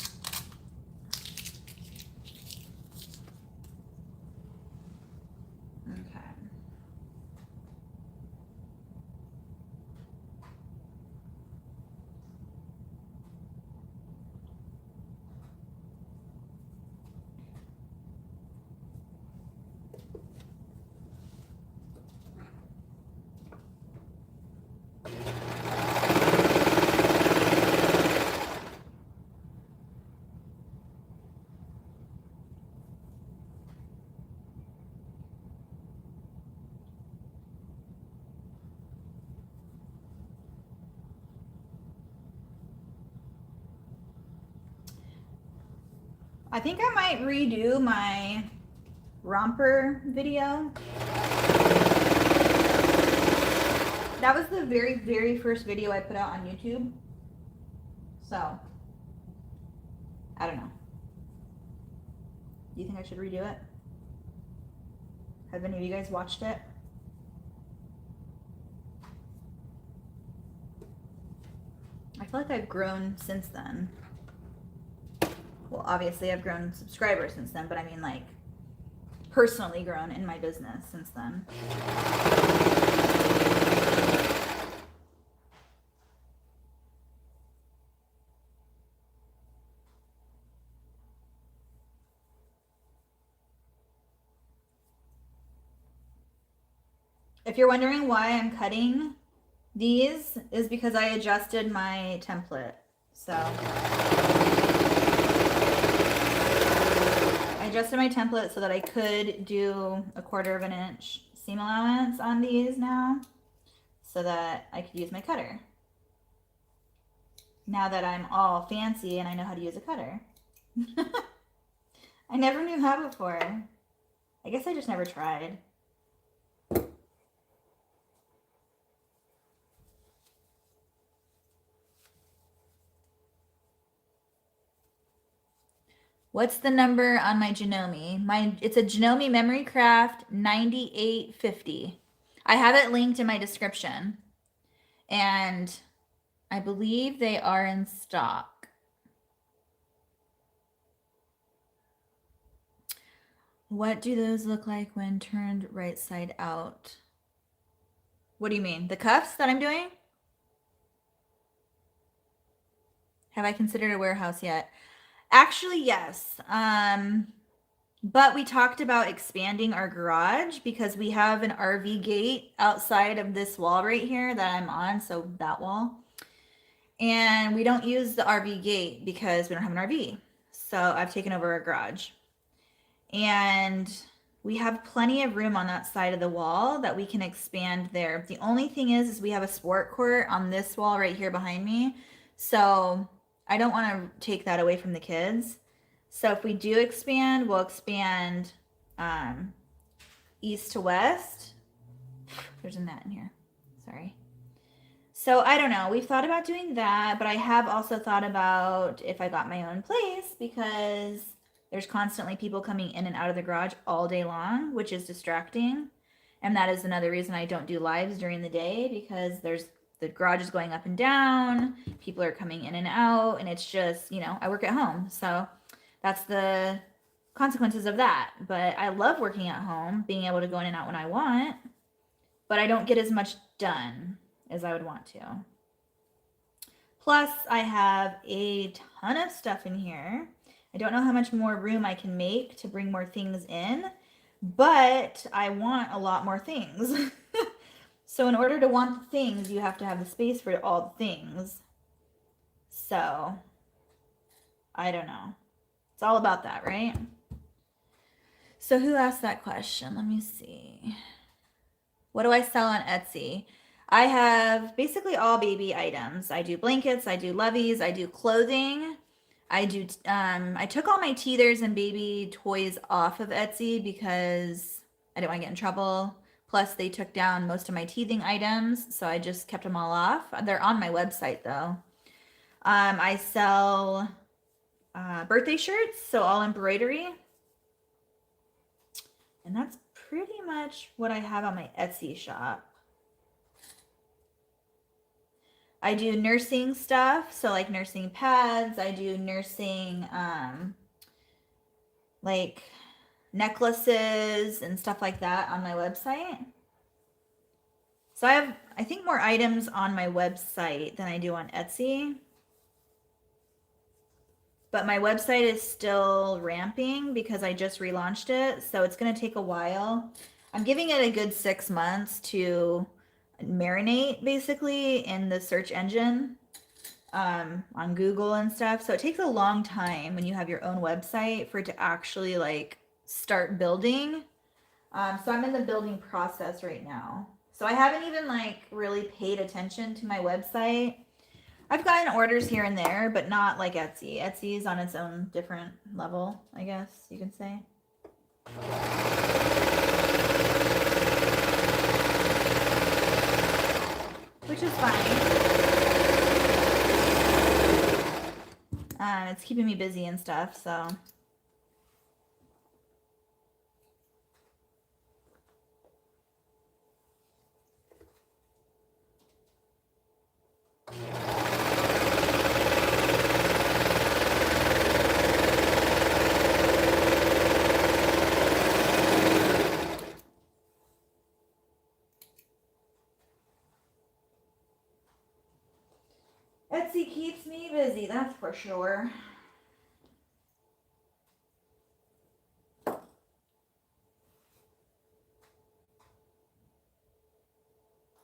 I think I might redo my romper video. That was the very, very first video I put out on YouTube. So, I don't know. Do you think I should redo it? Have any of you guys watched it? I feel like I've grown since then. Well, obviously I've grown subscribers since then, but I mean like personally grown in my business since then. If you're wondering why I'm cutting these, is because I adjusted my template. So I adjusted my template so that I could do a 1/4 inch seam allowance on these now, so that I could use my cutter. Now that I'm all fancy and I know how to use a cutter. I never knew how before. I guess I just never tried. What's the number on my JANOME? It's a JANOME Memory Craft 9850. I have it linked in my description. And I believe they are in stock. What do those look like when turned right side out? What do you mean? The cuffs that I'm doing? Have I considered a warehouse yet? Actually, yes. But we talked about expanding our garage because we have an RV gate outside of this wall right here that I'm on, so that wall. And we don't use the RV gate because we don't have an RV. So I've taken over our garage. And we have plenty of room on that side of the wall that we can expand there. The only thing is we have a sport court on this wall right here behind me. So I don't want to take that away from the kids. So if we do expand, we'll expand east to west. There's a net in here. Sorry. So I don't know. We've thought about doing that, but I have also thought about if I got my own place because there's constantly people coming in and out of the garage all day long, which is distracting. And that is another reason I don't do lives during the day because the garage is going up and down, people are coming in and out, and it's just, you know, I work at home. So that's the consequences of that. But I love working at home, being able to go in and out when I want, but I don't get as much done as I would want to. Plus, I have a ton of stuff in here. I don't know how much more room I can make to bring more things in, but I want a lot more things. So in order to want the things, you have to have the space for all the things. So, I don't know. It's all about that, right? So who asked that question? Let me see. What do I sell on Etsy? I have basically all baby items. I do blankets, I do loveys, I do clothing. I took all my teethers and baby toys off of Etsy because I didn't want to get in trouble. Plus they took down most of my teething items, so I just kept them all off. They're on my website though. I sell birthday shirts, so all embroidery. And that's pretty much what I have on my Etsy shop. I do nursing stuff, so like nursing pads. I do nursing like necklaces and stuff like that on my website. So I have, I think, more items on my website than I do on Etsy. But my website is still ramping because I just relaunched it, so it's going to take a while. I'm giving it a good 6 months to marinate basically in the search engine on Google and stuff. So it takes a long time when you have your own website for it to actually like start building. So I'm in the building process right now. So I haven't even like really paid attention to my website. I've gotten orders here and there, but not like Etsy. Etsy is on its own different level, I guess you can say. Which is fine. It's keeping me busy and stuff, so. Etsy keeps me busy, that's for sure.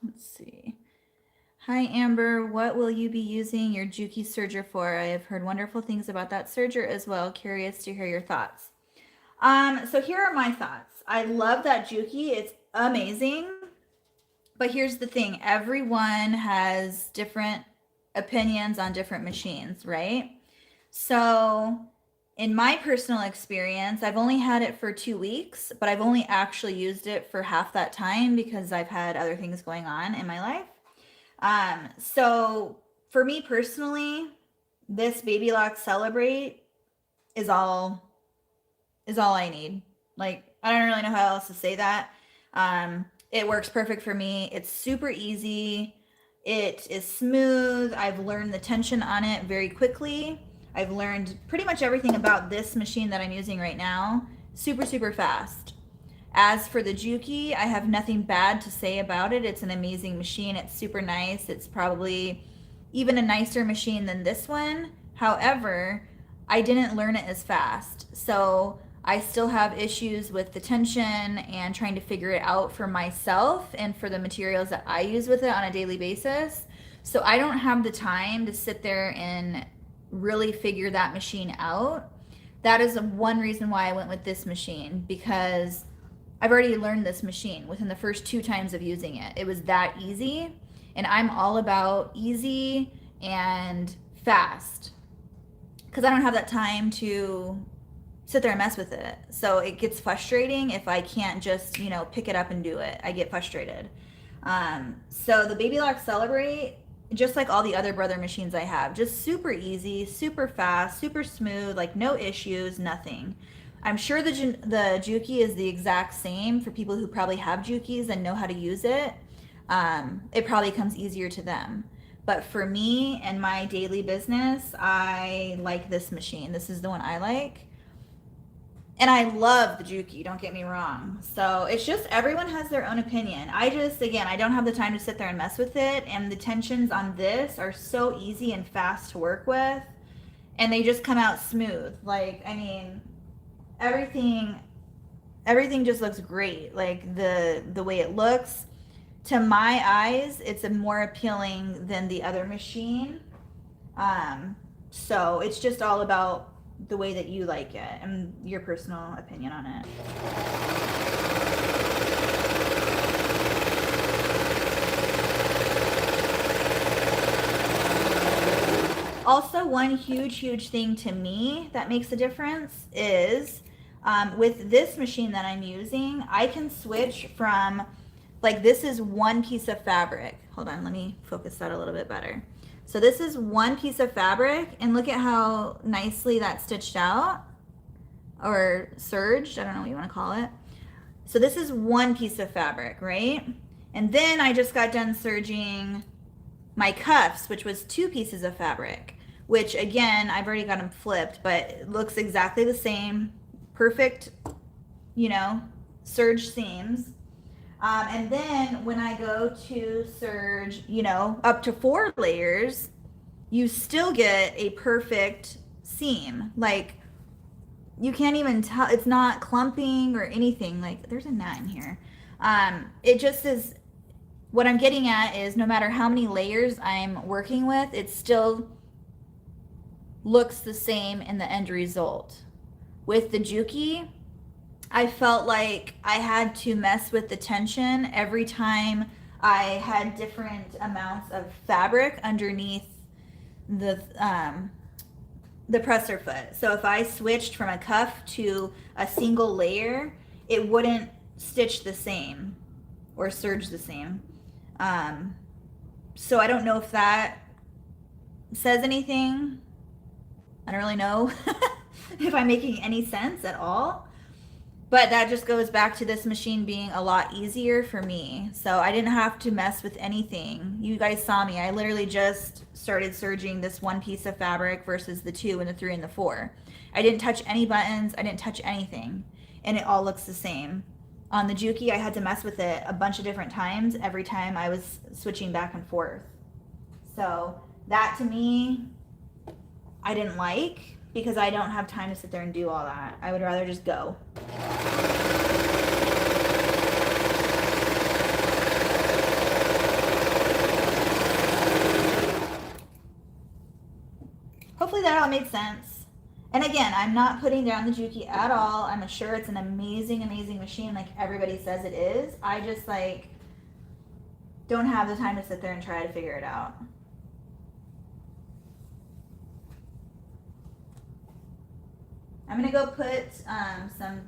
Let's see. Hi Amber, what will you be using your Juki serger for? I have heard wonderful things about that serger as well. Curious to hear your thoughts. So here are my thoughts. I love that Juki, it's amazing. But here's the thing, everyone has different opinions on different machines, right? So in my personal experience, I've only had it for 2 weeks, but I've only actually used it for half that time because I've had other things going on in my life. So for me personally, this Baby Lock Celebrate is all I need. Like, I don't really know how else to say that. It works perfect for me. It's super easy. It is smooth. I've learned the tension on it very quickly. I've learned pretty much everything about this machine that I'm using right now super, super fast. As for the Juki, I have nothing bad to say about it. It's an amazing machine. It's super nice. It's probably even a nicer machine than this one, However, I didn't learn it as fast. So I still have issues with the tension and trying to figure it out for myself and for the materials that I use with it on a daily basis. So I don't have the time to sit there and really figure that machine out. That is one reason why I went with this machine, because I've already learned this machine within the first 2 times of using it. It was that easy, and I'm all about easy and fast because I don't have that time to sit there and mess with it. So it gets frustrating if I can't just, you know, pick it up and do it. I get frustrated. So the Baby Lock Celebrate, just like all the other Brother machines I have, just super easy, super fast, super smooth, like no issues, nothing. I'm sure the Juki is the exact same for people who probably have Jukis and know how to use it. It probably comes easier to them. But for me and my daily business, I like this machine. This is the one I like. And I love the Juki, don't get me wrong. So it's just everyone has their own opinion. I don't have the time to sit there and mess with it. And the tensions on this are so easy and fast to work with. And they just come out smooth. Like, I mean, everything just looks great. Like the way it looks, to my eyes, it's more appealing than the other machine. So it's just all about the way that you like it and your personal opinion on it. Also, one huge thing to me that makes a difference is with this machine that I'm using, I can switch from, like, this is one piece of fabric. Hold on, let me focus that a little bit better. So this is one piece of fabric, and look at how nicely that's stitched out, or serged, I don't know what you want to call it. So this is one piece of fabric, right? And then I just got done serging my cuffs, which was 2 pieces of fabric, which again, I've already got them flipped, but it looks exactly the same. Perfect, you know, serge seams. And then when I go to serge, you know, up to 4 layers, you still get a perfect seam. Like, you can't even tell, it's not clumping or anything. Like, there's a knot in here. It just is, what I'm getting at is no matter how many layers I'm working with, it still looks the same in the end result. With the Juki, I felt like I had to mess with the tension every time I had different amounts of fabric underneath the presser foot. So if I switched from a cuff to a single layer, it wouldn't stitch the same or serge the same. So I don't know if that says anything. I don't really know if I'm making any sense at all. But that just goes back to this machine being a lot easier for me. So I didn't have to mess with anything. You guys saw me. I literally just started serging this one piece of fabric versus the 2 and the 3 and the 4. I didn't touch any buttons. I didn't touch anything. And it all looks the same. On the Juki, I had to mess with it a bunch of different times every time I was switching back and forth. So that, to me, I didn't like, because I don't have time to sit there and do all that. I would rather just go. Hopefully that all made sense. And again, I'm not putting down the Juki at all. I'm sure it's an amazing machine like everybody says it is. I just, like, don't have the time to sit there and try to figure it out. I'm gonna go put some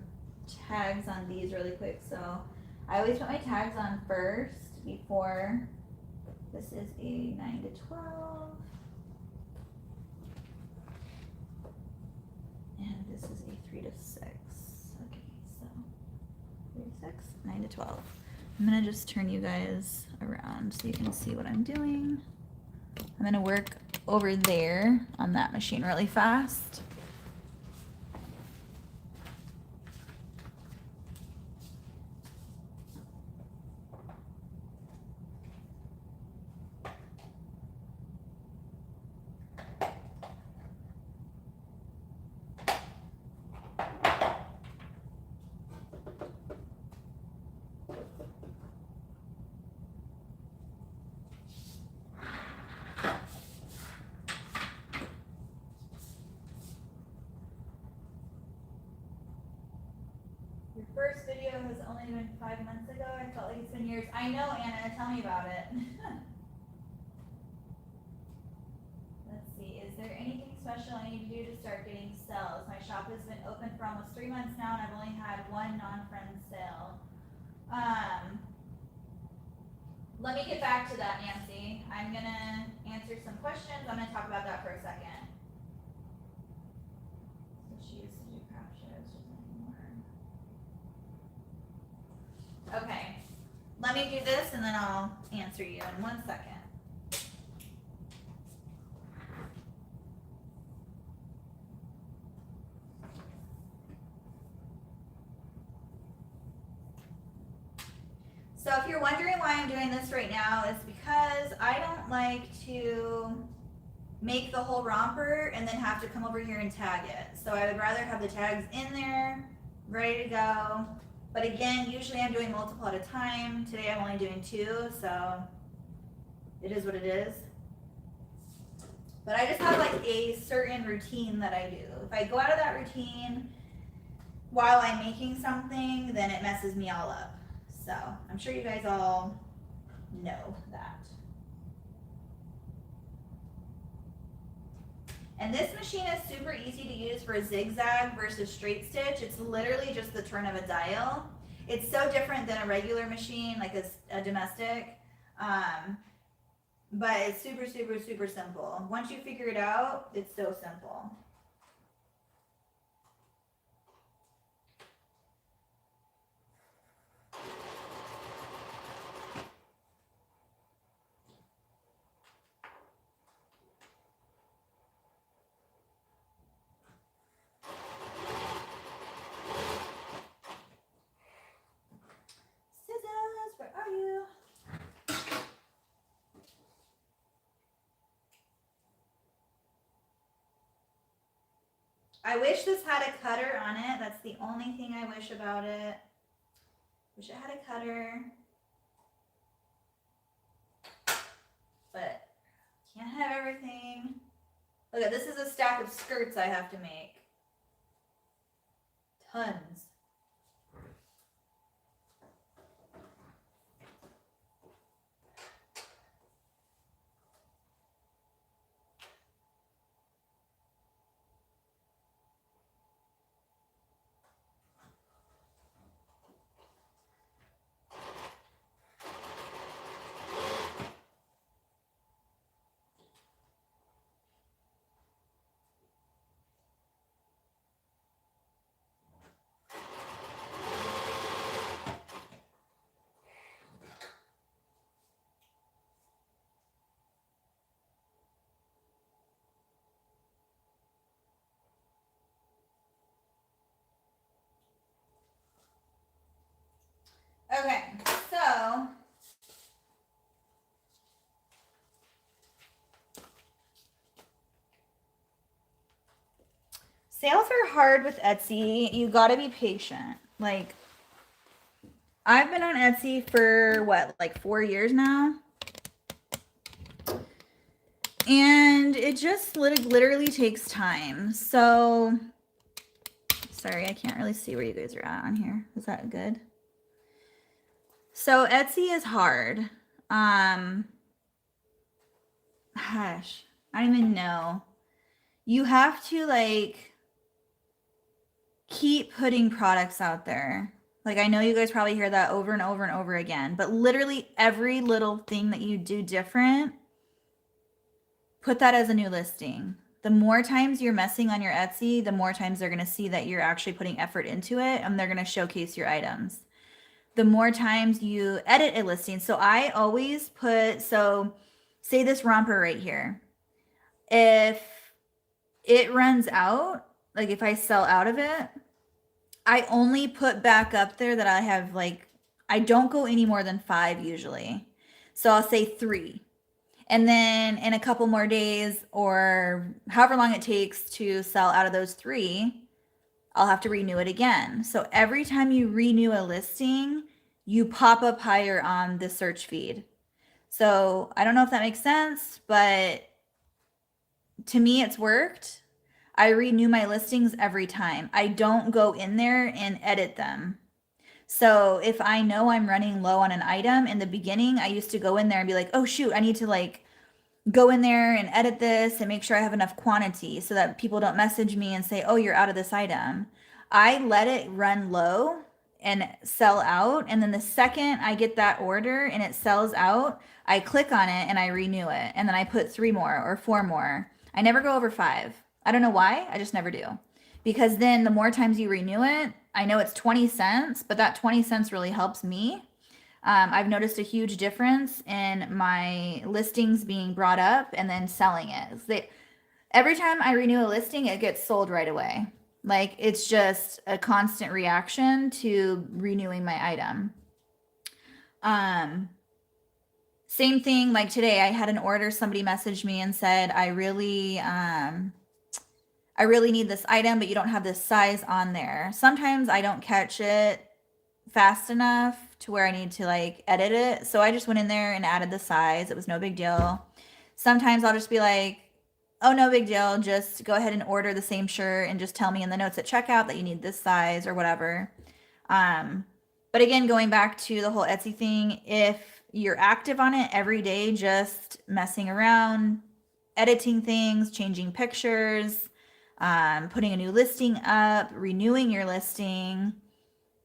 tags on these really quick. So I always put my tags on first before. This is a 9 to 12. And this is a 3 to 6. Okay, so 3 to 6, 9 to 12. I'm gonna just turn you guys around so you can see what I'm doing. I'm gonna work over there on that machine really fast. first video has only been 5 months ago. I felt like it's been years. I know, Anna. Tell me about it. Let's see. Is there anything special I need to do to start getting sales? My shop has been open for almost 3 months now, and I've only had one non-friend sale. Let me get back to that, Nancy. I'm gonna answer some questions. I'm gonna talk about that for a second. So she used to do crap shows, she's not anymore. Okay, let me do this and then I'll answer you in 1 second. So if you're wondering why I'm doing this right now, it's because I don't like to make the whole romper and then have to come over here and tag it. So I would rather have the tags in there, ready to go. But again, usually I'm doing multiple at a time. Today I'm only doing 2, so it is what it is. But I just have like a certain routine that I do. If I go out of that routine while I'm making something, then it messes me all up. So I'm sure you guys all know that. And this machine is super easy to use for a zigzag versus straight stitch. It's literally just the turn of a dial. It's so different than a regular machine, like a domestic. But it's super, super, super simple. Once you figure it out, it's so simple. Where are you? I wish this had a cutter on it. That's the only thing I wish about it. Wish it had a cutter. But can't have everything. Look at this is a stack of skirts I have to make. Tons. Okay, so sales are hard with Etsy. You gotta be patient. Like, I've been on Etsy for what, like 4 years now? And it just literally takes time. So, sorry, I can't really see where you guys are at on here. Is that good? So Etsy is hard. Gosh, I don't even know. You have to like keep putting products out there. Like, I know you guys probably hear that over and over and over again, but literally every little thing that you do different, put that as a new listing. The more times you're messing on your Etsy, the more times they're going to see that you're actually putting effort into it, and they're going to showcase your items. The more times you edit a listing. So I always put, so say this romper right here. If it runs out, like if I sell out of it, I only put back up there that I have, like, I don't go any more than 5 usually. So I'll say 3. And then in a couple more days or however long it takes to sell out of those 3, I'll have to renew it again. So every time you renew a listing, you pop up higher on the search feed. So I don't know if that makes sense, but to me, it's worked. I renew my listings every time. I don't go in there and edit them. So if I know I'm running low on an item in the beginning, I used to go in there and be like, oh shoot, I need to like go in there and edit this and make sure I have enough quantity so that people don't message me and say, oh, you're out of this item. I let it run low and sell out. And then the second I get that order and it sells out, I click on it and I renew it. And then I put 3 more or 4 more. I never go over 5. I don't know why. I just never do. Because then the more times you renew it, I know it's 20 cents, but that 20 cents really helps me. I've noticed a huge difference in my listings being brought up and then selling it. Every time I renew a listing, it gets sold right away. Like it's just a constant reaction to renewing my item. Same thing like today, I had an order, somebody messaged me and said, I really need this item, but you don't have this size on there. Sometimes I don't catch it fast enough to where I need to like edit it. So I just went in there and added the size. It was no big deal. Sometimes I'll just be like, oh, no big deal. Just go ahead and order the same shirt and just tell me in the notes at checkout that you need this size or whatever. But again, going back to the whole Etsy thing, if you're active on it every day, just messing around, editing things, changing pictures, putting a new listing up, renewing your listing,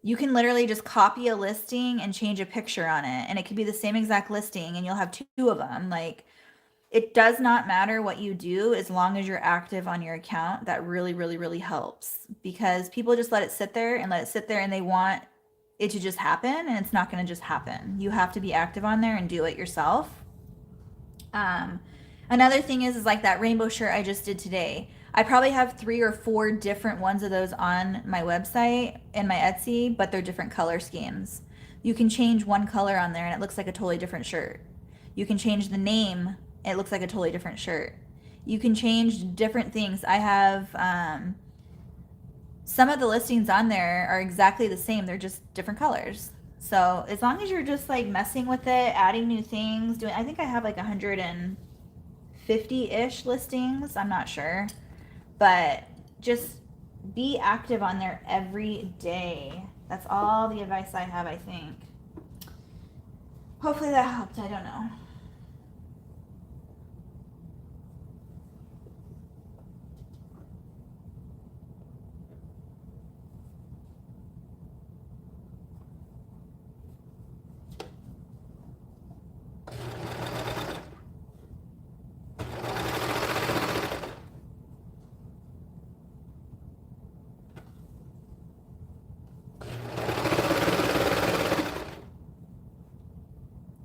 you can literally just copy a listing and change a picture on it. And it could be the same exact listing and you'll have 2 of them. Like it does not matter what you do as long as you're active on your account. That really, really, really helps because people just let it sit there and they want it to just happen and it's not going to just happen. You have to be active on there and do it yourself. Another thing is like that rainbow shirt I just did today. I probably have 3 or 4 different ones of those on my website and my Etsy, but they're different color schemes. You can change one color on there and it looks like a totally different shirt. You can change the name, it looks like a totally different shirt. You can change different things. I have some of the listings on there are exactly the same, they're just different colors. So as long as you're just like messing with it, adding new things, I think I have like 150-ish listings, I'm not sure. But just be active on there every day. That's all the advice I have, I think. Hopefully that helped. I don't know.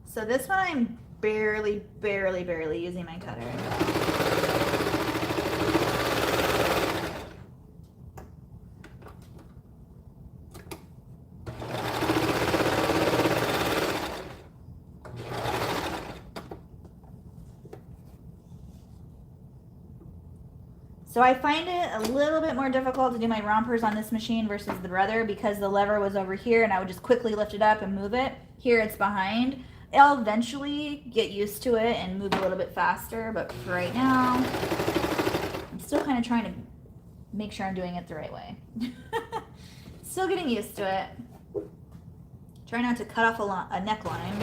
So this one I'm barely using my cutter. So I find it a little bit more difficult to do my rompers on this machine versus the Brother because the lever was over here and I would just quickly lift it up and move it. Here it's behind. I'll eventually get used to it and move a little bit faster, but for right now, I'm still kind of trying to make sure I'm doing it the right way. Still getting used to it. Try not to cut off a neckline.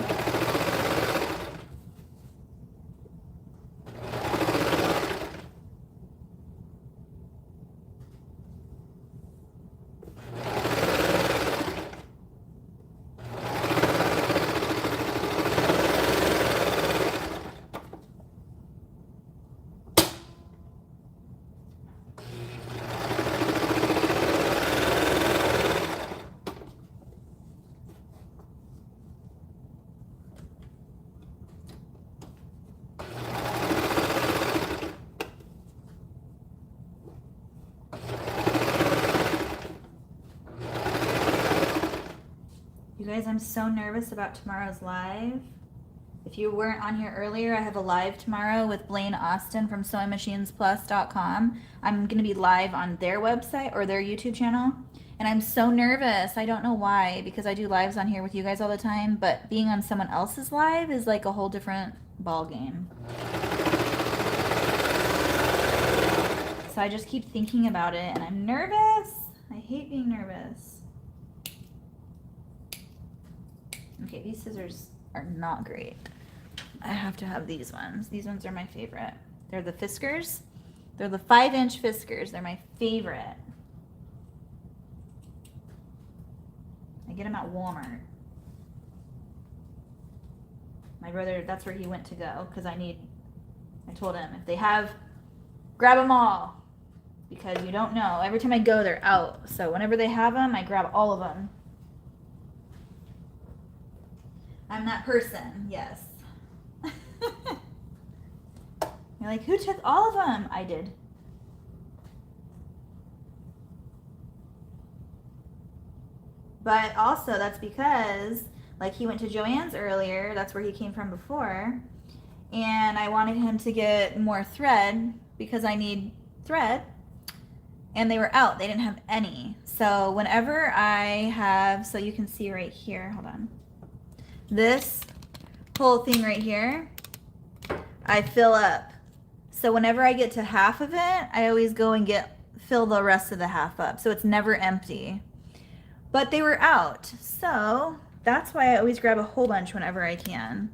You guys, I'm so nervous about tomorrow's live. If you weren't on here earlier, I have a live tomorrow with Blaine Austin from sewingmachinesplus.com. I'm going to be live on their website or their YouTube channel. And I'm so nervous. I don't know why, because I do lives on here with you guys all the time, but being on someone else's live is like a whole different ball game. So I just keep thinking about it and I'm nervous. I hate being nervous. Okay, these scissors are not great. I have to have these ones. These ones are my favorite. They're the Fiskars. They're the 5-inch Fiskars. They're my favorite. I get them at Walmart. My brother, that's where he went to go because I told him if they have, grab them all because you don't know. Every time I go, they're out. So whenever they have them, I grab all of them. I'm that person, yes. You're like, who took all of them? I did. But also that's because, like, he went to Joann's earlier. That's where he came from before. And I wanted him to get more thread because I need thread. And they were out. They didn't have any. So whenever I have, so you can see right here, hold on. This whole thing right here, I fill up. So whenever I get to half of it, I always go and fill the rest of the half up. So it's never empty. But they were out. So that's why I always grab a whole bunch whenever I can.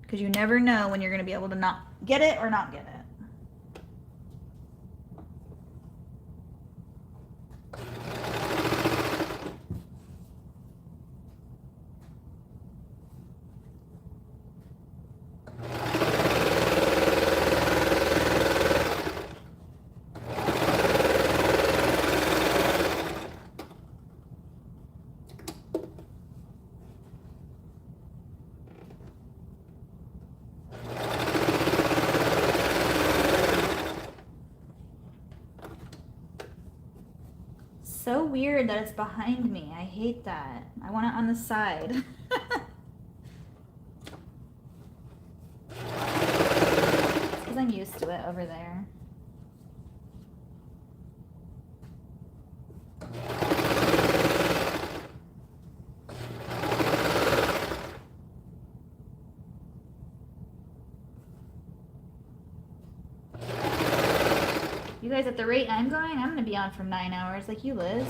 Because you never know when you're going to be able to not get it or not get it. So weird that it's behind me. I hate that. I want it on the side. It's because I'm used to it over there. You guys, at the rate I'm going, I'm going to be on for 9 hours like you, Liz.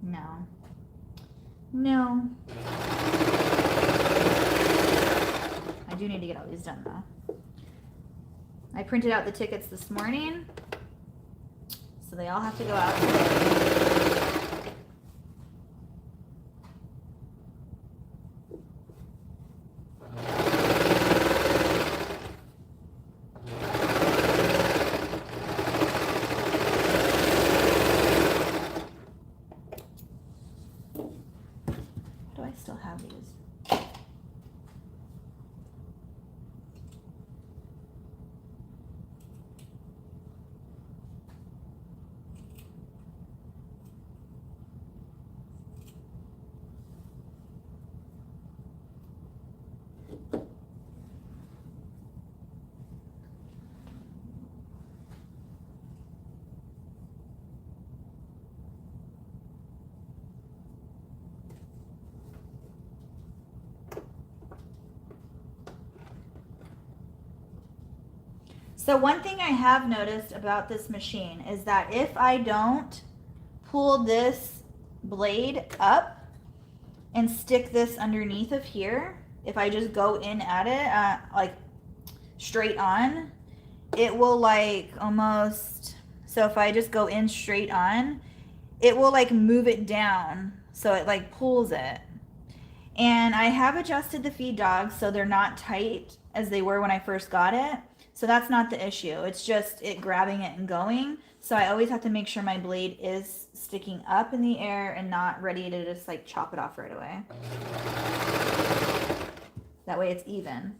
No. No. I do need to get all these done, though. I printed out the tickets this morning, so they all have to go out today. Still have these. So one thing I have noticed about this machine is that if I don't pull this blade up and stick this underneath of here, if I just go in at it like straight on, it will like almost, so if I just go in straight on, it will like move it down so it like pulls it. And I have adjusted the feed dogs so they're not tight as they were when I first got it. So that's not the issue. It's just it grabbing it and going. So I always have to make sure my blade is sticking up in the air and not ready to just like chop it off right away. That way it's even.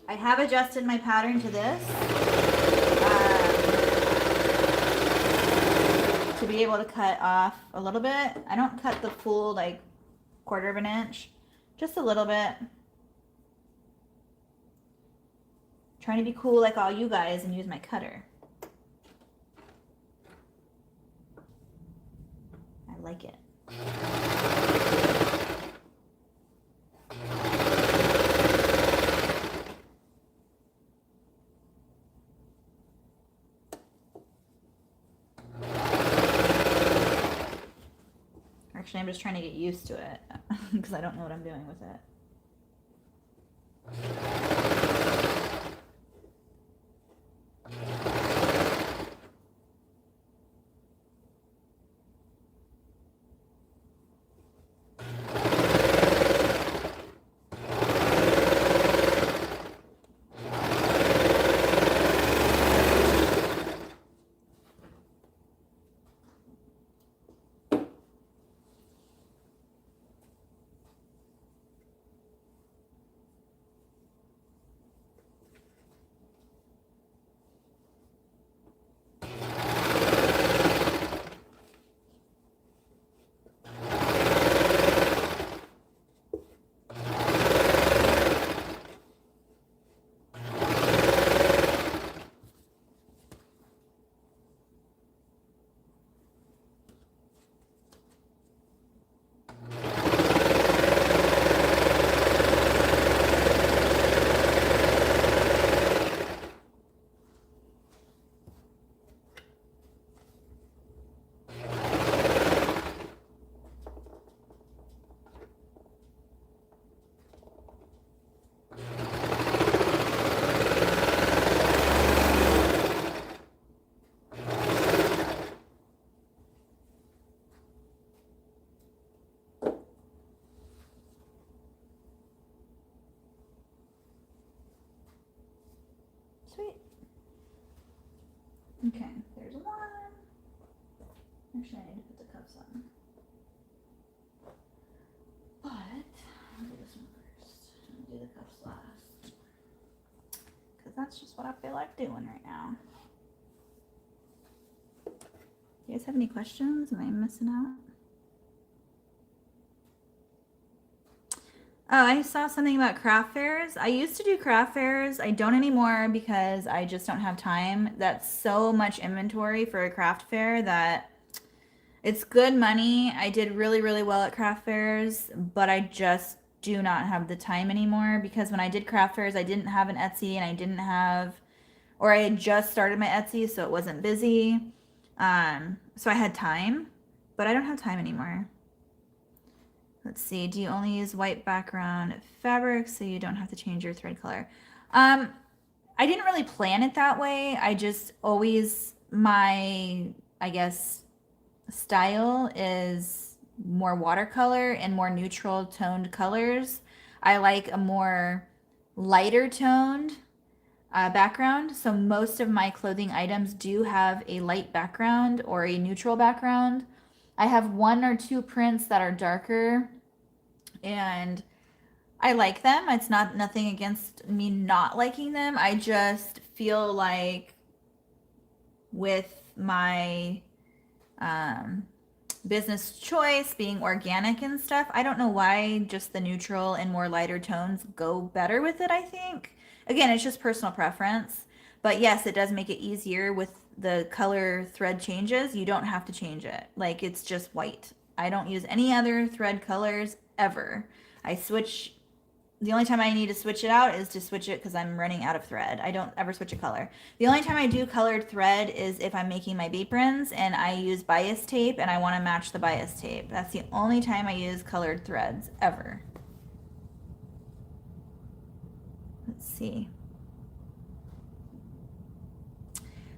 I have adjusted my pattern to this to be able to cut off a little bit. I don't cut the full like 1/4 of an inch, just a little bit. trying to be cool like all you guys and use my cutter. I like it. Actually, I'm just trying to get used to it because I don't know what I'm doing with it. Sweet. Okay, there's one. Actually, I need to put the cuffs on. But I'll do this one first. I'll do the cuffs last. Because that's just what I feel like doing right now. Do you guys have any questions? Am I missing out? Oh, I saw something about craft fairs. I used to do craft fairs. I don't anymore because I just don't have time. That's so much inventory for a craft fair that it's good money. I did really, really well at craft fairs, but I just do not have the time anymore because when I did craft fairs, I didn't have an Etsy and I didn't have, or I had just started my Etsy, so it wasn't busy. So I had time, but I don't have time anymore. Let's see, do you only use white background fabric so you don't have to change your thread color? I didn't really plan it that way. I just always, my, I guess, style is more watercolor and more neutral toned colors. I like a more lighter toned background. So most of my clothing items do have a light background or a neutral background. I have one or two prints that are darker and I like them. It's nothing against me not liking them. I just feel like with my business choice being organic and stuff, I don't know why just the neutral and more lighter tones go better with it, I think. Again, it's just personal preference. But yes, it does make it easier with the color thread changes. You don't have to change it. Like, it's just white. I don't use any other thread colors ever. I switch, the only time I need to switch it out is to switch it because I'm running out of thread. I don't ever switch a color. The only time I do colored thread is if I'm making my aprons and I use bias tape and I want to match the bias tape. That's the only time I use colored threads ever. Let's see.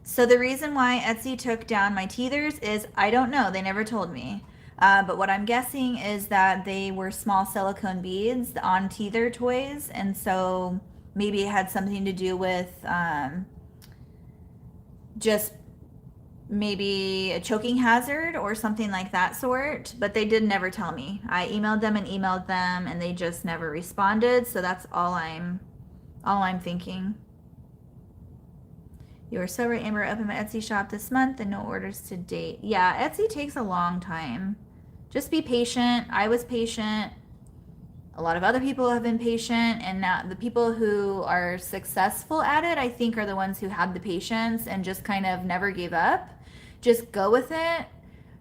So the reason why Etsy took down my teethers is, I don't know, they never told me. But what I'm guessing is that they were small silicone beads on teether toys, and so maybe it had something to do with just maybe a choking hazard or something like that sort, but they did never tell me. I emailed them and they just never responded, so that's all I'm thinking. You are so right, Amber. I opened my Etsy shop this month and no orders to date. Yeah, Etsy takes a long time. Just be patient. I was patient. a lot of other people have been patient, and now the people who are successful at it, I think, are the ones who had the patience and just kind of never gave up. Just go with it,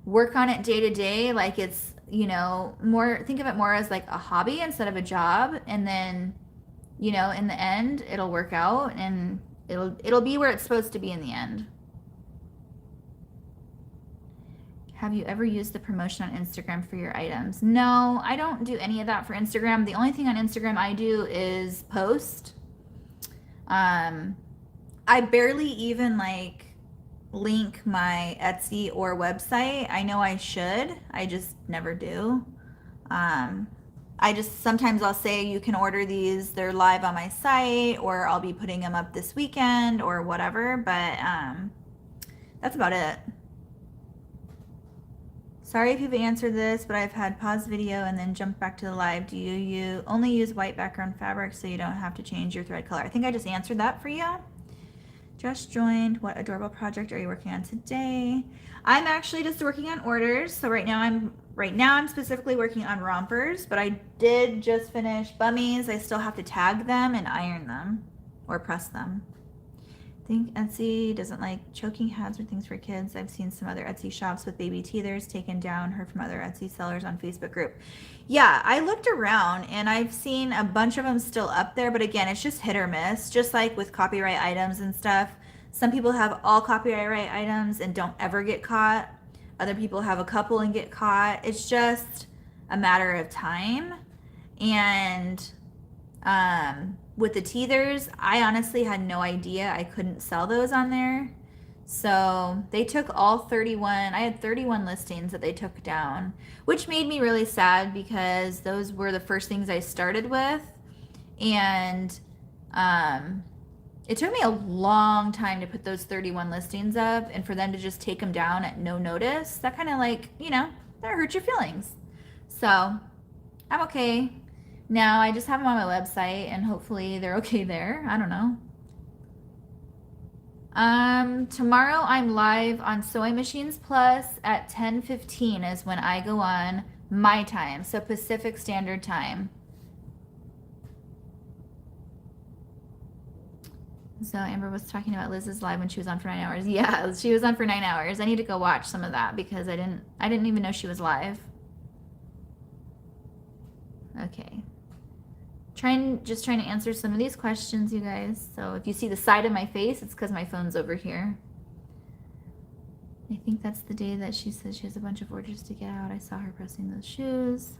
work on it day to day, like it's, you know, more, think of it more as like a hobby instead of a job, and then, you know, in the end it'll work out and it'll be where it's supposed to be in the end. Have you ever used the promotion on Instagram for your items? No, I don't do any of that for Instagram. The only thing on Instagram I do is post. I barely even like link my Etsy or website. I know I should. I just never do. I just, sometimes I'll say you can order these, they're live on my site, or I'll be putting them up this weekend or whatever, but that's about it. Sorry if you've answered this, but I've had pause video and then jump back to the live. Do you only use white background fabric so you don't have to change your thread color? I think I just answered that for you. Just joined. What adorable project are you working on today? I'm actually just working on orders. So right now I'm specifically working on rompers, but I did just finish bummies. I still have to tag them and iron them or press them. I think Etsy doesn't like choking hats or things for kids. I've seen some other Etsy shops with baby teethers taken down, heard from other Etsy sellers on Facebook group. Yeah, I looked around and I've seen a bunch of them still up there, but again, it's just hit or miss, just like with copyright items and stuff. Some people have all copyright items and don't ever get caught. Other people have a couple and get caught. It's just a matter of time. And with the teethers, I honestly had no idea I couldn't sell those on there. So they took all 31. I had 31 listings that they took down, which made me really sad because those were the first things I started with. And it took me a long time to put those 31 listings up, and for them to just take them down at no notice, that kind of like, you know, that hurt your feelings. So I'm okay. Now I just have them on my website and hopefully they're okay there. I don't know. Tomorrow I'm live on Sewing Machines Plus at 10:15 is when I go on my time, so Pacific Standard Time. So Amber was talking about Liz's live when she was on for 9 hours. Yeah, she was on for 9 hours. I need to go watch some of that because I didn't even know she was live. Okay. Just trying to answer some of these questions, you guys. So if you see the side of my face, it's because my phone's over here. I think that's the day that she says she has a bunch of orders to get out. I saw her pressing those shoes.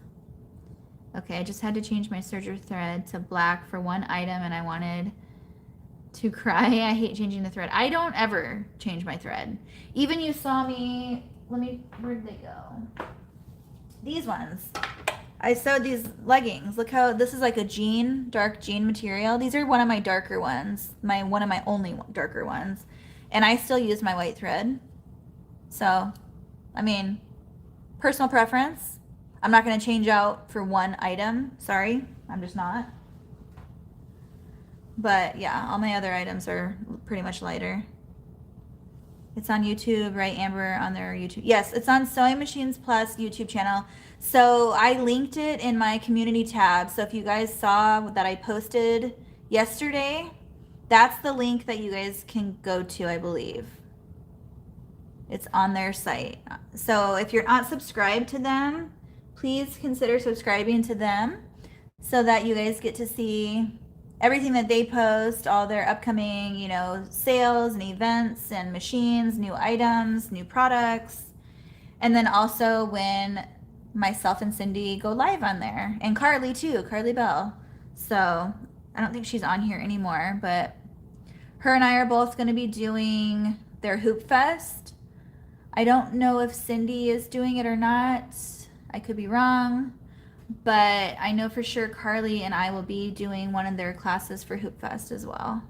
Okay, I just had to change my serger thread to black for one item and I wanted to cry. I hate changing the thread. I don't ever change my thread. Even you saw me, where'd they go? These ones. I sewed these leggings. Look how, this is like a jean, dark jean material. These are one of my darker ones, one of my only darker ones. And I still use my white thread. So, I mean, personal preference. I'm not gonna change out for one item. Sorry, I'm just not. But yeah, all my other items are pretty much lighter. It's on YouTube, right, Amber, on their YouTube? Yes, it's on Sewing Machines Plus YouTube channel. So I linked it in my community tab. So if you guys saw that I posted yesterday, that's the link that you guys can go to, I believe. It's on their site. So if you're not subscribed to them, please consider subscribing to them so that you guys get to see everything that they post, all their upcoming, you know, sales and events and machines, new items, new products. And then also when myself and Cindy go live on there, and Carly too, Carly Bell. So I don't think she's on here anymore, but her and I are both going to be doing their Hoop Fest. I don't know if Cindy is doing it or not. I could be wrong, but I know for sure Carly and I will be doing one of their classes for Hoop Fest as well.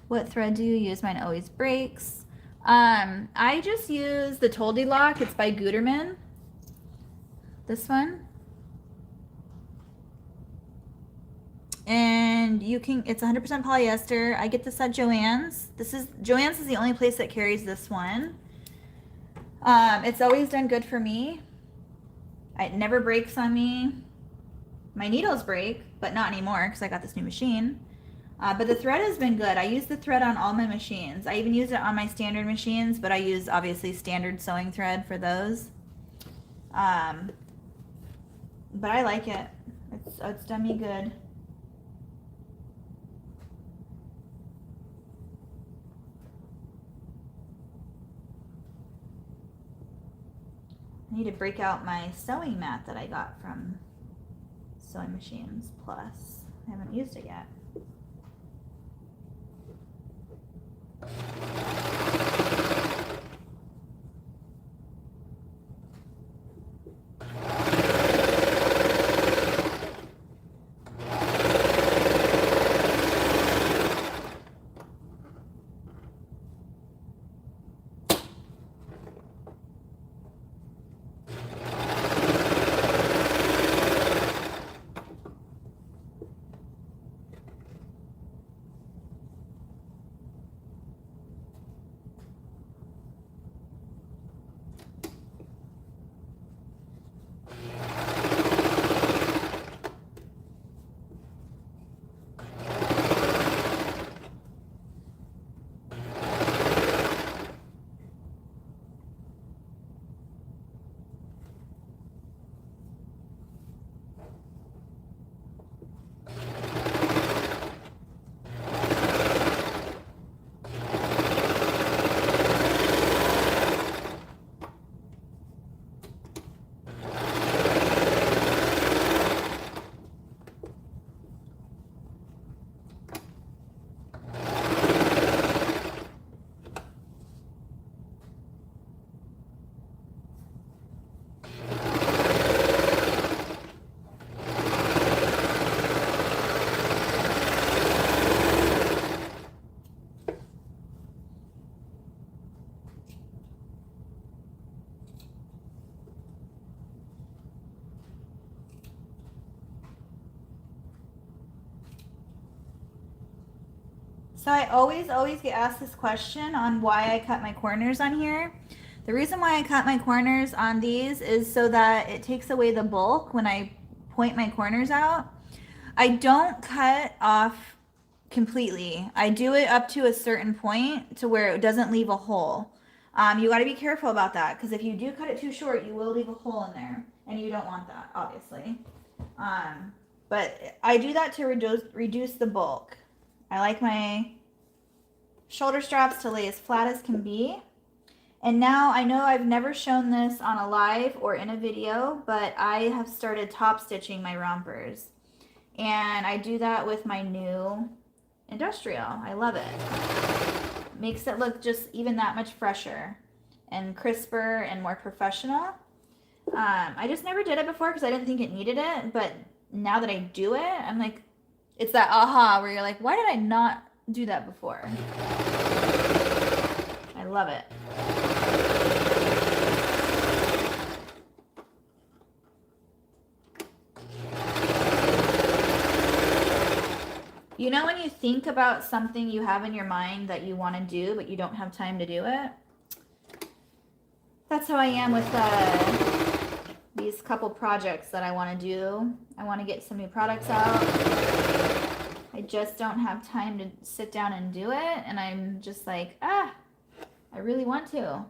What thread do you use? Mine always breaks. I just use the Toldy Lock. It's by Gutermann. This one. And you can, it's 100% polyester. I get this at Joann's. Joann's is the only place that carries this one. It's always done good for me. It never breaks on me. My needles break, but not anymore because I got this new machine. But the thread has been good. I use the thread on all my machines. I even use it on my standard machines, but I use obviously standard sewing thread for those. But I like it. It's done me good. I need to break out my sewing mat that I got from Sewing Machines Plus. I haven't used it yet. So I always get asked this question on why I cut my corners on here. The reason why I cut my corners on these is so that it takes away the bulk when I point my corners out. I don't cut off completely. I do it up to a certain point to where it doesn't leave a hole. You got to be careful about that because if you do cut it too short, you will leave a hole in there, and you don't want that, obviously. But I do that to reduce the bulk. I like my shoulder straps to lay as flat as can be. And now I know I've never shown this on a live or in a video, but I have started top stitching my rompers. And I do that with my new industrial. I love it. Makes it look just even that much fresher and crisper and more professional. I just never did it before because I didn't think it needed it, but now that I do it, I'm like, it's that aha where you're like, why did I not do that before? I love it. You know when you think about something you have in your mind that you want to do, but you don't have time to do it? That's how I am with these couple projects that I want to do. I want to get some new products out. I just don't have time to sit down and do it, and I'm just like, I really want to.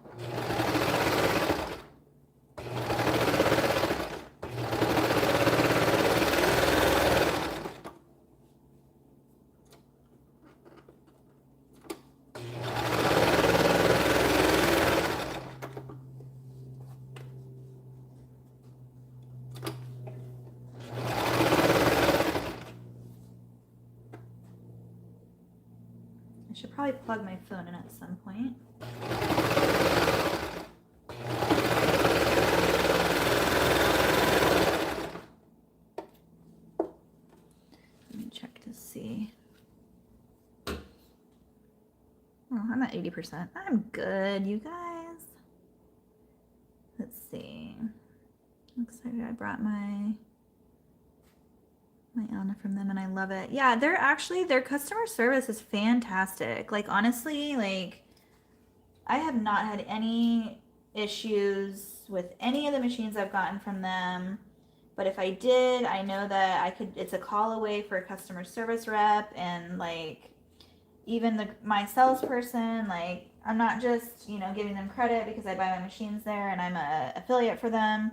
I should probably plug my phone in at some point. Let me check to see. Oh, I'm at 80%. I'm good, you guys. Let's see. Looks like I brought my Anna from them and I love it. Yeah, their customer service is fantastic. Like honestly, like I have not had any issues with any of the machines I've gotten from them. But if I did, I know that I could, it's a call away for a customer service rep, and like even my salesperson, like I'm not just, you know, giving them credit because I buy my machines there and I'm a affiliate for them.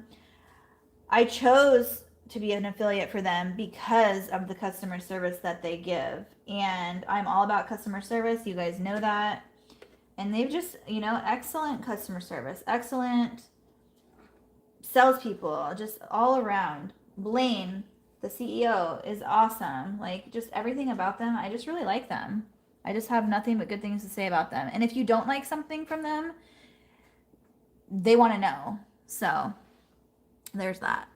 I chose to be an affiliate for them because of the customer service that they give. And I'm all about customer service. You guys know that. And they've just, you know, excellent customer service, excellent salespeople, just all around. Blaine, the CEO, is awesome. Like, just everything about them, I just really like them. I just have nothing but good things to say about them. And if you don't like something from them, they want to know. So, there's that.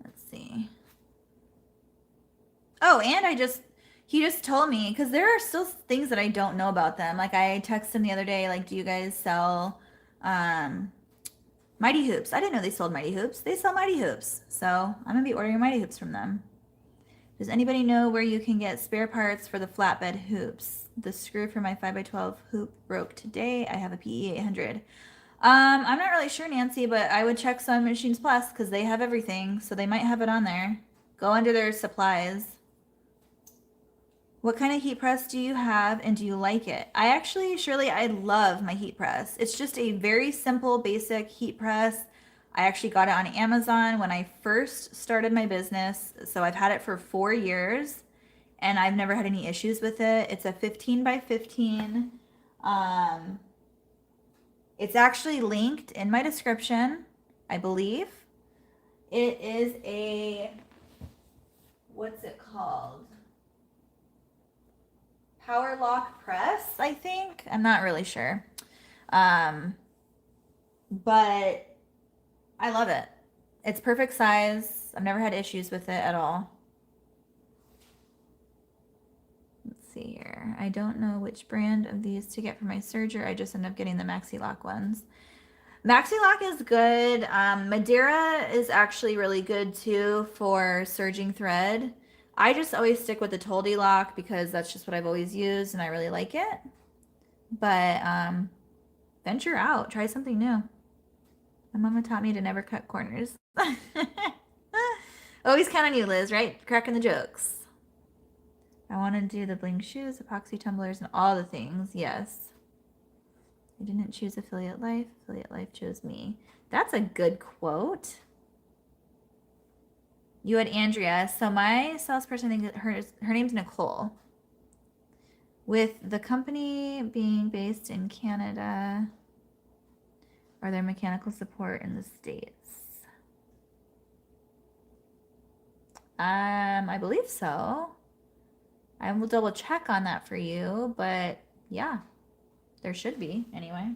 Let's see. Oh, and he just told me, because there are still things that I don't know about them. Like, I texted him the other day, like, do you guys sell Mighty Hoops? I didn't know they sold Mighty Hoops. They sell Mighty Hoops. So I'm going to be ordering Mighty Hoops from them. Does anybody know where you can get spare parts for the flatbed hoops? The screw for my 5x12 hoop broke today. I have a PE 800. I'm not really sure, Nancy, but I would check Sewing Machines Plus because they have everything. So they might have it on there. Go under their supplies. What kind of heat press do you have and do you like it? I actually, Shirley, I love my heat press. It's just a very simple, basic heat press. I actually got it on Amazon when I first started my business. So I've had it for 4 years and I've never had any issues with it. It's a 15 by 15. It's actually linked in my description, I believe. It is a, what's it called? Power lock press, I think. I'm not really sure. But I love it. It's perfect size. I've never had issues with it at all. Let's see here. I don't know which brand of these to get for my serger. I just end up getting the Maxi Lock ones. Maxi Lock is good. Madeira is actually really good too for serging thread. I just always stick with the Toldy lock because that's just what I've always used and I really like it. But venture out, try something new. My mama taught me to never cut corners. Always count on you, Liz, right? Cracking the jokes. I want to do the bling shoes, epoxy tumblers, and all the things. Yes. I didn't choose Affiliate Life. Affiliate Life chose me. That's a good quote. You had Andrea. So my salesperson, I think her name's Nicole. With the company being based in Canada, are there mechanical support in the States? I believe so. I will double check on that for you, but yeah, there should be anyway.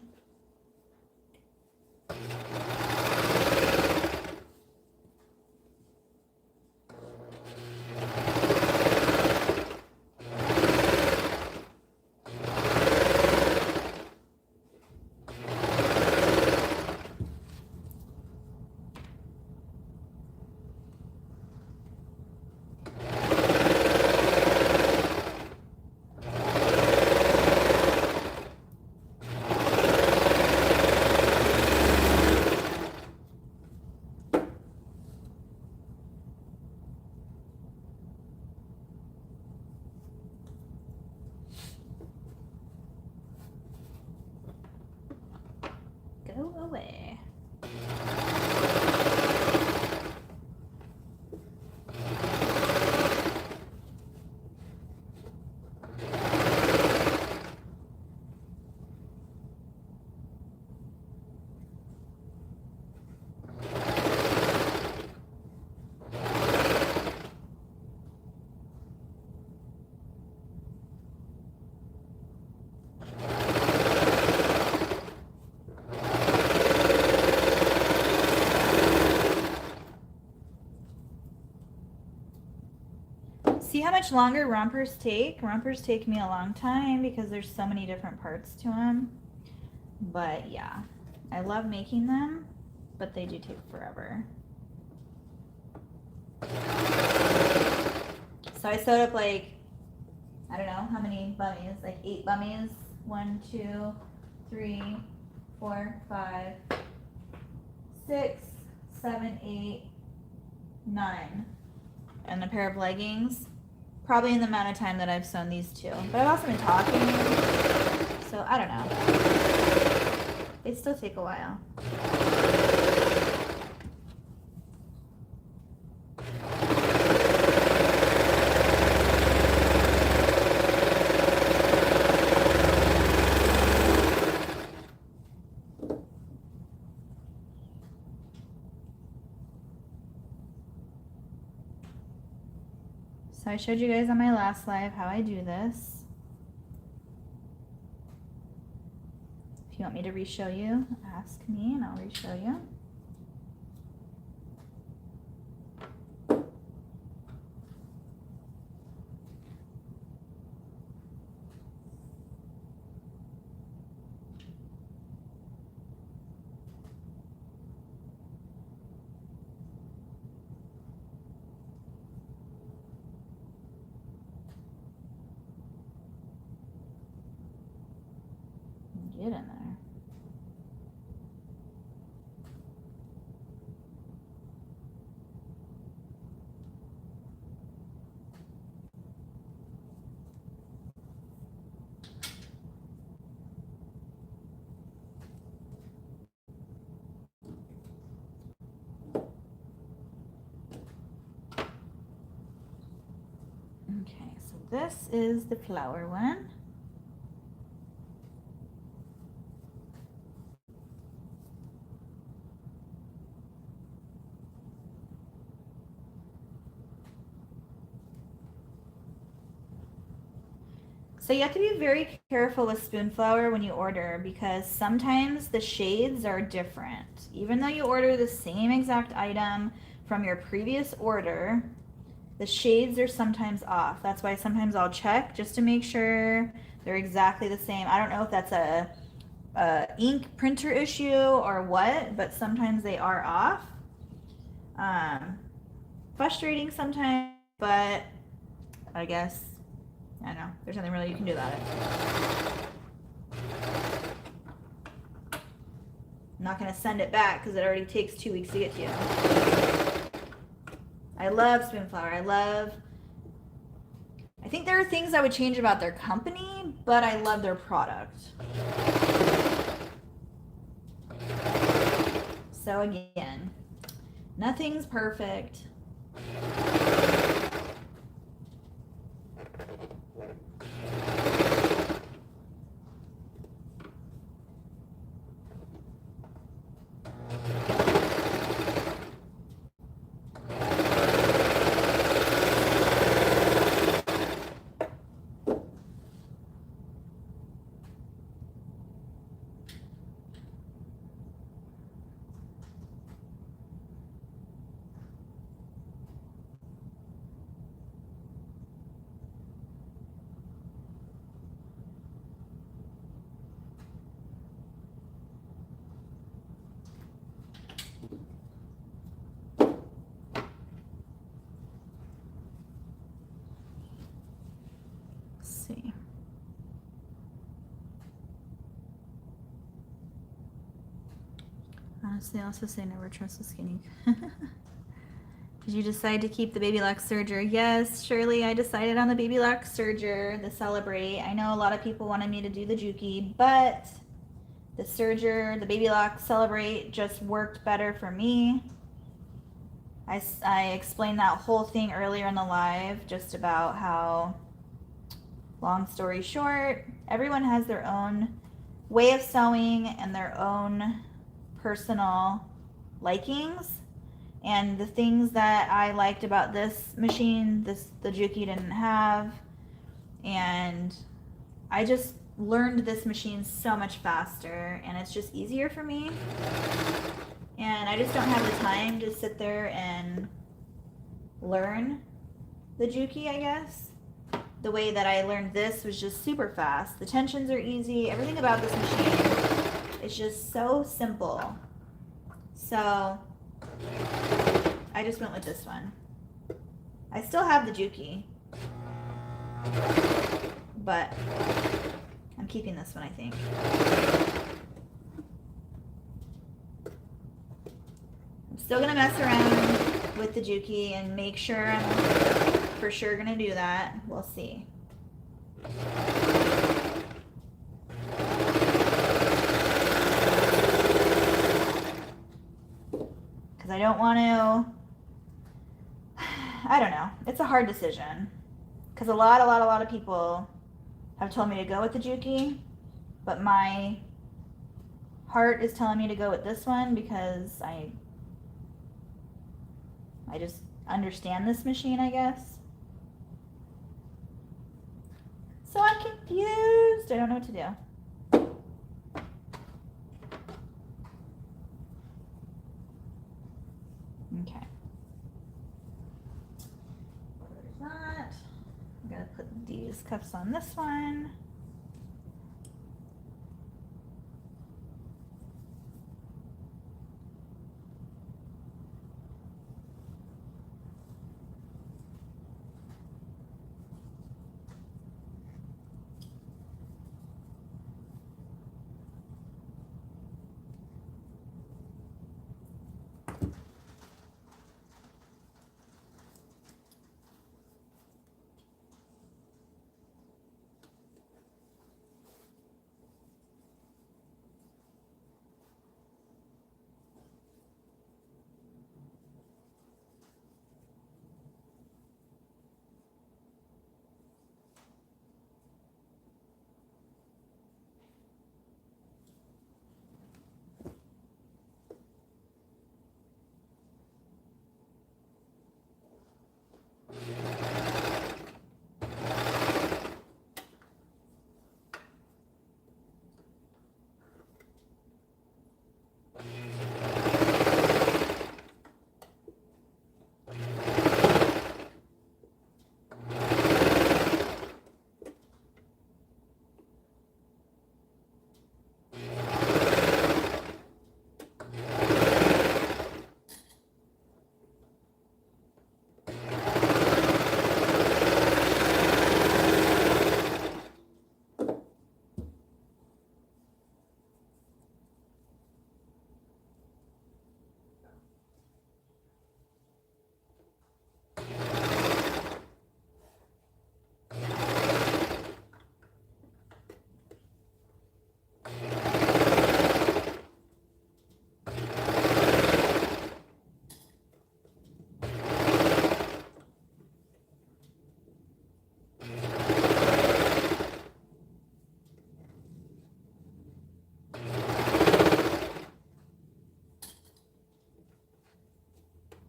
Go away. See how much longer rompers take? Rompers take me a long time because there's so many different parts to them. But yeah, I love making them, but they do take forever. So I sewed up like, I don't know how many bummies, like 8 bummies. 1, 2, 3, 4, 5, 6, 7, 8, 9. And a pair of leggings. Probably in the amount of time that I've sewn these two. But I've also been talking, so I don't know. They still take a while. So I showed you guys on my last live how I do this. If you want me to re-show you, ask me and I'll re-show you. Get in there. Okay, so this is the flower one. So you have to be very careful with spoon flower when you order because sometimes the shades are different. Even though you order the same exact item from your previous order, the shades are sometimes off. That's why sometimes I'll check just to make sure they're exactly the same. I don't know if that's a ink printer issue or what, but sometimes they are off. Frustrating sometimes, but I guess I don't know. There's nothing really you can do about it. I'm not going to send it back because it already takes 2 weeks to get to you. I love Spoonflower. I think there are things I would change about their company, but I love their product. So again, nothing's perfect. See. Honestly, I also say never trust a skinny. Did you decide to keep the Baby Lock Serger? Yes, Shirley, I decided on the Baby Lock Serger, the Celebrate. I know a lot of people wanted me to do the Juki, but the Serger, the Baby Lock Celebrate just worked better for me. I explained that whole thing earlier in the live, just about how, long story short, everyone has their own way of sewing and their own personal likings. And the things that I liked about this machine, the Juki didn't have. And I just learned this machine so much faster, and it's just easier for me. And I just don't have the time to sit there and learn the Juki, I guess. The way that I learned this was just super fast. The tensions are easy. Everything about this machine is just so simple. So I just went with this one. I still have the Juki, but I'm keeping this one, I think. I'm still gonna mess around with the Juki and make sure I'm for sure gonna do that. We'll see. Because I don't want to, I don't know. It's a hard decision. Because a lot of people have told me to go with the Juki, but my heart is telling me to go with this one because I just understand this machine, I guess. So I'm confused. I don't know what to do. Okay. There's that. I'm gonna put these cuffs on this one.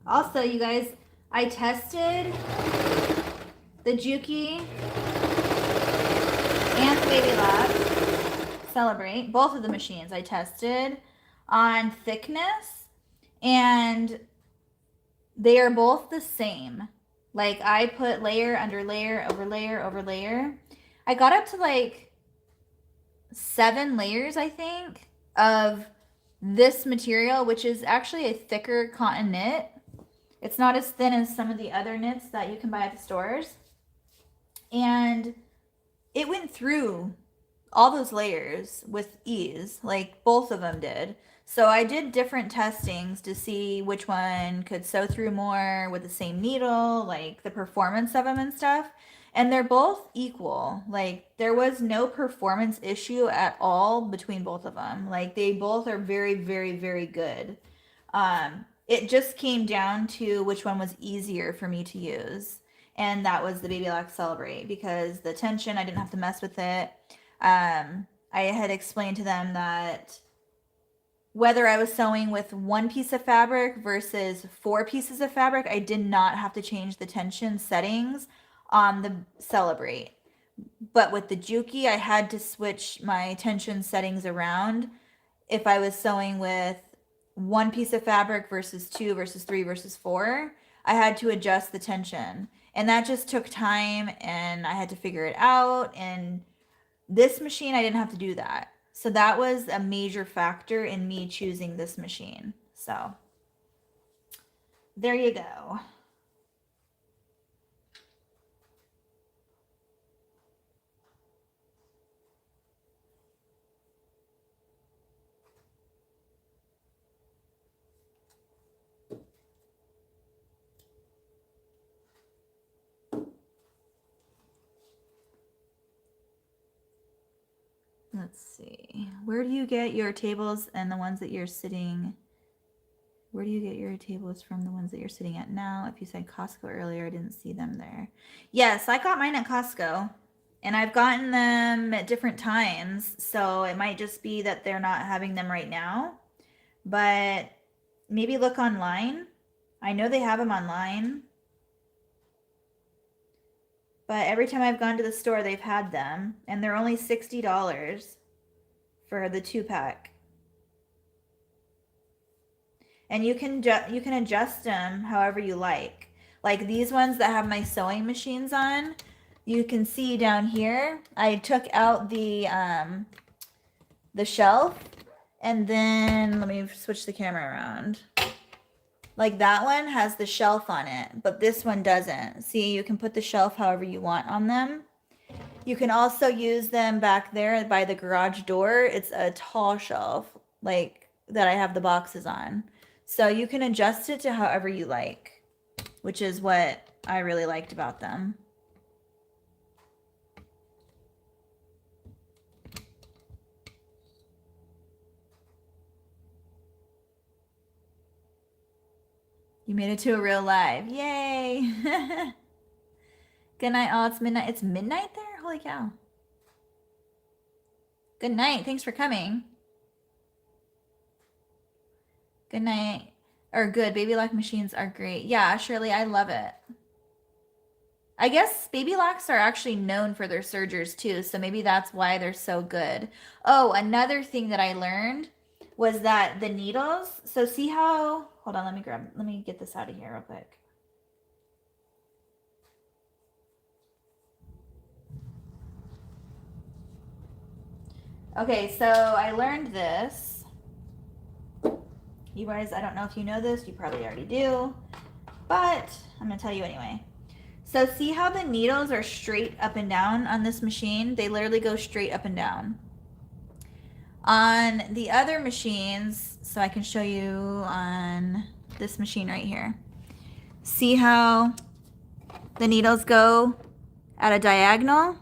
Also, you guys, I tested the Juki and the Baby Lab Celebrate, both of the machines I tested on thickness, and they are both the same. Like, I put layer under layer over layer over layer. I got up to like 7 layers, I think, of this material, which is actually a thicker cotton knit. It's not as thin as some of the other knits that you can buy at the stores. And it went through all those layers with ease, like both of them did. So I did different testings to see which one could sew through more with the same needle, like the performance of them and stuff. And they're both equal. Like, there was no performance issue at all between both of them. Like, they both are very, very, very good. It just came down to which one was easier for me to use. And that was the Baby Lock Celebrate, because the tension, I didn't have to mess with it. I had explained to them that whether I was sewing with 1 piece of fabric versus 4 pieces of fabric, I did not have to change the tension settings on the Celebrate. But with the Juki, I had to switch my tension settings around if I was sewing with 1 piece of fabric versus 2 versus 3 versus 4. I had to adjust the tension, and that just took time, and I had to figure it out. And this machine, I didn't have to do that. So that was a major factor in me choosing this machine. So there you go. let's see. Where do you get your tables and the ones that you're sitting? Where do you get your tables from, the ones that you're sitting at now? If you said Costco earlier, I didn't see them there. Yes, I got mine at Costco. And I've gotten them at different times. So it might just be that they're not having them right now. But maybe look online. I know they have them online. But every time I've gone to the store, they've had them. And they're only $60 for the 2-pack. And you can adjust them however you like. Like these ones that have my sewing machines on, you can see down here, I took out the shelf, and then let me switch the camera around. Like that one has the shelf on it, but this one doesn't. See, you can put the shelf however you want on them. You can also use them back there by the garage door. It's a tall shelf, like that I have the boxes on. So you can adjust it to however you like, which is what I really liked about them. You made it to a real live. Yay! Good night. Oh, it's midnight. It's midnight there? Holy cow. Good night. Thanks for coming. Good night. Or good. Baby lock machines are great. Yeah, Shirley, I love it. I guess baby locks are actually known for their sergers too, so maybe that's why they're so good. Oh, another thing that I learned was that the needles, so see how, hold on, let me get this out of here real quick. Okay, so I learned this. You guys, I don't know if you know this, you probably already do, but I'm gonna tell you anyway. So see how the needles are straight up and down on this machine? They literally go straight up and down. On the other machines, so I can show you on this machine right here. See how the needles go at a diagonal?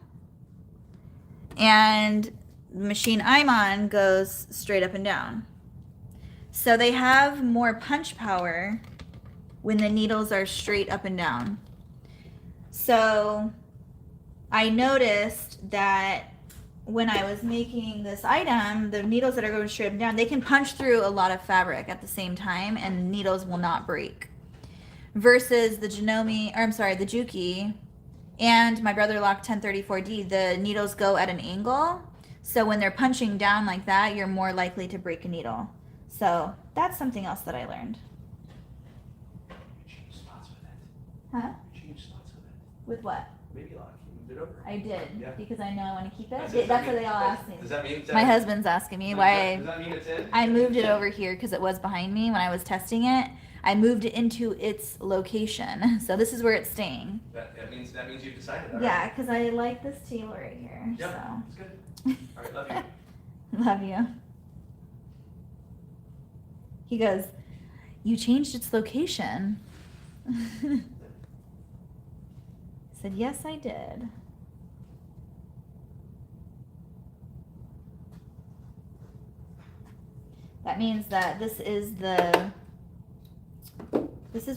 And the machine I'm on goes straight up and down. So they have more punch power when the needles are straight up and down. So I noticed that when I was making this item, the needles that are going straight up and down, they can punch through a lot of fabric at the same time and needles will not break. Versus the JANOME, or I'm sorry, the Juki and my Brother Lock 1034D, the needles go at an angle. So when they're punching down like that, you're more likely to break a needle. So that's something else that I learned. You changed spots with it. Huh? You changed spots with it. With what? Baby lock. You moved it over. I did, Yeah. because I know I want to keep it. Does That's that what mean- they all ask me. Does that mean it's in? My husband's asking me why Does that mean it's in? I moved it over here because it was behind me when I was testing it. I moved it into its location. So this is where it's staying. That means you've decided. All Yeah, right. because I like this table right here. Yep. So. It's good. All right. Love you. Love you. He goes, you changed its location. I said, yes, I did. That means that this is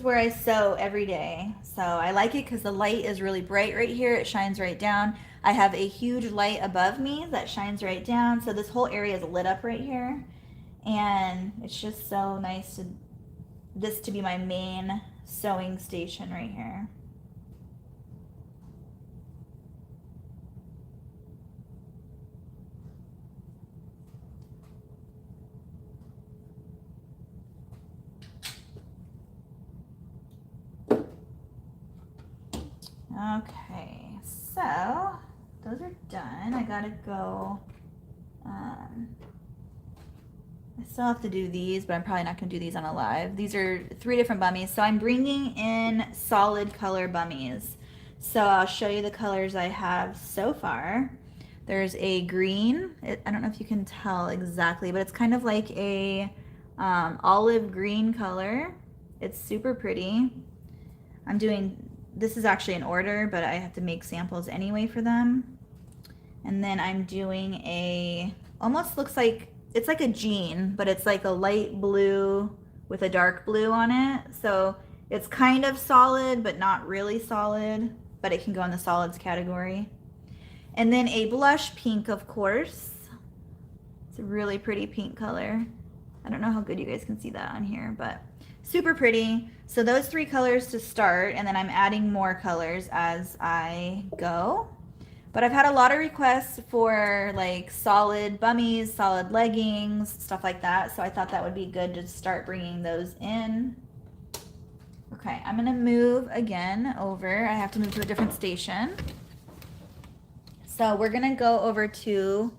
where I sew every day. So I like it because the light is really bright right here. It shines right down. I have a huge light above me that shines right down. So this whole area is lit up right here. And it's just so nice this to be my main sewing station right here. Okay, so those are done. I gotta go. I still have to do these, but I'm probably not gonna do these on a live. These are 3 different bummies. So I'm bringing in solid color bummies. So I'll show you the colors I have so far. There's a green. I don't know if you can tell exactly, but it's kind of like a olive green color. It's super pretty. This is actually an order, but I have to make samples anyway for them. And then I'm doing a, almost looks like, it's like a jean, but it's like a light blue with a dark blue on it. So it's kind of solid, but not really solid, but it can go in the solids category. And then a blush pink, of course. It's a really pretty pink color. I don't know how good you guys can see that on here, but super pretty. So those 3 colors to start, and then I'm adding more colors as I go. But I've had a lot of requests for like solid bummies, solid leggings, stuff like that. So I thought that would be good to start bringing those in. Okay, I'm gonna move again over. I have to move to a different station. So we're gonna go over to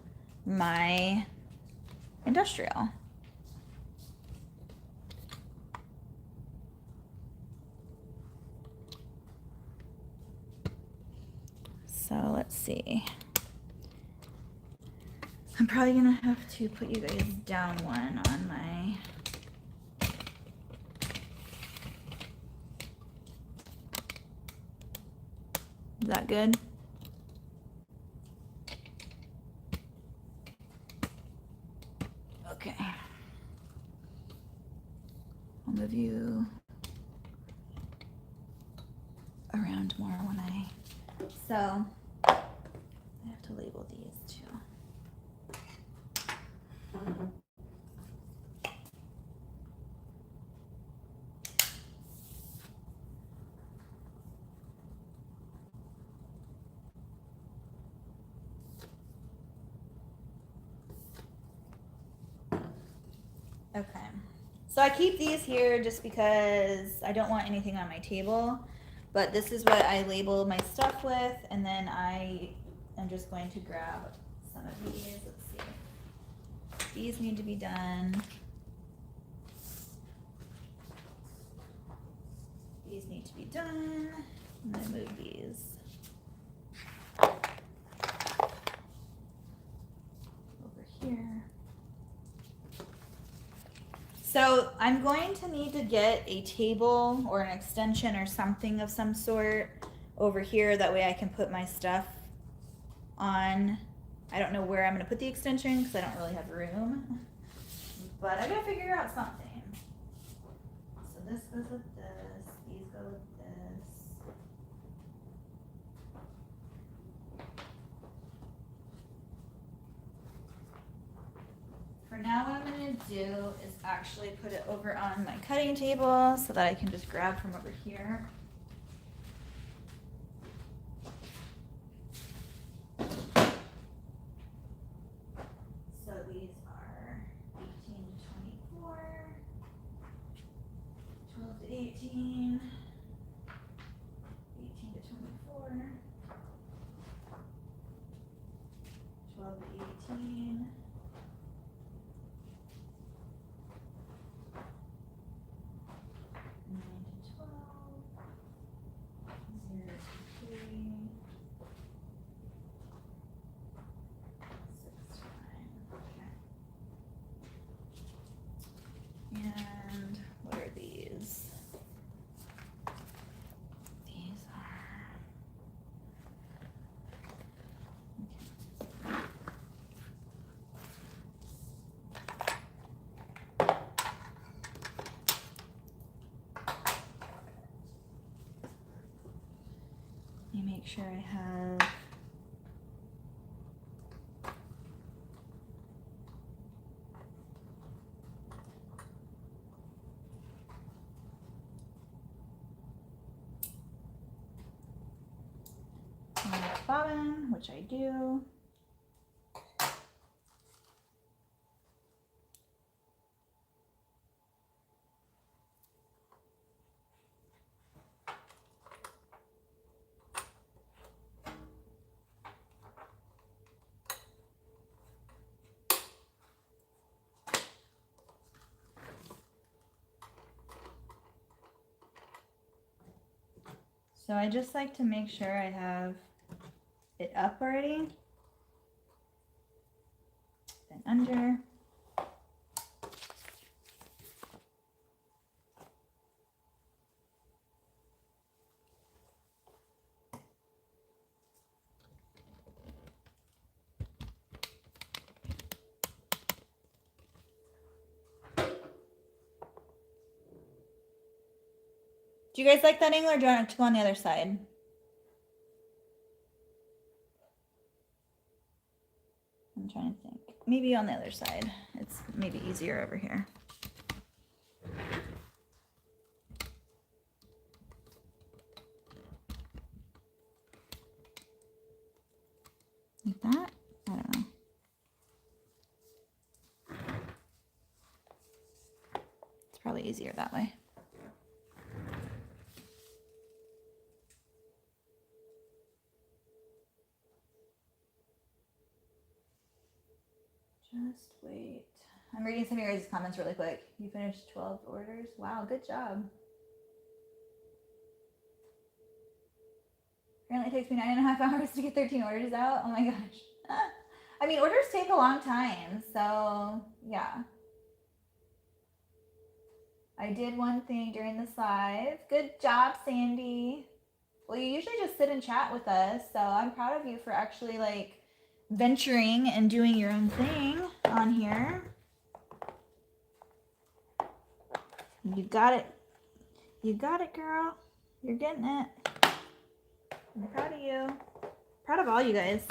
my industrial. So let's see. I'm probably gonna have to put you guys down one on my. Is that good? Okay. I'll move you around more when I. So I have to label these too. Okay. So I keep these here just because I don't want anything on my table. But this is what I label my stuff with, and then I am just going to grab some of these. Let's see. These need to be done. These need to be done. I'm gonna move these. Over here. So I'm going to need to get a table or an extension or something of some sort over here. That way I can put my stuff on. I don't know where I'm going to put the extension because I don't really have room. But I got to figure out something. So this goes with this. These go with this. For now, what I'm going to do is actually put it over on my cutting table so that I can just grab from over here. So these are 18 to 24, 12 to 18, 18 to 24, 12 to 18, 9 to 12, 0 to 3, 6 to 9. Okay. And what are these? These are. Okay. Let me make sure I have. Bobbin, which I do. So I just like to make sure I have it up already. Then under. Do you guys like that angle or do you want it to go on the other side? I'm trying to think. Maybe on the other side. It's maybe easier over here. Like that? I don't know. It's probably easier that way. Just wait. I'm reading some of your guys' comments really quick. You finished 12 orders? Wow, good job. Apparently it takes me 9.5 hours to get 13 orders out. Oh my gosh. I mean, orders take a long time, so yeah. I did one thing during this live. Good job, Sandy. Well, you usually just sit and chat with us, so I'm proud of you for actually like venturing and doing your own thing on here. You got it. You got it, girl. You're getting it. I'm proud of you. Proud of all you guys.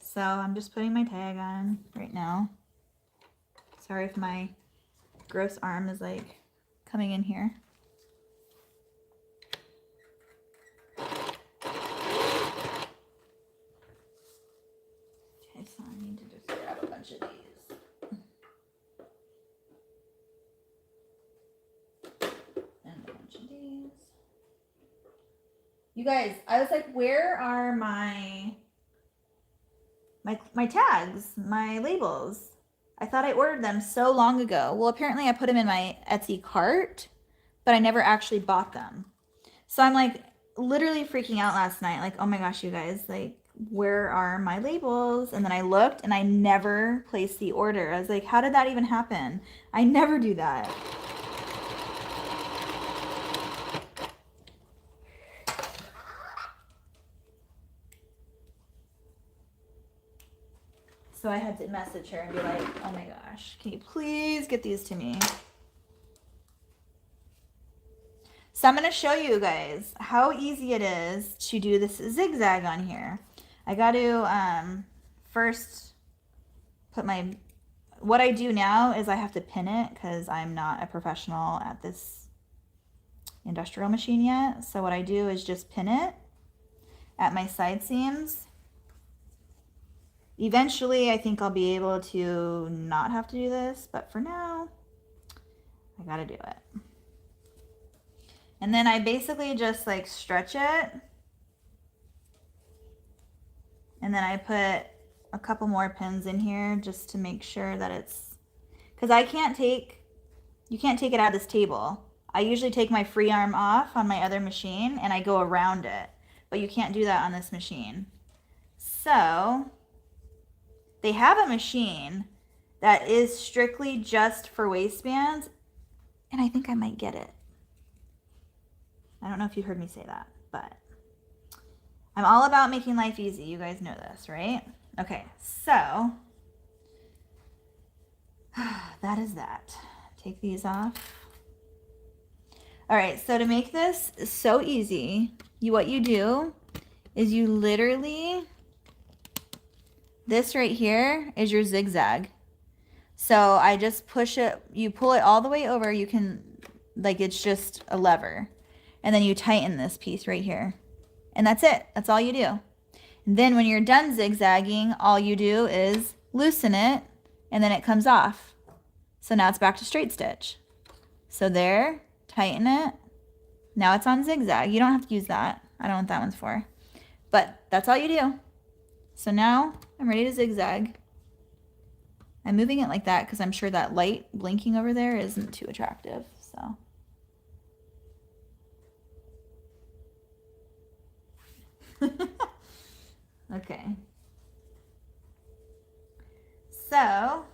So I'm just putting my tag on right now. Sorry if my gross arm is like coming in here. Okay, so I need to just grab a bunch of these. And a bunch of these. You guys, I was like, where are my tags, my labels? I thought I ordered them so long ago. Well, apparently I put them in my Etsy cart, but I never actually bought them. So I'm like literally freaking out last night. Like, oh my gosh, you guys, like, where are my labels? And then I looked and I never placed the order. I was like, how did that even happen? I never do that. So I had to message her and be like, oh my gosh, can you please get these to me? So I'm going to show you guys how easy it is to do this zigzag on here. I got to first put my, what I do now is I have to pin it because I'm not a professional at this industrial machine yet. So what I do is just pin it at my side seams. Eventually, I think I'll be able to not have to do this, but for now, I gotta do it. And then I basically just like stretch it. And then I put a couple more pins in here just to make sure that it's, because you can't take it out of this table. I usually take my free arm off on my other machine and I go around it, but you can't do that on this machine. So they have a machine that is strictly just for waistbands, and I think I might get it. I don't know if you heard me say that, but I'm all about making life easy. You guys know this, right? Okay, so that is that. Take these off. All right, so to make this so easy, what you do is you literally, this right here is your zigzag. So I just push it, you pull it all the way over. You can, like, it's just a lever. And then you tighten this piece right here. And that's it. That's all you do. And then when you're done zigzagging, all you do is loosen it and then it comes off. So now it's back to straight stitch. So there, tighten it. Now it's on zigzag. You don't have to use that. I don't know what that one's for. But that's all you do. So now I'm ready to zigzag. I'm moving it like that because I'm sure that light blinking over there isn't too attractive. So okay. So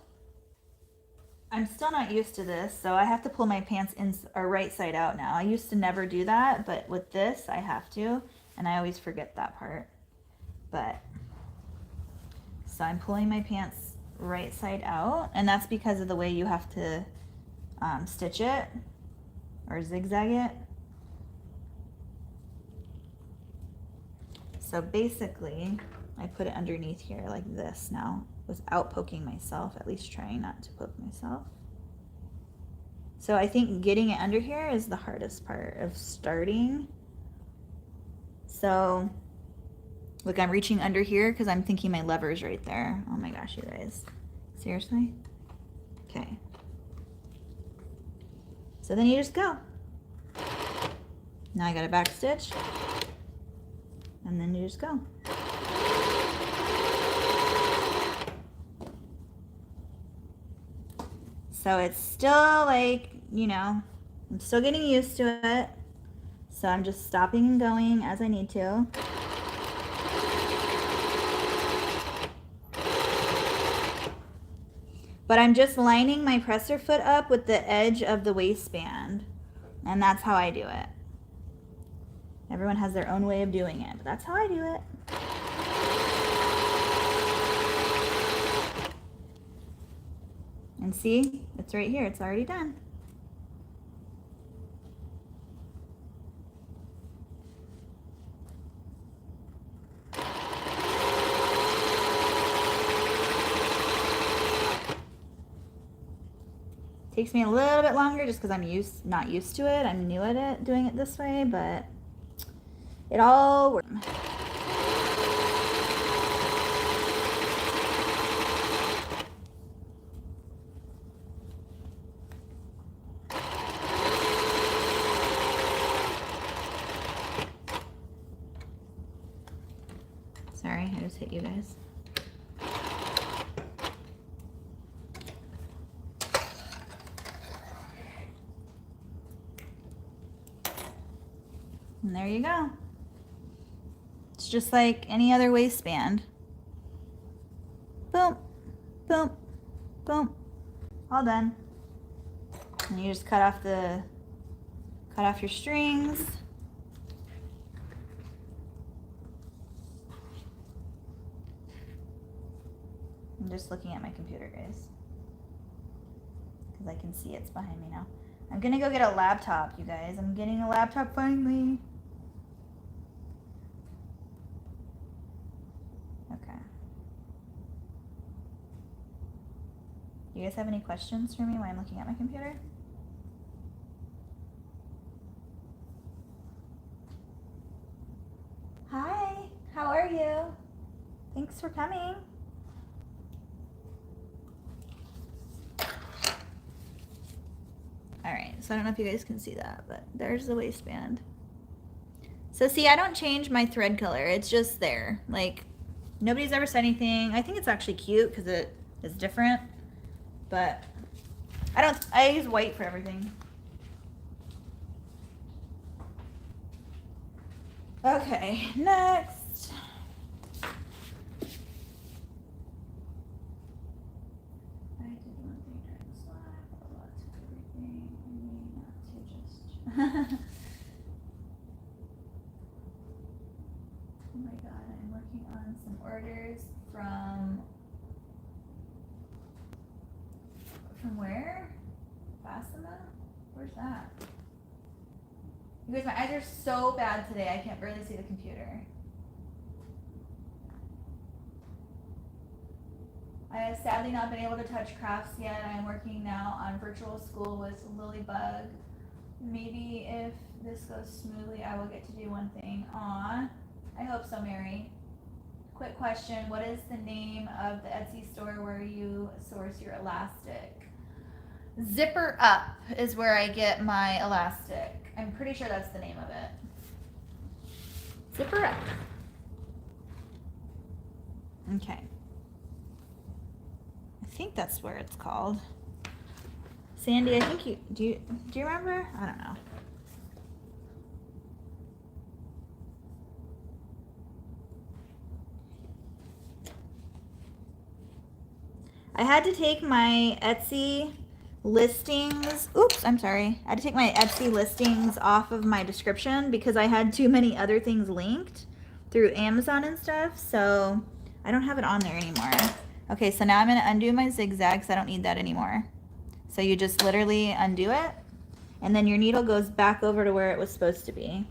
I'm still not used to this, so I have to pull my pants in or right side out now. I used to never do that, but with this I have to, and I always forget that part. But so I'm pulling my pants right side out, and that's because of the way you have to stitch it or zigzag it. So basically, I put it underneath here like this now without poking myself, at least trying not to poke myself. So I think getting it under here is the hardest part of starting. So look, I'm reaching under here because I'm thinking my lever's right there. Oh my gosh, you guys. Seriously? Okay. So then you just go. Now I got a back stitch. And then you just go. So it's still like, you know, I'm still getting used to it. So I'm just stopping and going as I need to. But I'm just lining my presser foot up with the edge of the waistband. And that's how I do it. Everyone has their own way of doing it, but that's how I do it. And see, it's right here, it's already done. Takes me a little bit longer just because I'm not used to it. I'm new at it, doing it this way, but it all works. Sorry, I just hit you guys. And there you go. It's just like any other waistband. Boom, boom, boom. All done. And you just cut off your strings. I'm just looking at my computer, guys, because I can see it's behind me now. I'm gonna go get a laptop, you guys. I'm getting a laptop finally. Okay. You guys have any questions for me while I'm looking at my computer? Hi, how are you? Thanks for coming. Alright, so I don't know if you guys can see that, but there's the waistband. So see, I don't change my thread color. It's just there. Like, nobody's ever said anything. I think it's actually cute because it is different. But I use white for everything. Okay, next. I did one thing during this live, a lot to everything. I mean, not to just. Oh my god, I'm working on some orders from where? Fassima? Where's that? You guys, my eyes are so bad today, I can't barely see the computer. I have sadly not been able to touch crafts yet. I am working now on virtual school with Lilybug. Maybe if this goes smoothly, I will get to do one thing. Aw, I hope so, Mary. Quick question, what is the name of the Etsy store where you source your elastic? Zipper Up is where I get my elastic. I'm pretty sure that's the name of it. Zipper Up. Okay. I think that's where it's called. Sandy, I think do you remember? I don't know. I had to take my Etsy listings. Oops, I'm sorry. I had to take my Etsy listings off of my description because I had too many other things linked through Amazon and stuff. So I don't have it on there anymore. Okay, so now I'm going to undo my zigzags. I don't need that anymore. So you just literally undo it, and then your needle goes back over to where it was supposed to be.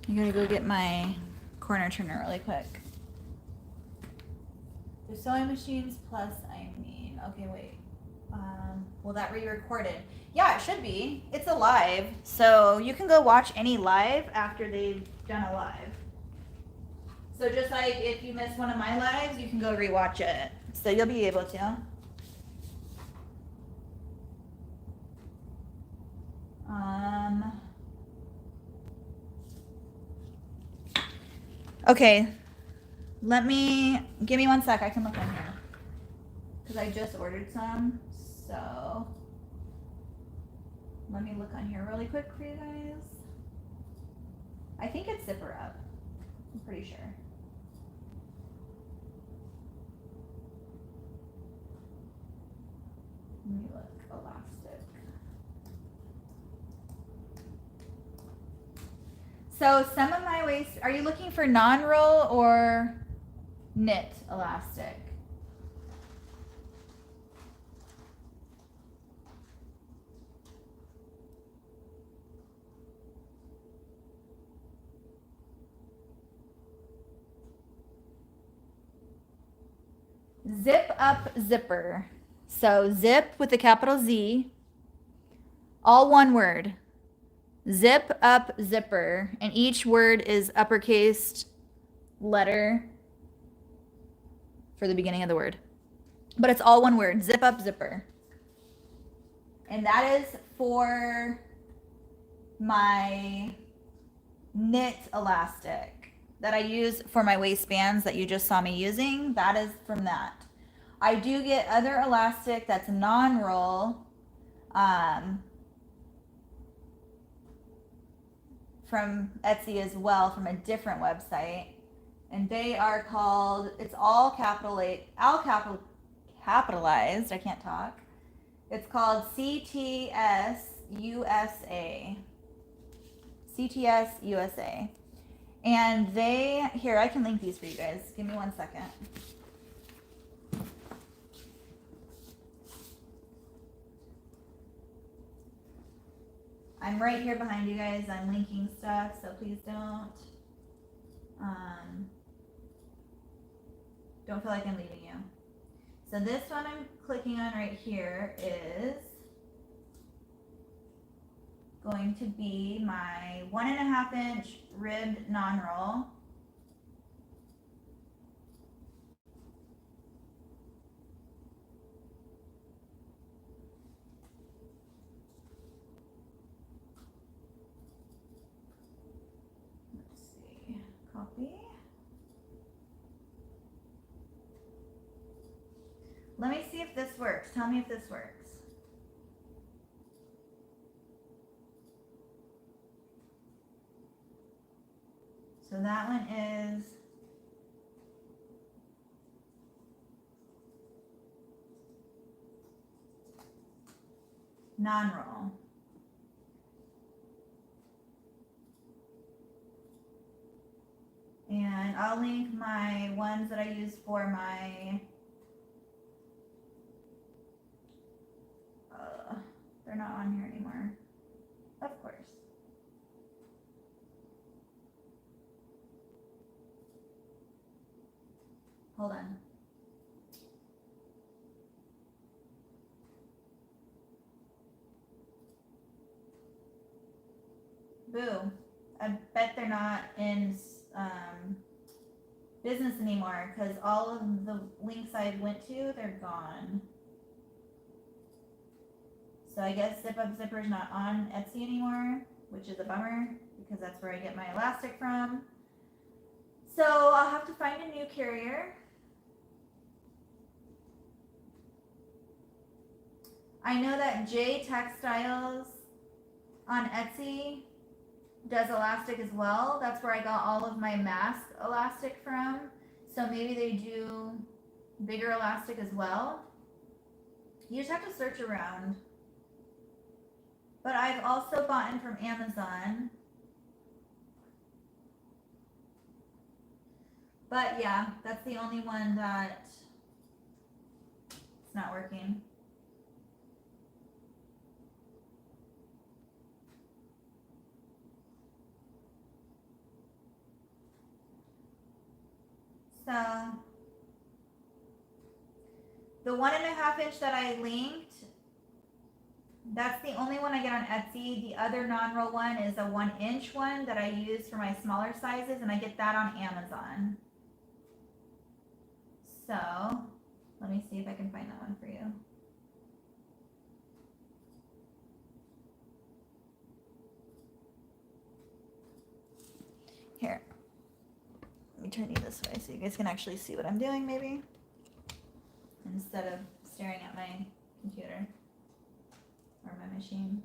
I gotta go get my corner turner really quick. The sewing machines plus I mean, okay, wait. Will that be recorded? Yeah, it should be. It's a live, so you can go watch any live after they've done a live. So just like if you miss one of my lives, you can go rewatch it. So you'll be able to. Okay, give me 1 sec, I can look in here. Because I just ordered some, so let me look on here really quick for you guys. I think it's zipper up, I'm pretty sure. Let me look, elastic. So some of my waist, are you looking for non-roll or knit elastic? Zip up zipper. So zip with a capital Z, all one word. Zip up zipper, and each word is uppercased letter for the beginning of the word. But it's all one word, zip up zipper. And that is for my knit elastic that I use for my waistbands that you just saw me using. That is from that. I do get other elastic that's non-roll from Etsy as well, from a different website, and they are called, it's all capitalized, I can't talk. It's called CTS USA. CTS USA. And they, here, I can link these for you guys. Give me 1 second. I'm right here behind you guys. I'm linking stuff, so please don't feel like I'm leaving you. So this one I'm clicking on right here is going to be my 1.5 inch ribbed non-roll. Copy. Let me see if this works. Tell me if this works. So that one is non-roll. And I'll link my ones that I use for my, they're not on here anymore. Of course. Hold on. Boo. I bet they're not in business anymore because all of the links I went to, they're gone. So I guess Zip Up Zipper is not on Etsy anymore, which is a bummer because that's where I get my elastic from. So I'll have to find a new carrier. I know that J Textiles on Etsy does elastic as well. That's where I got all of my mask elastic from. So maybe they do bigger elastic as well. You just have to search around. But I've also bought in from Amazon. But yeah, that's the only one that it's not working. So the 1.5 inch that I linked, that's the only one I get on Etsy. The other non-roll one is a 1 inch one that I use for my smaller sizes, and I get that on Amazon. So let me see if I can find that one for you. Here. Let me turn you this way so you guys can actually see what I'm doing, maybe, instead of staring at my computer or my machine.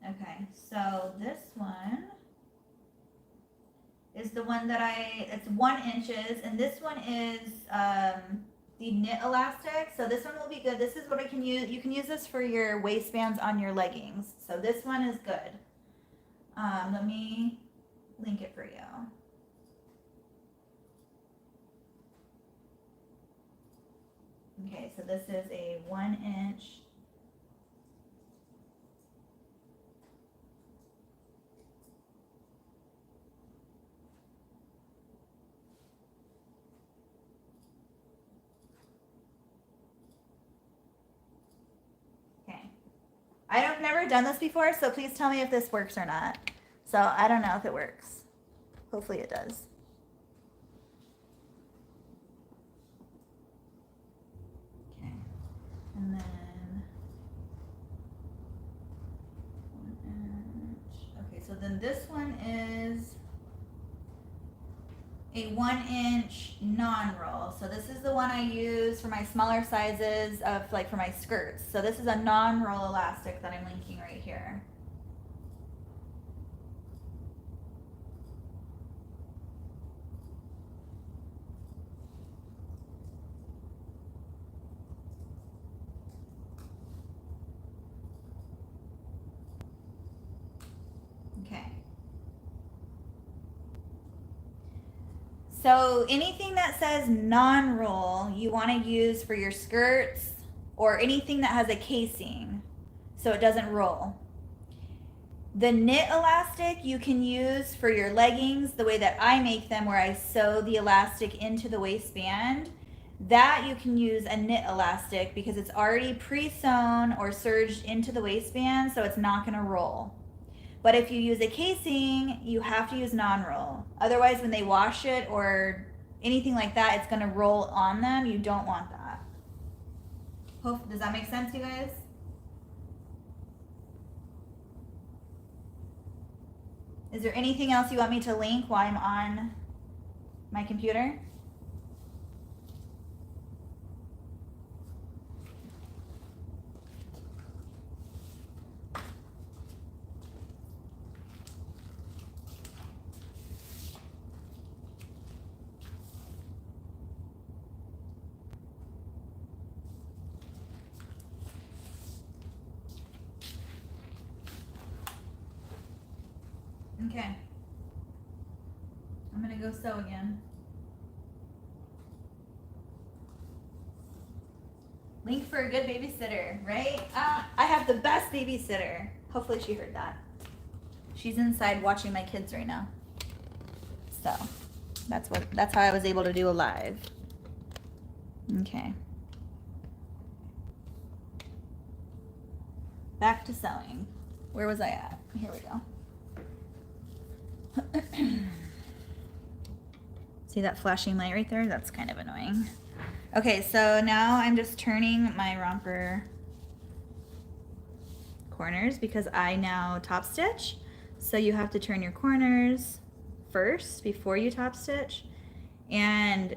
Okay, so this one is the one that it's 1 inches, and this one is the knit elastic. So this one will be good. This is what I can use. You can use this for your waistbands on your leggings. So this one is good. Let me link it for you. Okay, so this is a 1 inch. I've never done this before, so please tell me if this works or not. So I don't know if it works. Hopefully it does. Okay. And then 1 inch. Okay, so then this one is a 1 inch non-roll. So this is the one I use for my smaller sizes of like for my skirts. So this is a non-roll elastic that I'm linking right here. Okay. So anything that says non-roll, you want to use for your skirts or anything that has a casing so it doesn't roll. The knit elastic you can use for your leggings the way that I make them, where I sew the elastic into the waistband. That you can use a knit elastic because it's already pre-sewn or serged into the waistband, so it's not going to roll. But if you use a casing, you have to use non-roll. Otherwise, when they wash it or anything like that, it's gonna roll on them. You don't want that. Does that make sense, you guys? Is there anything else you want me to link while I'm on my computer? Okay. I'm gonna go sew again. Link for a good babysitter, right? I have the best babysitter. Hopefully she heard that. She's inside watching my kids right now. So that's how I was able to do a live. Okay. back to sewing. Where was I at? Here we go. See that flashing light right there? That's kind of annoying. Okay, so now I'm just turning my romper corners because I now top stitch. So you have to turn your corners first before you top stitch. And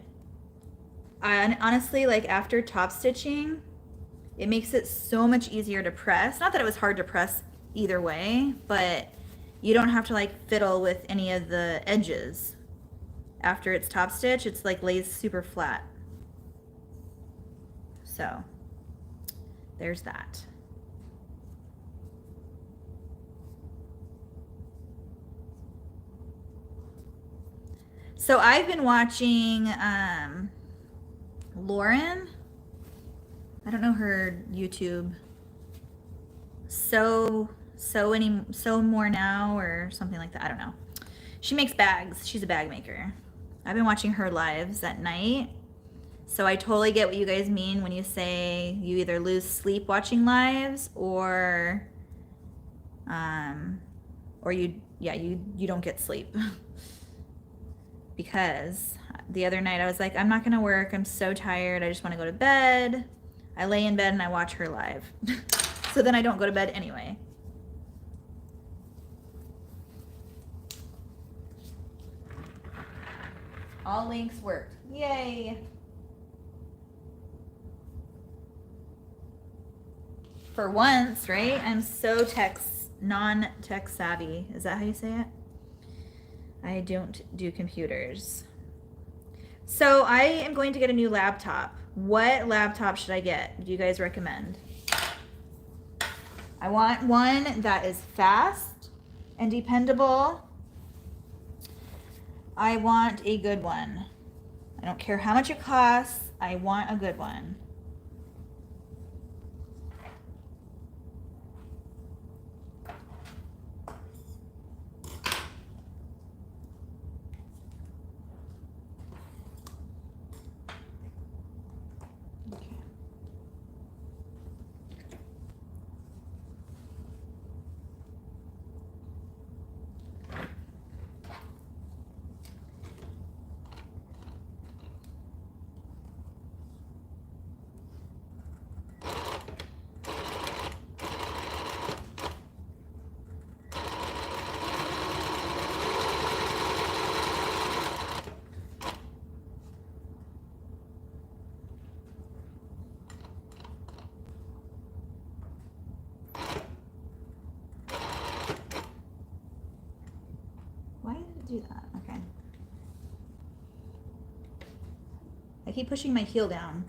I honestly, like after top stitching, it makes it so much easier to press. Not that it was hard to press either way, but you don't have to like fiddle with any of the edges. After it's top stitch, it's like lays super flat. So there's that. So I've been watching Lauren, I don't know her YouTube, Sew More Now or something like that. I don't know. She makes bags. She's a bag maker. I've been watching her lives at night. So I totally get what you guys mean when you say you either lose sleep watching lives or you don't get sleep. Because the other night I was like, I'm not gonna work. I'm so tired. I just want to go to bed. I lay in bed and I watch her live. So then I don't go to bed anyway. All links worked. Yay. For once, right? I'm so non-tech savvy. Is that how you say it? I don't do computers. So I am going to get a new laptop. What laptop should I get? Do you guys recommend? I want one that is fast and dependable. I want a good one. I don't care how much it costs. I want a good one. Do that. Okay. I keep pushing my heel down.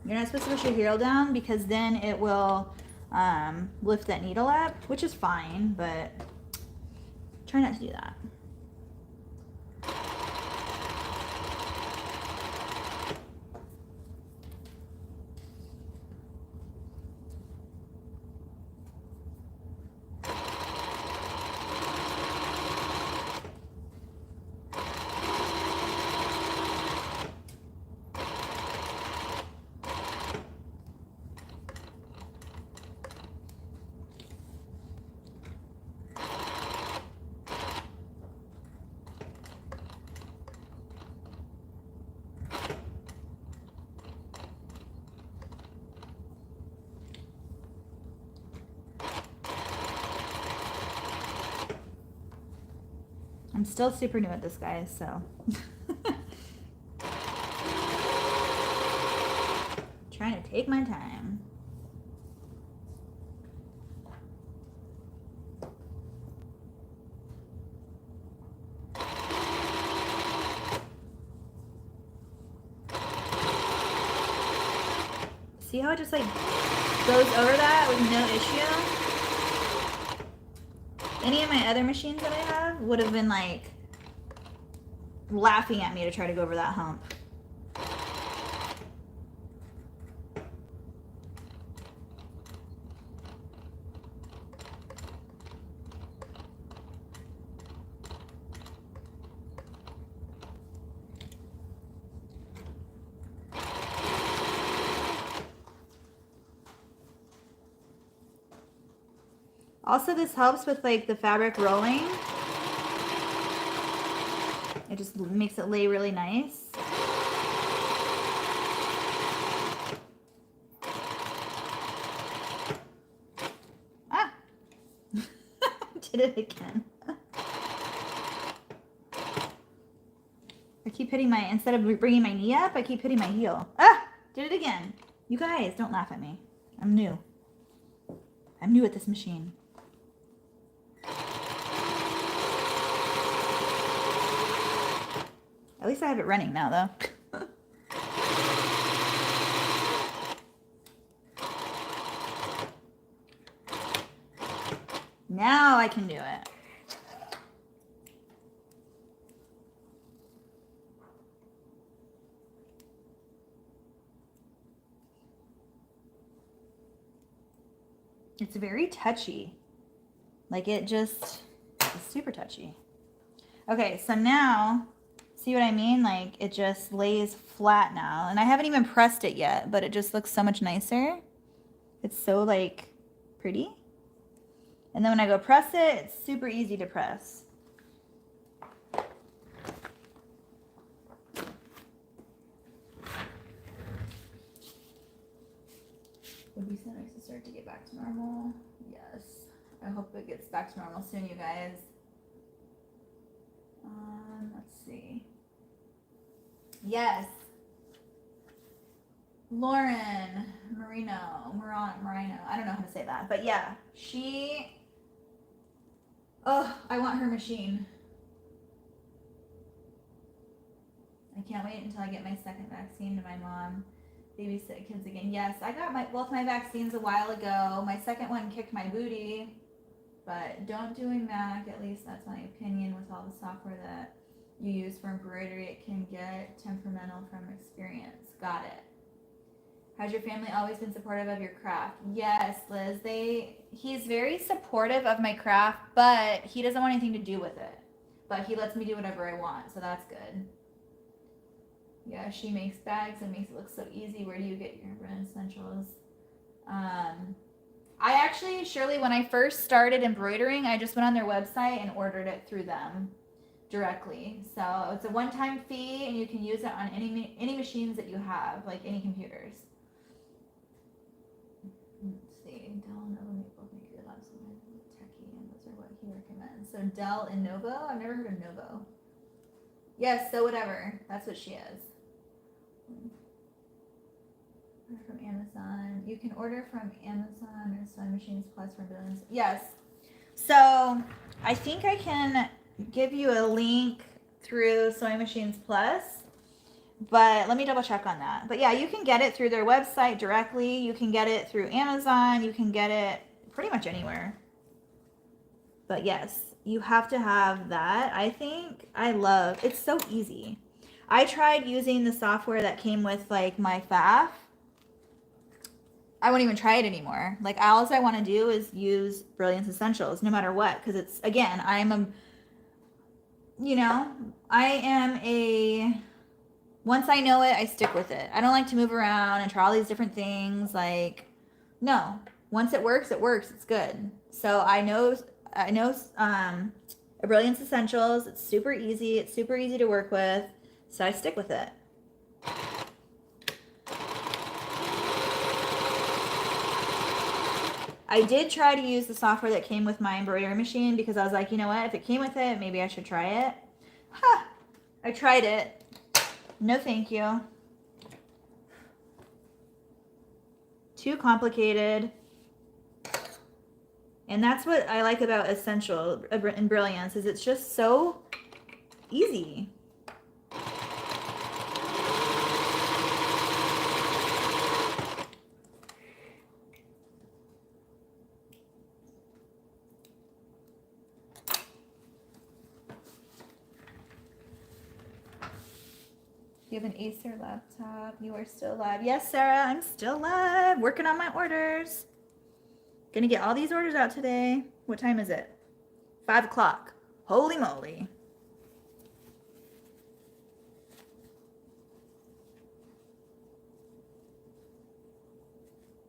You're not supposed to push your heel down because then it will lift that needle up, which is fine, but try not to do that. I'm still super new at this, guys, so. Trying to take my time. See how it just like goes over that with no issue? Any of my other machines that I have would have been like laughing at me to try to go over that hump. Also, this helps with like the fabric rolling. It just makes it lay really nice. Ah! Did it again. I keep hitting my, instead of bringing my knee up, I keep hitting my heel. Ah! Did it again. You guys, don't laugh at me. I'm new. I'm new at this machine. At least I have it running now, though. Now I can do it. It's very touchy. Like it just is super touchy. Okay, so now, see what I mean? Like it just lays flat now. And I haven't even pressed it yet, but it just looks so much nicer. It's so like pretty. And then when I go press it, it's super easy to press. Would be so nice to start to get back to normal. Yes. I hope it gets back to normal soon, you guys. Let's see. Yes. Lauren Marino. I don't know how to say that. But yeah, she... Oh, I want her machine. I can't wait until I get my second vaccine to my mom. Babysit kids again. Yes, I got both my vaccines a while ago. My second one kicked my booty, but don't do a Mac. At least that's my opinion. With all the software that you use for embroidery, it can get temperamental from experience. Got it. Has your family always been supportive of your craft? Yes, Liz. He's very supportive of my craft, but he doesn't want anything to do with it. But he lets me do whatever I want, so that's good. Yeah, she makes bags and makes it look so easy. Where do you get your brand essentials? I actually, Shirley, when I first started embroidering, I just went on their website and ordered it through them directly. So it's a one-time fee, and you can use it on any machines that you have, like any computers. Let's see, Dell and Novo both make good labs. Techie, and those are what he recommends. So Dell and Novo? I've never heard of Novo. Yes, so whatever. That's what she is. From Amazon. You can order from Amazon or Sewing Machines Plus for BOBBINS. Yes. So I think I can give you a link through Sewing Machines Plus, but let me double check on that. But yeah, you can get it through their website directly. You can get it through Amazon. You can get it pretty much anywhere. But yes, you have to have that. I think it's so easy. I tried using the software that came with like my FAF. I won't even try it anymore. Like all I want to do is use Brilliance Essentials no matter what. Because it's, again, I am once I know it, I stick with it. I don't like to move around and try all these different things. Like, no. Once it works, it's good. So I know Brilliance Essentials. It's super easy. It's super easy to work with. So I stick with it. I did try to use the software that came with my embroidery machine because I was like, you know what? If it came with it, maybe I should try it. Ha! I tried it. No, thank you. Too complicated. And that's what I like about Essential and Brilliance is it's just so easy. You have an Acer laptop. You are still live. Yes, Sarah, I'm still live. Working on my orders. Gonna get all these orders out today. What time is it? 5 o'clock. Holy moly.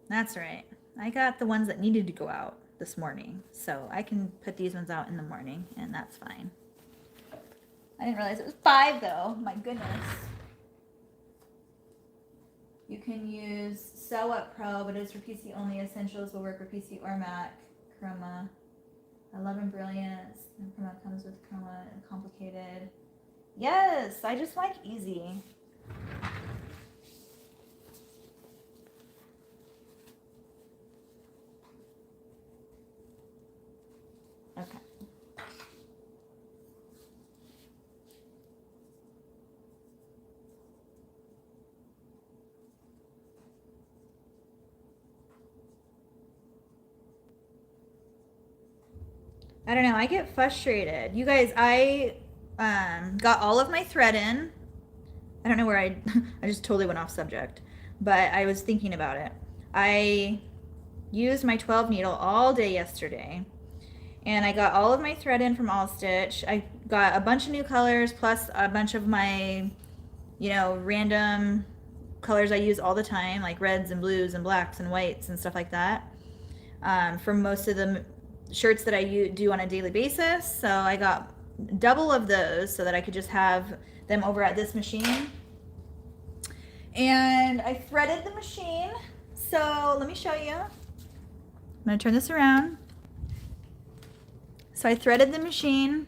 That's right. I got the ones that needed to go out. this morning. So I can put these ones out in the morning and that's fine. I didn't realize it was 5 though. My goodness. You can use Sew Up Pro, but it's for PC only. Essentials will work for PC or Mac. Chroma. I love and Brilliance. And Chroma comes with Chroma and complicated. Yes, I just like easy. Okay. I don't know. I get frustrated. You guys, I got all of my thread in. I don't know where I just totally went off subject, but I was thinking about it. I used my 12 needle all day yesterday, and I got all of my thread in from All Stitch. I got a bunch of new colors plus a bunch of my, you know, random colors I use all the time, like reds and blues and blacks and whites and stuff like that, for most of the shirts that I do on a daily basis. So I got double of those so that I could just have them over at this machine. And I threaded the machine. So let me show you. I'm gonna turn this around. So I threaded the machine.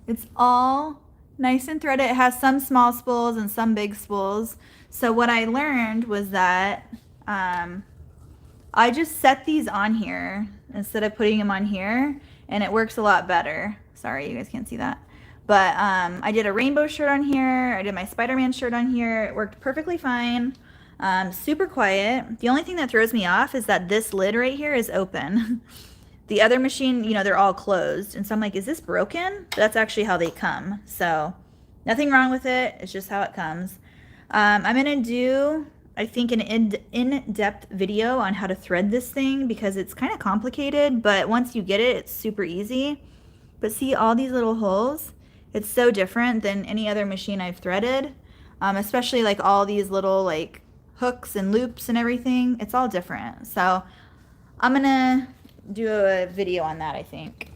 It's all nice and threaded. It has some small spools and some big spools. So what I learned was that I just set these on here instead of putting them on here, and it works a lot better. Sorry, you guys can't see that. But I did a rainbow shirt on here. I did my Spider-Man shirt on here. It worked perfectly fine. Super quiet. The only thing that throws me off is that this lid right here is open. The other machine, you know, they're all closed. And so I'm like, is this broken? But that's actually how they come. So nothing wrong with it. It's just how it comes. I'm going to do, I think, an in-depth video on how to thread this thing because it's kind of complicated, but once you get it, it's super easy. But see all these little holes? It's so different than any other machine I've threaded, especially like all these little like hooks and loops and everything. It's all different. So I'm gonna do a video on that, I think.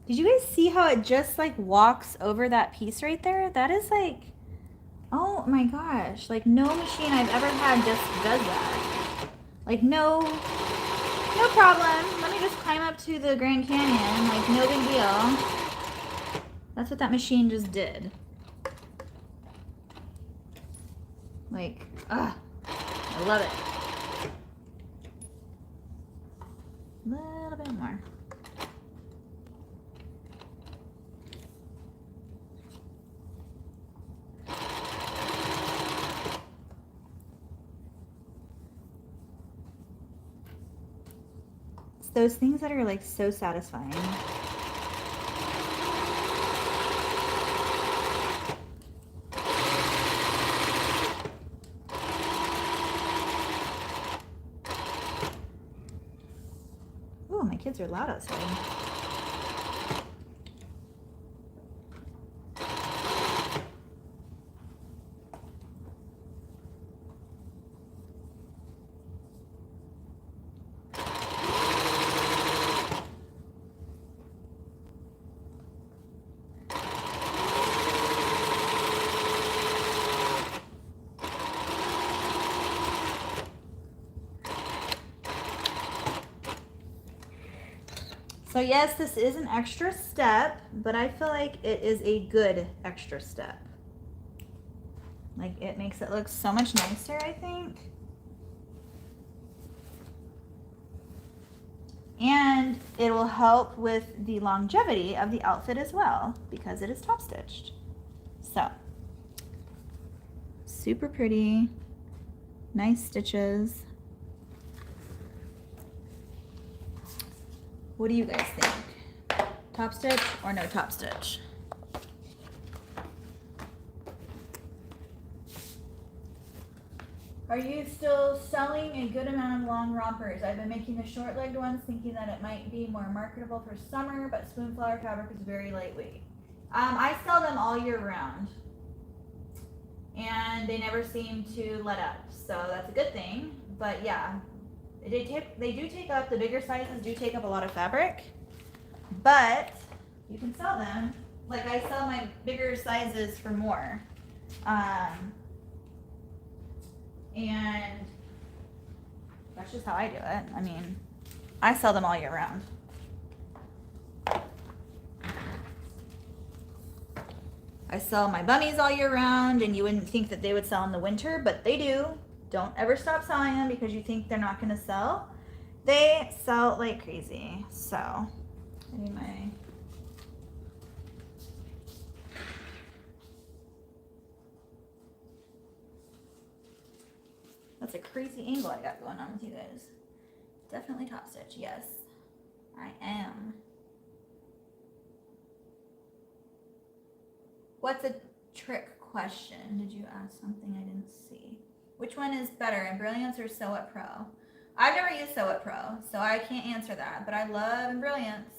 Did you guys see how it just like walks over that piece right there? That is like, oh my gosh, like no machine I've ever had just does that. Like no problem. Let me just climb up to the Grand Canyon, like no big deal. That's what that machine just did. Like, I love it. A little bit more. those things that are like so satisfying. Oh, my kids are loud outside. So yes, this is an extra step, but I feel like it is a good extra step. Like, it makes it look so much nicer, I think. And it will help with the longevity of the outfit as well, because it is top stitched. So, super pretty, nice stitches. What do you guys think? Top stitch or no top stitch? Are you still selling a good amount of long rompers? I've been making the short-legged ones thinking that it might be more marketable for summer, but spoonflower fabric is very lightweight. I sell them all year round, and they never seem to let up, so that's a good thing. But yeah, they do take up, the bigger sizes do take up a lot of fabric, but you can sell them. Like, I sell my bigger sizes for more. And that's just how I do it. I mean, I sell them all year round. I sell my bunnies all year round, and you wouldn't think that they would sell in the winter, but they do. Don't ever stop selling them because you think they're not going to sell. They sell like crazy. So, I need my... That's a crazy angle I got going on with you guys. Definitely top stitch, yes. I am. What's a trick question? Did you ask something I didn't see? Which one is better, Embrilliance or Sew It Pro? I've never used Sew It Pro, so I can't answer that, but I love Embrilliance.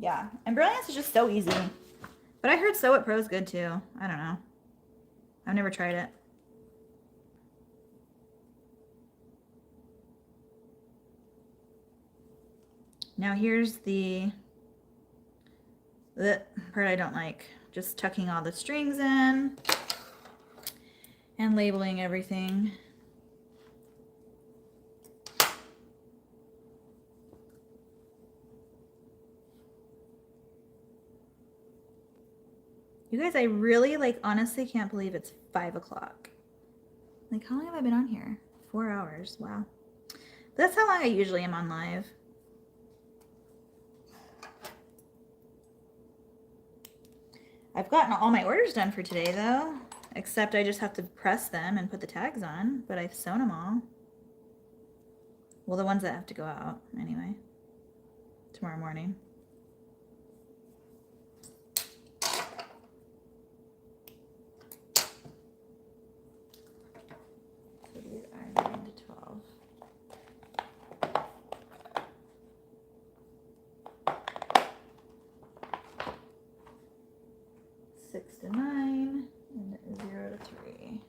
Yeah, Embrilliance is just so easy. But I heard Sew It Pro is good too. I don't know. I've never tried it. Now here's the part I don't like. Just tucking all the strings in and labeling everything. You guys, I really, like, honestly can't believe it's 5 o'clock. Like, how long have I been on here? 4 hours. Wow. But that's how long I usually am on live. I've gotten all my orders done for today, though. Except I just have to press them and put the tags on. But I've sewn them all. Well, the ones that have to go out, anyway. Tomorrow morning. So these are 9 to 12. Six to 9 and 0 to 3.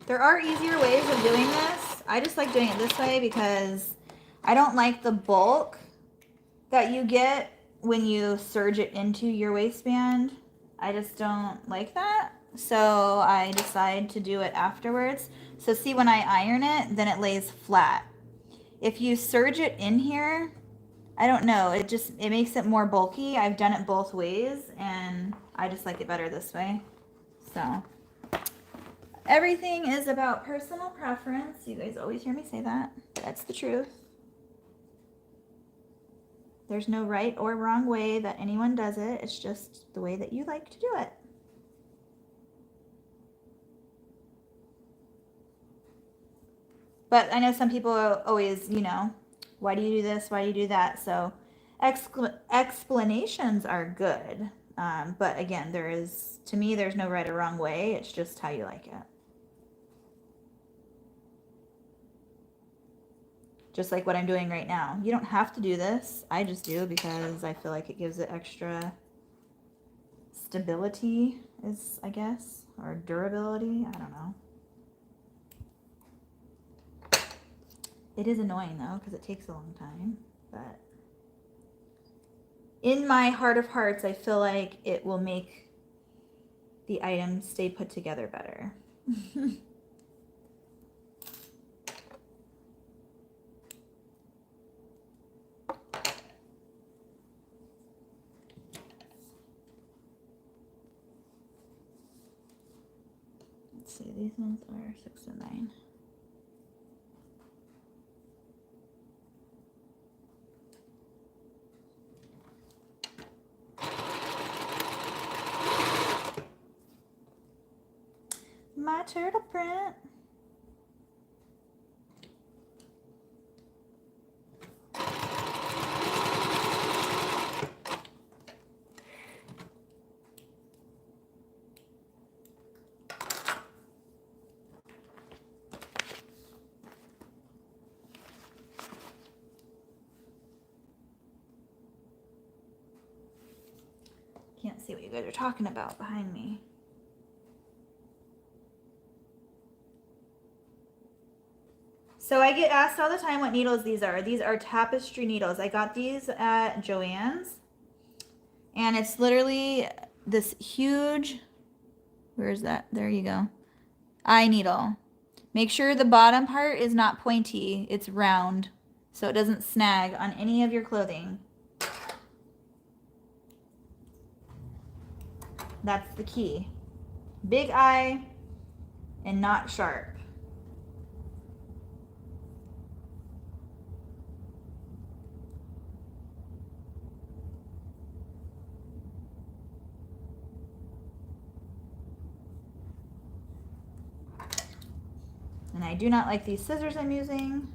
There are easier ways of doing this. I just like doing it this way because I don't like the bulk that you get when you serge it into your waistband. I just don't like that. So I decide to do it afterwards. So see, when I iron it, then it lays flat. If you serge it in here, I don't know, it makes it more bulky. I've done it both ways and I just like it better this way. So everything is about personal preference. You guys always hear me say that. That's the truth. There's no right or wrong way that anyone does it. It's just the way that you like to do it. But I know some people always, you know, why do you do this? Why do you do that? So explanations are good. But again, to me, there's no right or wrong way. It's just how you like it. Just like what I'm doing right now. You don't have to do this. I just do because I feel like it gives it extra stability, I guess, or durability. I don't know. It is annoying though because it takes a long time, but in my heart of hearts, I feel like it will make the item stay put together better. Let's see, these ones are 6 and 9. My turtle print. Can't see what you guys are talking about behind me. So I get asked all the time what needles these are. These are tapestry needles. I got these at Joann's. And it's literally this huge, where is that? There you go. Eye needle. Make sure the bottom part is not pointy. It's round so it doesn't snag on any of your clothing. That's the key. Big eye and not sharp. And I do not like these scissors I'm using,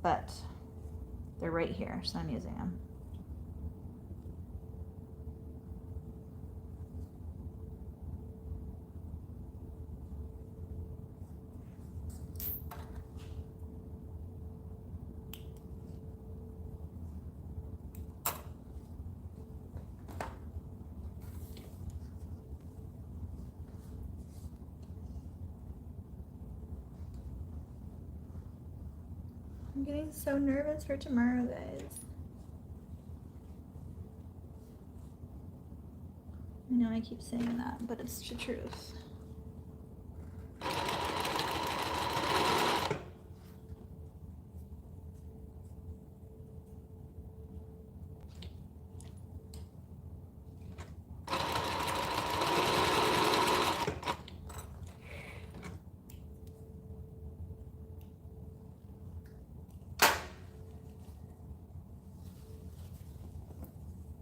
but they're right here, so I'm using them. I'm getting so nervous for tomorrow, guys. I know I keep saying that, but it's the truth.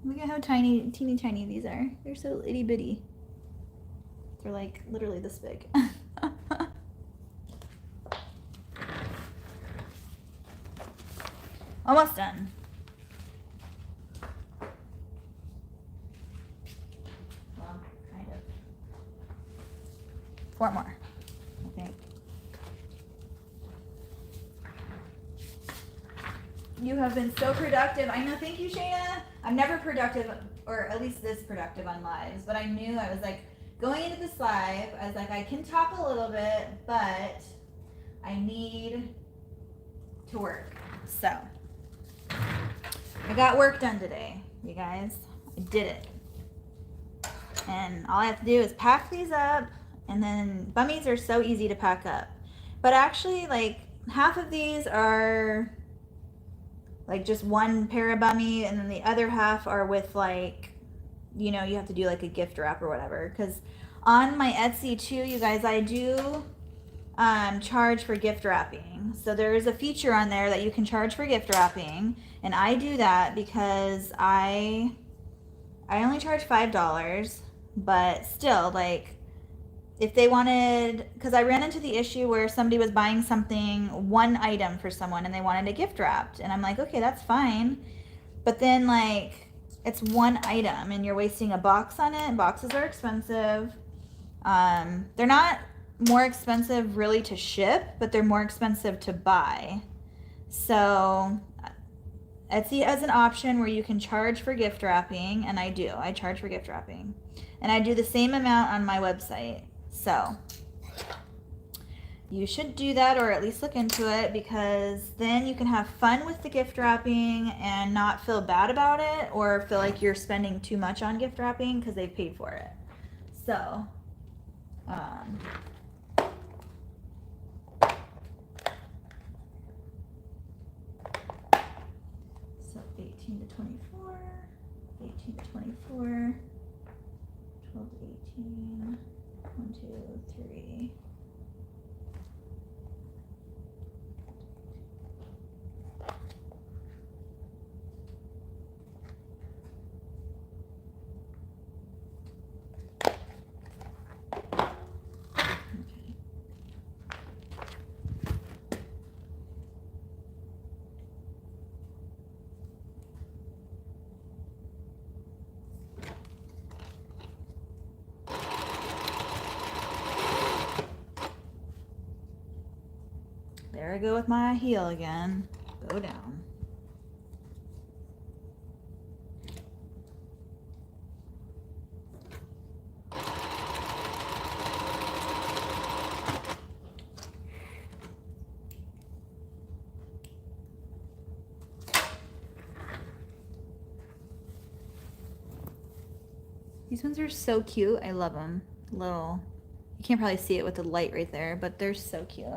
Look at how tiny, teeny tiny these are. They're so itty bitty. They're like literally this big. Almost done. Well, kind of. 4 more, I think. You have been so productive. I know, thank you, Shayna. I'm never productive, or at least this productive on lives, but I knew I was like, going into this live, I was like, I can talk a little bit, but I need to work. So I got work done today, you guys. I did it. And all I have to do is pack these up, and then bummies are so easy to pack up. But actually, like, half of these are like just one pair of bummy, and then the other half are with, like, you know, you have to do like a gift wrap or whatever. Because on my Etsy too, you guys, I do charge for gift wrapping. So there is a feature on there that you can charge for gift wrapping, and I do that because I only charge $5, but still, like, if they wanted, because I ran into the issue where somebody was buying something, one item for someone, and they wanted it gift wrapped, and I'm like, okay, that's fine, but then, like, it's one item and you're wasting a box on it. Boxes are expensive. They're not more expensive really to ship, but they're more expensive to buy. So Etsy has an option where you can charge for gift wrapping, and I do. I charge for gift wrapping, and I do the same amount on my website. So you should do that, or at least look into it, because then you can have fun with the gift wrapping and not feel bad about it or feel like you're spending too much on gift wrapping because they've paid for it. So so 18 to 24, 18 to 24, 12 to 18, 1, 2, 3. There I go with my heel again. Go down. These ones are so cute. I love them. Little, you can't probably see it with the light right there, but they're so cute.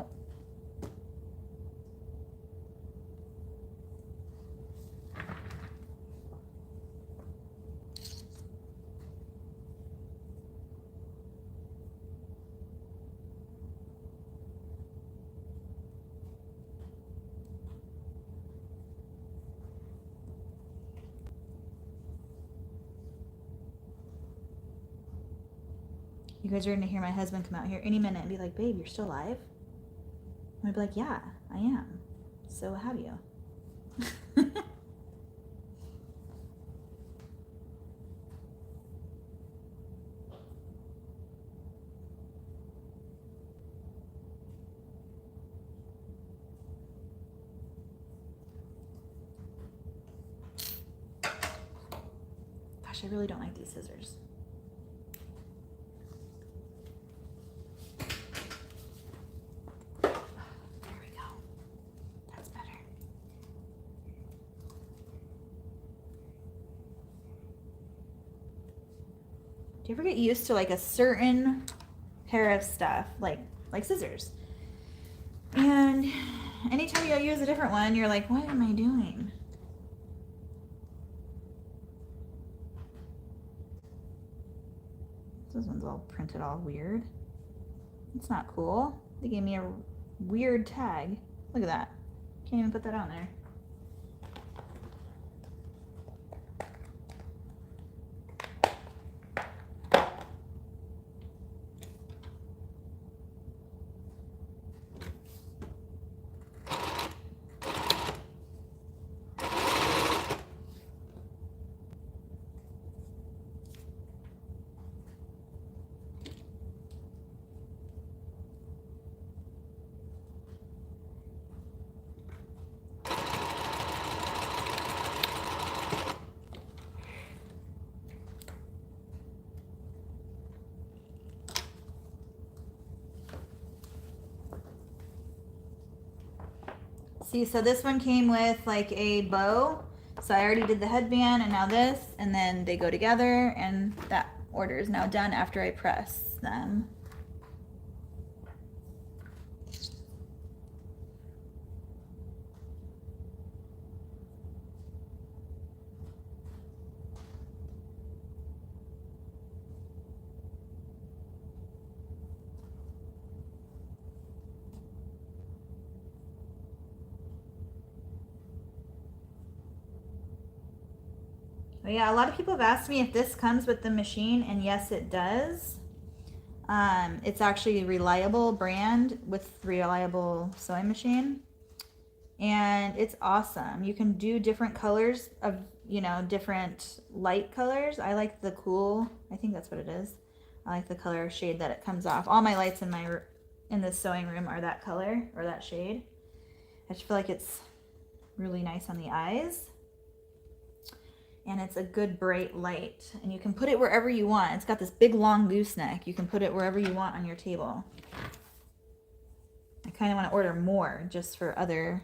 You guys are gonna hear my husband come out here any minute and be like, babe, you're still alive? I'm gonna be like, yeah, I am. So have you? Gosh, I really don't like these scissors. Do you ever get used to like a certain pair of stuff, like scissors? And anytime you use a different one, you're like, what am I doing? This one's all printed all weird. It's not cool. They gave me a weird tag. Look at that. Can't even put that on there. See, so this one came with like a bow. So I already did the headband and now this, and then they go together, and that order is now done after I press them. But yeah, a lot of people have asked me if this comes with the machine, and yes, it does. It's actually a reliable brand with reliable sewing machine, and it's awesome. You can do different colors of, you know, different light colors. I like the cool, I think that's what it is. I like the color shade that it comes off. All my lights in the sewing room are that color or that shade. I just feel like it's really nice on the eyes. And it's a good bright light, and you can put it wherever you want. It's got this big long gooseneck. You can put it wherever you want on your table. I kind of want to order more just for other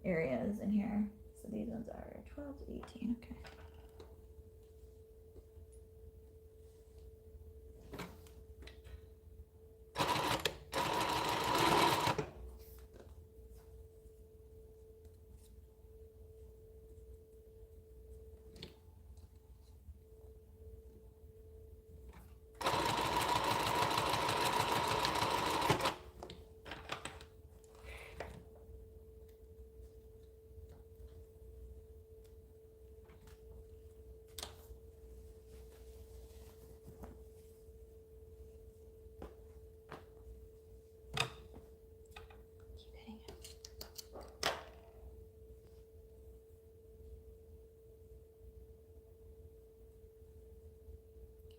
areas in here. So these ones are 12 to 18. Okay.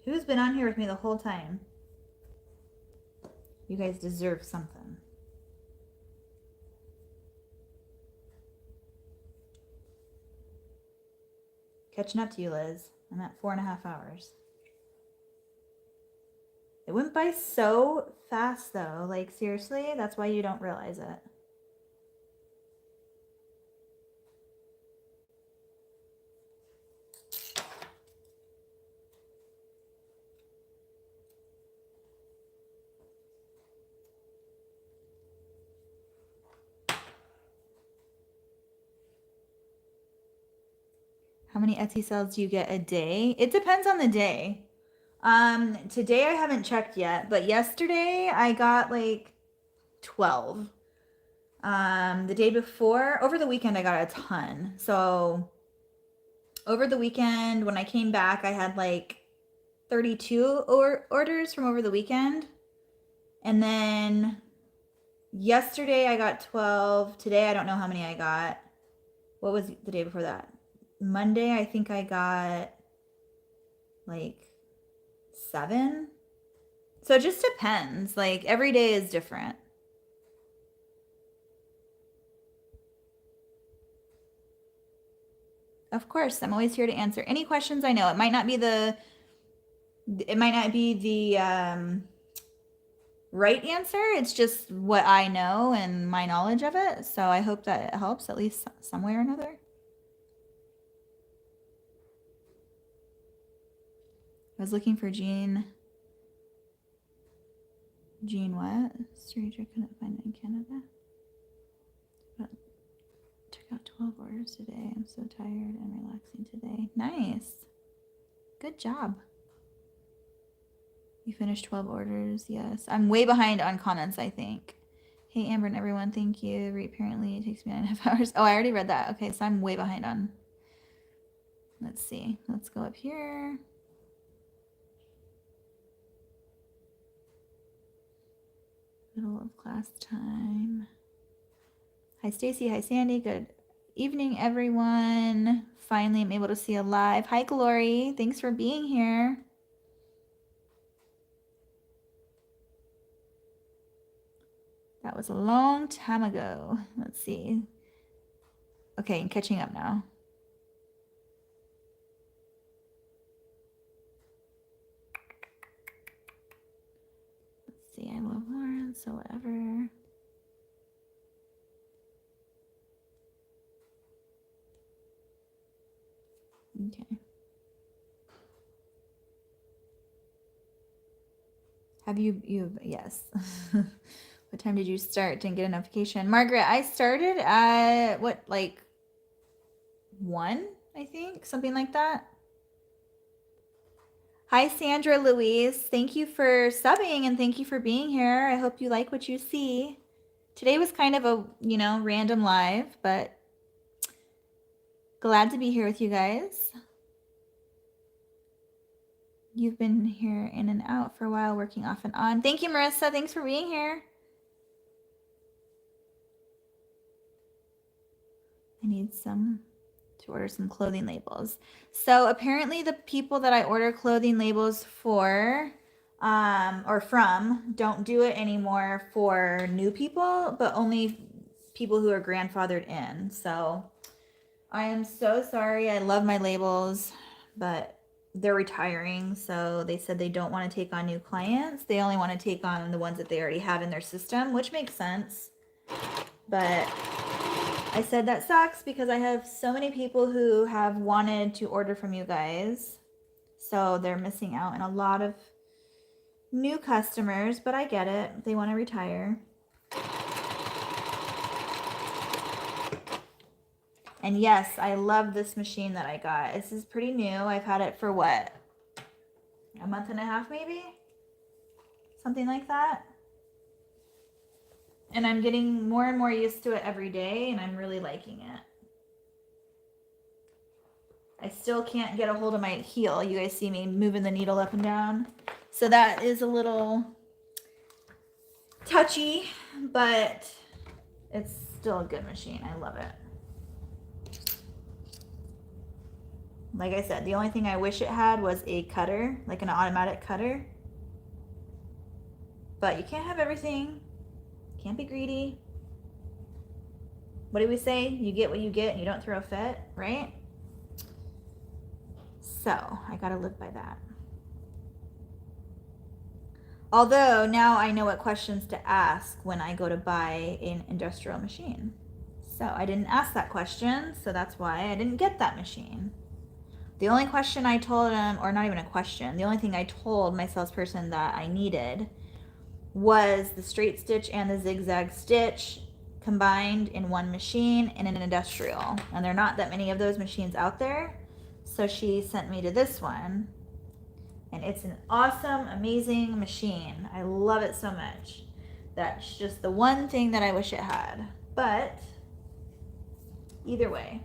Who's been on here with me the whole time? You guys deserve something. Catching up to you, Liz. I'm at 4.5 hours. It went by so fast though. Like seriously, that's why you don't realize it. How many Etsy sales do you get a day? It depends on the day. Today I haven't checked yet, but yesterday I got like 12. The day before, over the weekend I got a ton. So over the weekend when I came back, I had like 32 orders from over the weekend. And then yesterday I got 12. Today I don't know how many I got. What was the day before that? Monday I think I got like 7. So it just depends. Like every day is different. Of course, I'm always here to answer any questions I know. It might not be the right answer. It's just what I know and my knowledge of it. So I hope that it helps at least some way or another. I was looking for Jean what? Stranger couldn't find it in Canada. But took out 12 orders today. I'm so tired and relaxing today. Nice. Good job. You finished 12 orders. Yes. I'm way behind on comments, I think. Hey, Amber and everyone. Thank you. Apparently it takes me 9.5 hours. Oh, I already read that. Okay, so I'm way behind on. Let's see. Let's go up here. Middle of class time. Hi, Stacy. Hi, Sandy. Good evening, everyone. Finally, I'm able to see you live. Hi, Glory. Thanks for being here. That was a long time ago. Let's see. Okay, I'm catching up now. Let's see. I love Lauren, so whatever. Okay. Have you, yes. What time did you start? Didn't get a notification. Margaret, I started at what, like 1, I think, something like that. Hi, Sandra Louise. Thank you for subbing and thank you for being here. I hope you like what you see. Today was kind of a, you know, random live, but glad to be here with you guys. You've been here in and out for a while, working off and on. Thank you, Marissa. Thanks for being here. I need to order some clothing labels. So apparently the people that I order clothing labels for or from don't do it anymore for new people, but only people who are grandfathered in. So I am so sorry. I love my labels, but they're retiring. So they said they don't want to take on new clients. They only want to take on the ones that they already have in their system, which makes sense. But I said that sucks because I have so many people who have wanted to order from you guys. So they're missing out on a lot of new customers, but I get it. They want to retire. And yes, I love this machine that I got. This is pretty new. I've had it for what? A month and a half maybe? Something like that. And I'm getting more and more used to it every day, and I'm really liking it. I still can't get a hold of my heel. You guys see me moving the needle up and down. So that is a little touchy, but it's still a good machine. I love it. Like I said, the only thing I wish it had was a cutter, like an automatic cutter. But you can't have everything. Can't be greedy. What do we say? You get what you get and you don't throw a fit, right? So I gotta live by that. Although now I know what questions to ask when I go to buy an industrial machine. So I didn't ask that question, so that's why I didn't get that machine. The only question I told him, or not even a question, the only thing I told my salesperson that I needed was the straight stitch and the zigzag stitch combined in one machine in an industrial. And there are not that many of those machines out there. So she sent me to this one. And it's an awesome, amazing machine. I love it so much. That's just the one thing that I wish it had. But either way,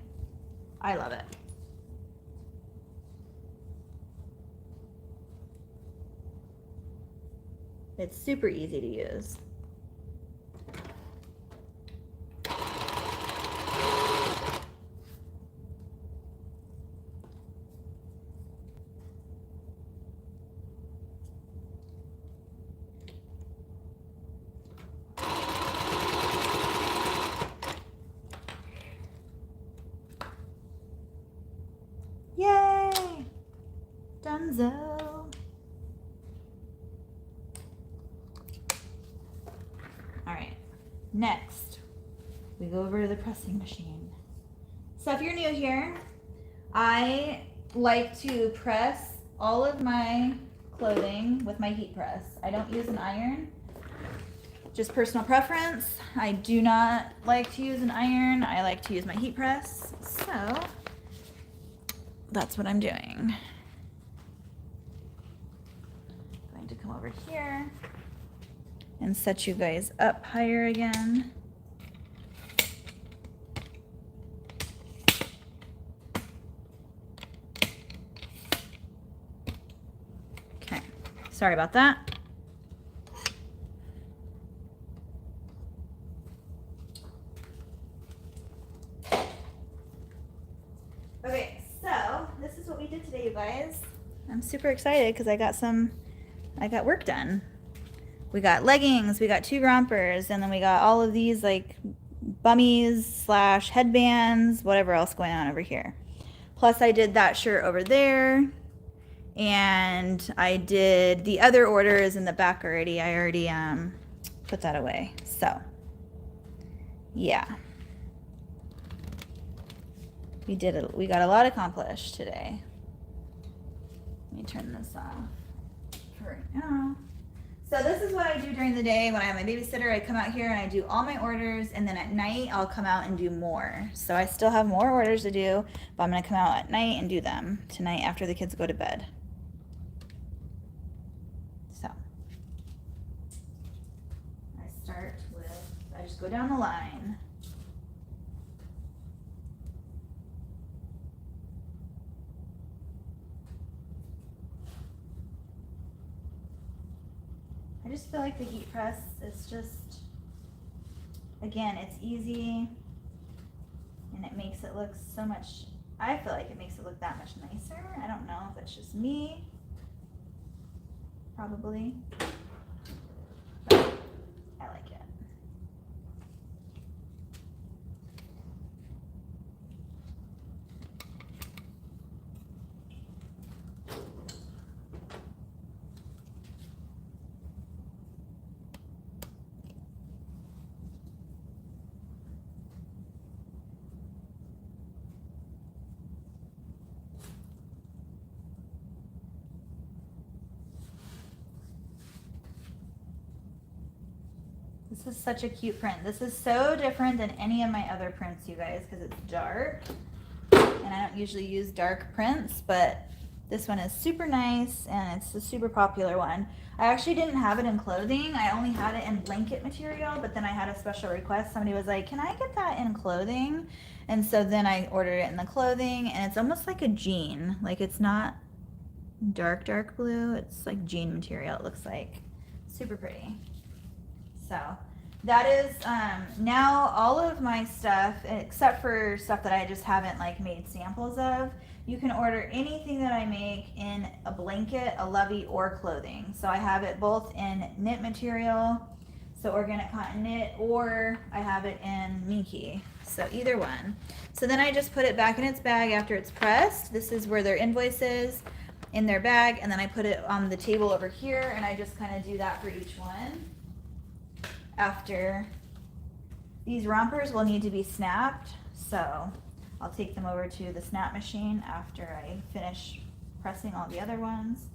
I love it. It's super easy to use. Yay! Dunzo! Next, we go over to the pressing machine. So if you're new here, I like to press all of my clothing with my heat press. I don't use an iron, just personal preference. I do not like to use an iron. I like to use my heat press. So that's what I'm doing. I'm going to come over here and set you guys up higher again. Okay, sorry about that. Okay, so this is what we did today, you guys. I'm super excited because I got work done. We got leggings, we got 2 rompers, and then we got all of these like bummies / headbands, whatever else going on over here. Plus I did that shirt over there, and I did the other orders in the back already. I already put that away. So yeah. We got a lot accomplished today. Let me turn this off for right now. So this is what I do during the day when I have my babysitter. I come out here and I do all my orders, and then at night I'll come out and do more. So I still have more orders to do, but I'm gonna come out at night and do them tonight after the kids go to bed. So I start with, I just go down the line. I just feel like the heat press is just, again, it's easy and it makes it look so much, I feel like it makes it look that much nicer. I don't know if it's just me, probably, but I like it. This is such a cute print. This is so different than any of my other prints, you guys, because it's dark. And I don't usually use dark prints, but this one is super nice and it's a super popular one. I actually didn't have it in clothing. I only had it in blanket material, but then I had a special request. Somebody was like, can I get that in clothing? And so then I ordered it in the clothing, and it's almost like a jean. Like, it's not dark blue. It's like jean material, it looks like. Super pretty. So that is now all of my stuff, except for stuff that I just haven't like made samples of. You can order anything that I make in a blanket, a lovey, or clothing. So I have it both in knit material, so organic cotton knit, or I have it in Minky. So either one. So then I just put it back in its bag after it's pressed. This is where their invoice is, in their bag, and then I put it on the table over here, and I just kind of do that for each one. After these rompers will need to be snapped, so I'll take them over to the snap machine after I finish pressing all the other ones.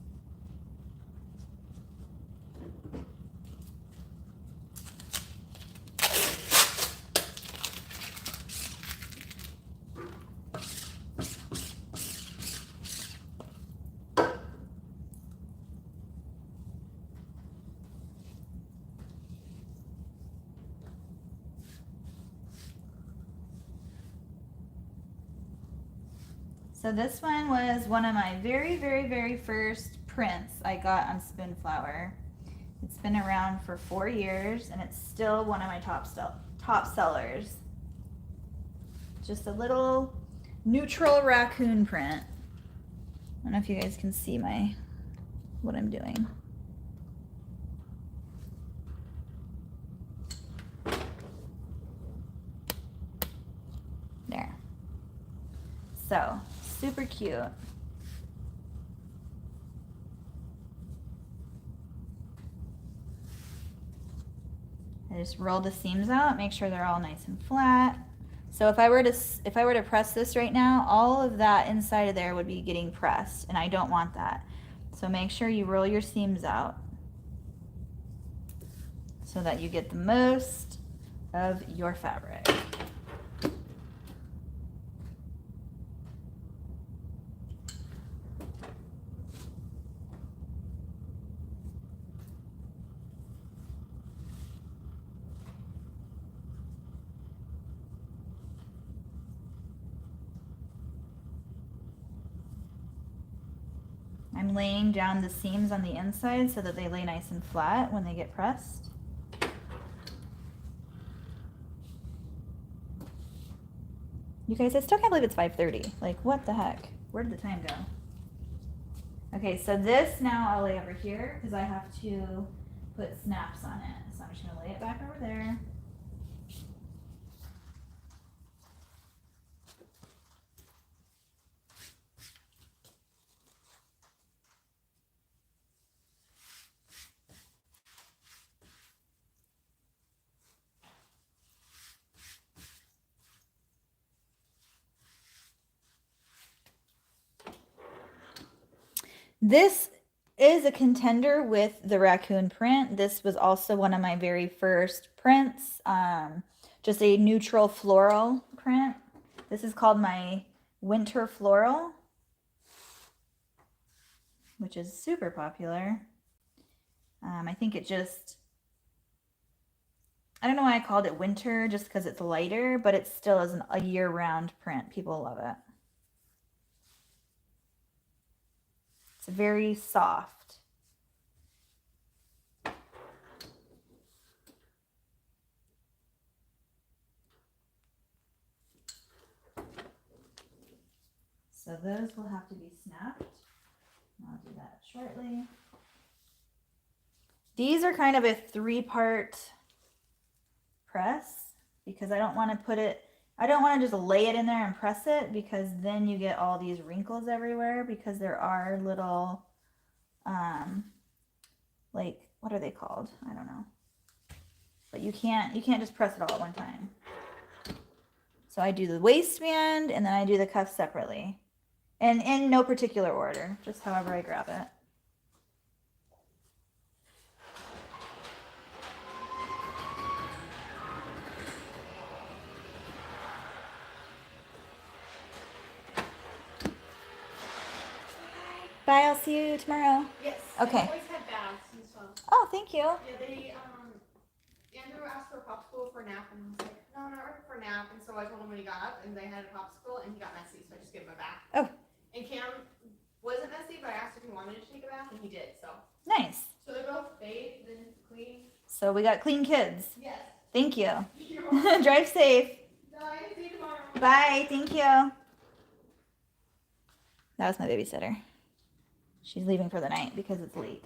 So this one was one of my very first prints I got on Spoonflower. It's been around for 4 years and it's still one of my top sellers. Just a little neutral raccoon print. I don't know if you guys can see what I'm doing. There. So, super cute. I just roll the seams out, make sure they're all nice and flat. So if I were to press this right now, all of that inside of there would be getting pressed, and I don't want that. So make sure you roll your seams out so that you get the most of your fabric. I'm laying down the seams on the inside so that they lay nice and flat when they get pressed. You guys, I still can't believe it's 5:30. Like, what the heck? Where did the time go? Okay, so this now I'll lay over here because I have to put snaps on it. So I'm just gonna lay it back over there. This is a contender with the raccoon print. This was also one of my very first prints. Just a neutral floral print. This is called my Winter Floral, which is super popular. I think it just, I don't know why I called it winter, just because it's lighter, but it still is a year-round print. People love it. It's very soft. So those will have to be snapped. I'll do that shortly. These are kind of a 3-part press because I don't want to put it, I don't want to just lay it in there and press it, because then you get all these wrinkles everywhere, because there are little, like, what are they called? I don't know. But you can't just press it all at one time. So I do the waistband and then I do the cuff separately. And in no particular order, just however I grab it. Bye, I'll see you tomorrow. Yes. Okay. The boys had baths and stuff. Oh, thank you. Yeah, they, Andrew asked for a popsicle for a nap, and I was like, no, not ready for a nap. And so I told him when he got up, and they had a popsicle, and he got messy, so I just gave him a bath. Oh. And Cam wasn't messy, but I asked if he wanted to take a bath, and he did, so. Nice. So they're both bathed and clean. So we got clean kids. Yes. Thank you. You're welcome. Drive safe. Bye, see you tomorrow. Bye, thank you. That was my babysitter. She's leaving for the night because it's late.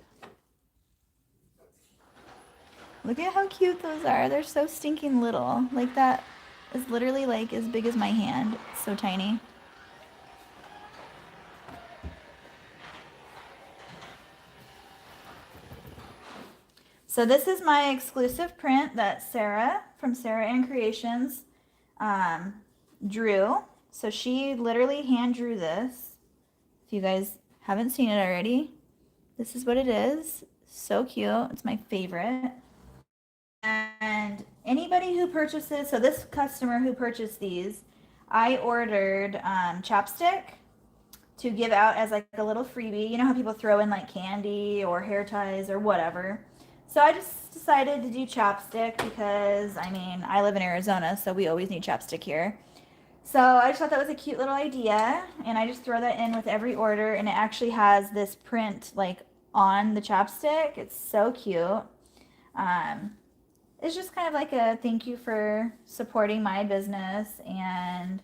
Look at how cute those are. They're so stinking little. Like, that is literally like as big as my hand. It's so tiny. So this is my exclusive print that Sarah from Sarah Ann Creations drew. So she literally hand drew this. If you guys haven't seen it already, this is what it is. So cute. It's my favorite. And anybody who purchases, so this customer who purchased these, I ordered chapstick to give out as like a little freebie. You know how people throw in like candy or hair ties or whatever. So I just decided to do chapstick because, I mean, I live in Arizona, so we always need chapstick here. So I just thought that was a cute little idea, and I just throw that in with every order, and it actually has this print like on the chapstick. It's so cute. It's just kind of like a thank you for supporting my business and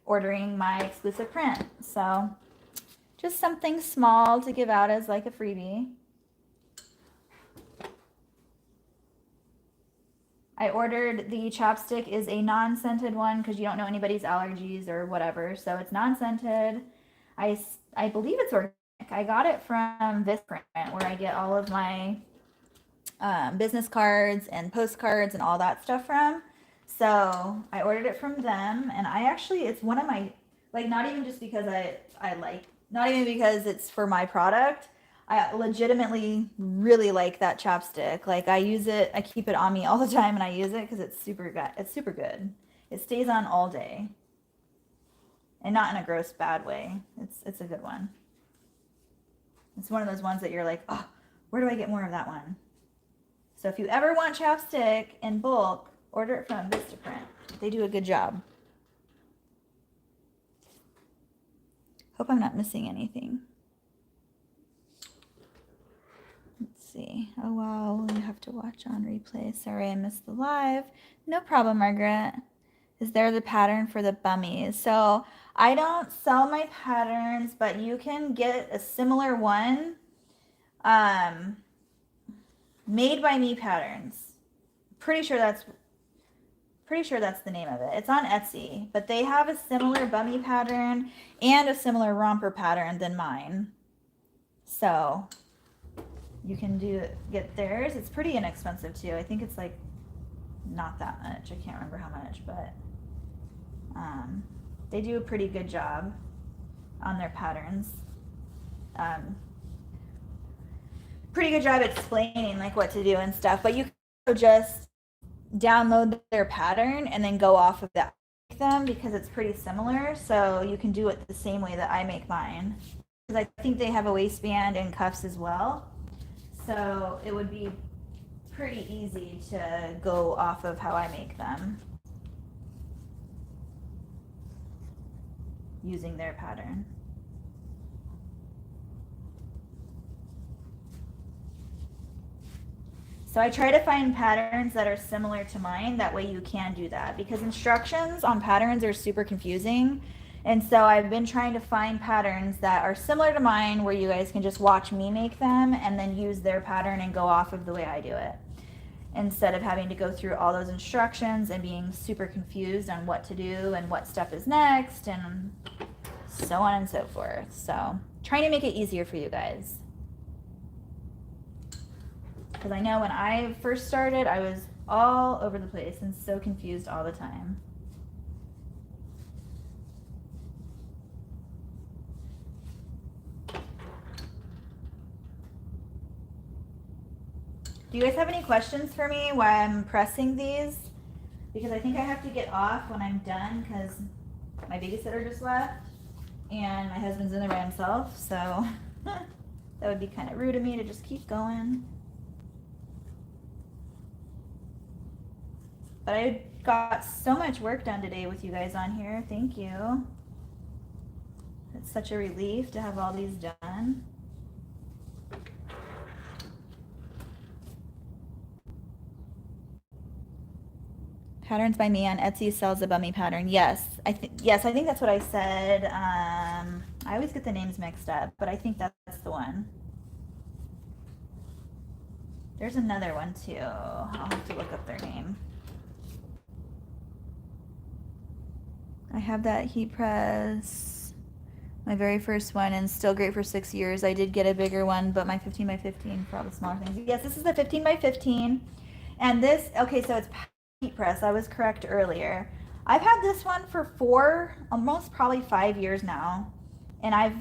ordering my exclusive print. So just something small to give out as like a freebie. I ordered the chapstick is a non-scented one because you don't know anybody's allergies or whatever. So it's non-scented. I believe it's organic. I got it from Visprint, where I get all of my business cards and postcards and all that stuff from. So I ordered it from them, and I actually, it's one of my, like, not even just because I like, not even because it's for my product. I legitimately really like that chapstick. Like, I use it, I keep it on me all the time, and I use it because it's super good. It's super good. It stays on all day, and not in a gross bad way. It's a good one. It's one of those ones that you're like, oh, where do I get more of that one? So if you ever want chapstick in bulk, order it from Vistaprint. They do a good job. Hope I'm not missing anything. Let's see. Oh, wow. You have to watch on replay. Sorry, I missed the live. No problem, Margaret. Is there the pattern for the bummies? So I don't sell my patterns, but you can get a similar one. Made by Me Patterns. Pretty sure that's the name of it. It's on Etsy, but they have a similar bummy pattern and a similar romper pattern than mine. So you can get theirs. It's pretty inexpensive too. I think it's like not that much. I can't remember how much, but they do a pretty good job on their patterns. pretty good job explaining like what to do and stuff, but you can just download their pattern and then go off of that with them because it's pretty similar. So you can do it the same way that I make mine. Because I think they have a waistband and cuffs as well. So it would be pretty easy to go off of how I make them using their pattern. So I try to find patterns that are similar to mine. That way you can do that, because instructions on patterns are super confusing. And so I've been trying to find patterns that are similar to mine where you guys can just watch me make them and then use their pattern and go off of the way I do it, instead of having to go through all those instructions and being super confused on what to do and what step is next and so on and so forth. So trying to make it easier for you guys. Because I know when I first started, I was all over the place and so confused all the time. Do you guys have any questions for me while I'm pressing these? Because I think I have to get off when I'm done because my babysitter just left and my husband's in there by himself. So that would be kind of rude of me to just keep going. But I got so much work done today with you guys on here. Thank you. It's such a relief to have all these done. Patterns by me on Etsy sells a bummy pattern. Yes, I think that's what I said. I always get the names mixed up, but I think that's the one. There's another one too. I'll have to look up their name. I have that heat press, my very first one, and still great for 6 years. I did get a bigger one, but my 15 by 15 for all the smaller things. Yes, this is the 15 by 15. And this, okay, so it's heat press. I was correct earlier. I've had this one for almost probably 5 years now, and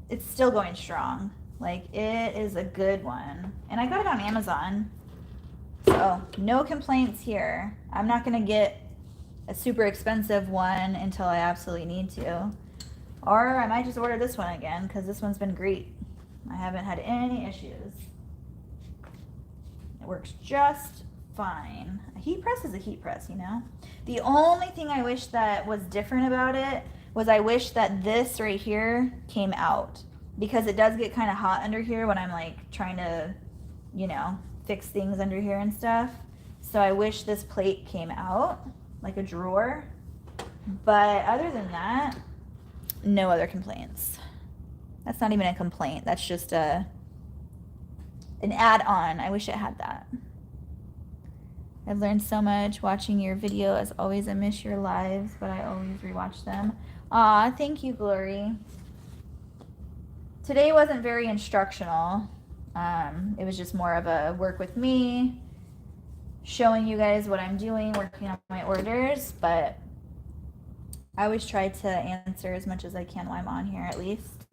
it's still going strong. Like, it is a good one. And I got it on Amazon, so no complaints here. I'm not gonna get a super expensive one until I absolutely need to. Or I might just order this one again because this one's been great. I haven't had any issues. It works just fine. A heat press is a heat press, you know? The only thing I wish that was different about it was I wish that this right here came out, because it does get kind of hot under here when I'm like trying to, you know, fix things under here and stuff. So I wish this plate came out like a drawer. But other than that, no other complaints. That's not even a complaint. That's just an add-on. I wish it had that. I've learned so much watching your video. As always, I miss your lives, but I always rewatch them. Aw, thank you, Glory. Today wasn't very instructional. It was just more of a work with me, showing you guys what I'm doing, working on my orders, but I always try to answer as much as I can while I'm on here, at least.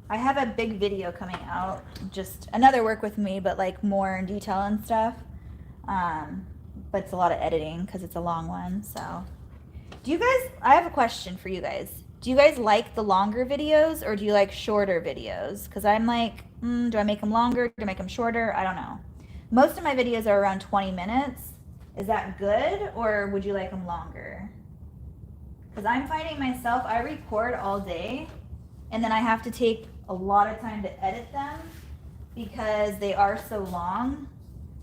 I have a big video coming out, just another work with me, but like more in detail and stuff. But it's a lot of editing because it's a long one. So do you guys, I have a question for you guys. Do you guys like the longer videos or do you like shorter videos? Because I'm like, do I make them longer? Do I make them shorter? I don't know. Most of my videos are around 20 minutes. Is that good, or would you like them longer? Because I'm finding myself, I record all day and then I have to take a lot of time to edit them because they are so long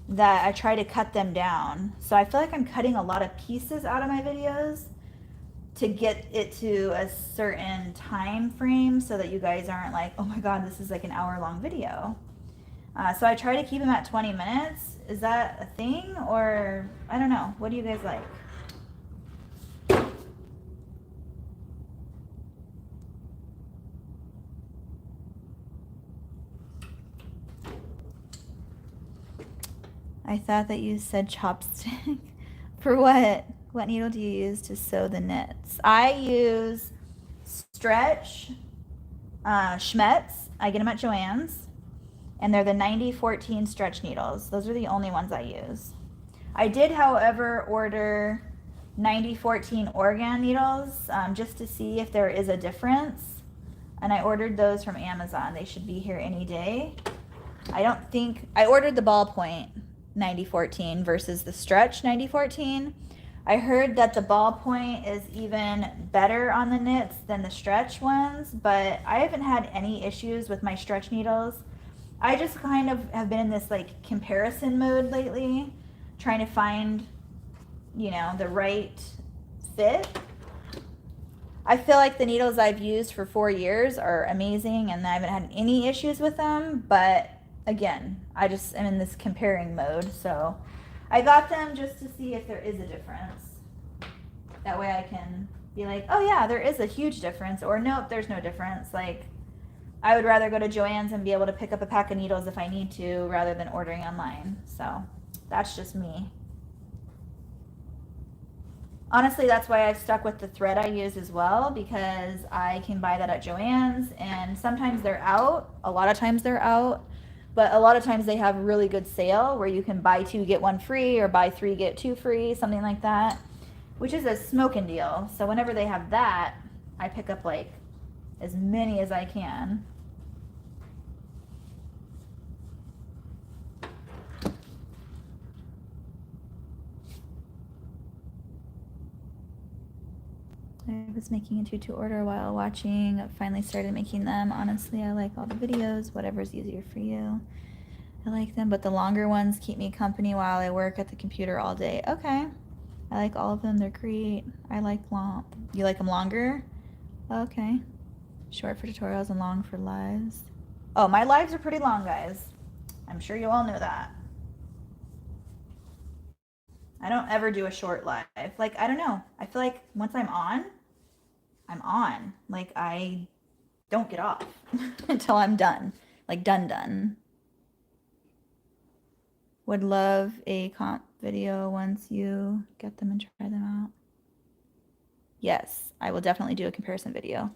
that I try to cut them down. So I feel like I'm cutting a lot of pieces out of my videos to get it to a certain time frame so that you guys aren't like, oh my God, this is like an hour-long video. So I try to keep them at 20 minutes. Is that a thing, or I don't know. What do you guys like? I thought that you said chopstick. For what? What needle do you use to sew the knits? I use Stretch, Schmetz. I get them at Joann's. And they're the 9014 stretch needles. Those are the only ones I use. I did, however, order 9014 Oregon needles just to see if there is a difference. And I ordered those from Amazon. They should be here any day. I ordered the ballpoint 9014 versus the stretch 9014. I heard that the ballpoint is even better on the knits than the stretch ones, but I haven't had any issues with my stretch needles. I just kind of have been in this like comparison mode lately, trying to find, you know, the right fit. I feel like the needles I've used for 4 years are amazing and I haven't had any issues with them, but again, I just am in this comparing mode. So I got them just to see if there is a difference. That way I can be like, oh yeah, there is a huge difference, or nope, there's no difference. Like, I would rather go to Joann's and be able to pick up a pack of needles if I need to rather than ordering online. So that's just me. Honestly, that's why I've stuck with the thread I use as well, because I can buy that at Joann's and sometimes they're out. A lot of times they're out, but a lot of times they have really good sale where you can buy 2 get 1 free or buy 3 get 2 free, something like that, which is a smoking deal. So whenever they have that, I pick up like as many as I can. I was making a tutu order while watching. Finally started making them. Honestly, I like all the videos. Whatever's easier for you. I like them, but the longer ones keep me company while I work at the computer all day. Okay. I like all of them. They're great. I like long. You like them longer? Okay. Short for tutorials and long for lives. Oh, my lives are pretty long, guys. I'm sure you all know that. I don't ever do a short live. Like, I don't know. I feel like once I'm on. Like, I don't get off until I'm done. Like, done. Would love a comp video once you get them and try them out. Yes, I will definitely do a comparison video.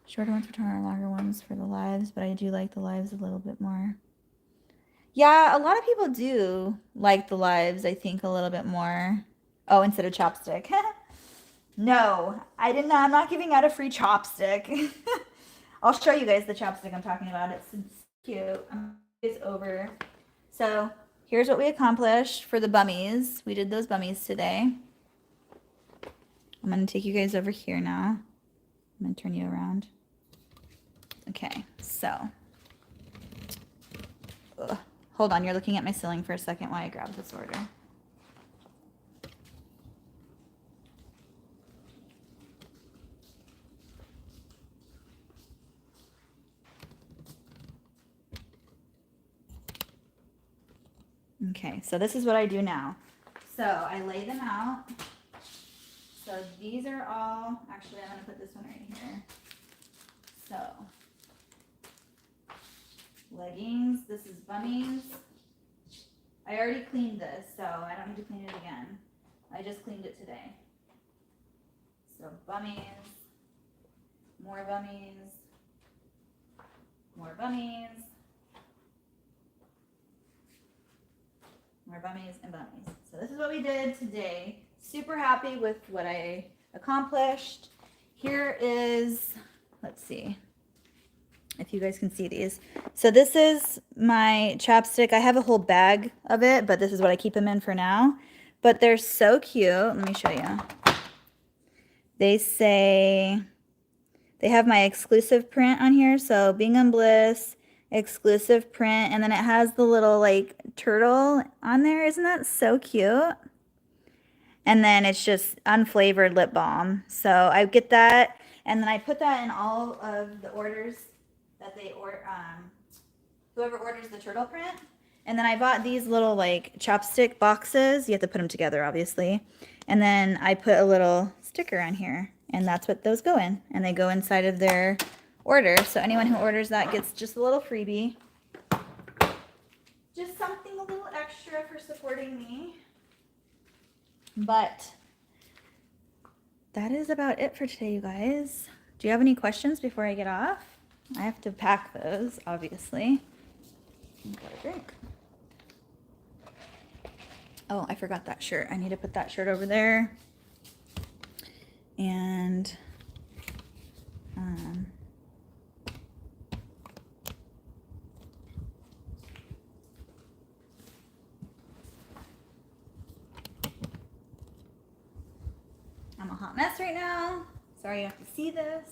Shorter ones for tutorial, longer ones for the lives, but I do like the lives a little bit more. Yeah, a lot of people do like the lives, I think, a little bit more. Oh, instead of chopstick. No, I did not. I'm not giving out a free chopstick. I'll show you guys the chopstick I'm talking about. It's cute. It's over. So here's what we accomplished for the bummies. We did those bummies today. I'm going to take you guys over here now. I'm going to turn you around. Okay, so. Hold on, you're looking at my ceiling for a second while I grab this order. Okay, so this is what I do now. So I lay them out. So these are all, actually I'm going to put this one right here. So leggings, this is bummies. I already cleaned this, so I don't need to clean it again. I just cleaned it today. So bummies, more bummies, more bummies, more bummies and bummies. So this is what we did today. Super happy with what I accomplished. Here is, let's see if you guys can see these. So this is my chapstick. I have a whole bag of it, but this is what I keep them in for now. But they're so cute. Let me show you. They say, they have my exclusive print on here. So Bingham Bliss, exclusive print. And then it has the little like turtle on there. Isn't that so cute? And then it's just unflavored lip balm. So I get that. And then I put that in all of the orders that they order, whoever orders the turtle print. And then I bought these little like chopstick boxes. You have to put them together, obviously. And then I put a little sticker on here, and that's what those go in. And they go inside of their order. So anyone who orders that gets just a little freebie. Just something a little extra for supporting me. But that is about it for today, you guys. Do you have any questions before I get off? I have to pack those, obviously. Got a drink. Oh, I forgot that shirt. I need to put that shirt over there. And I'm a hot mess right now. Sorry you have to see this.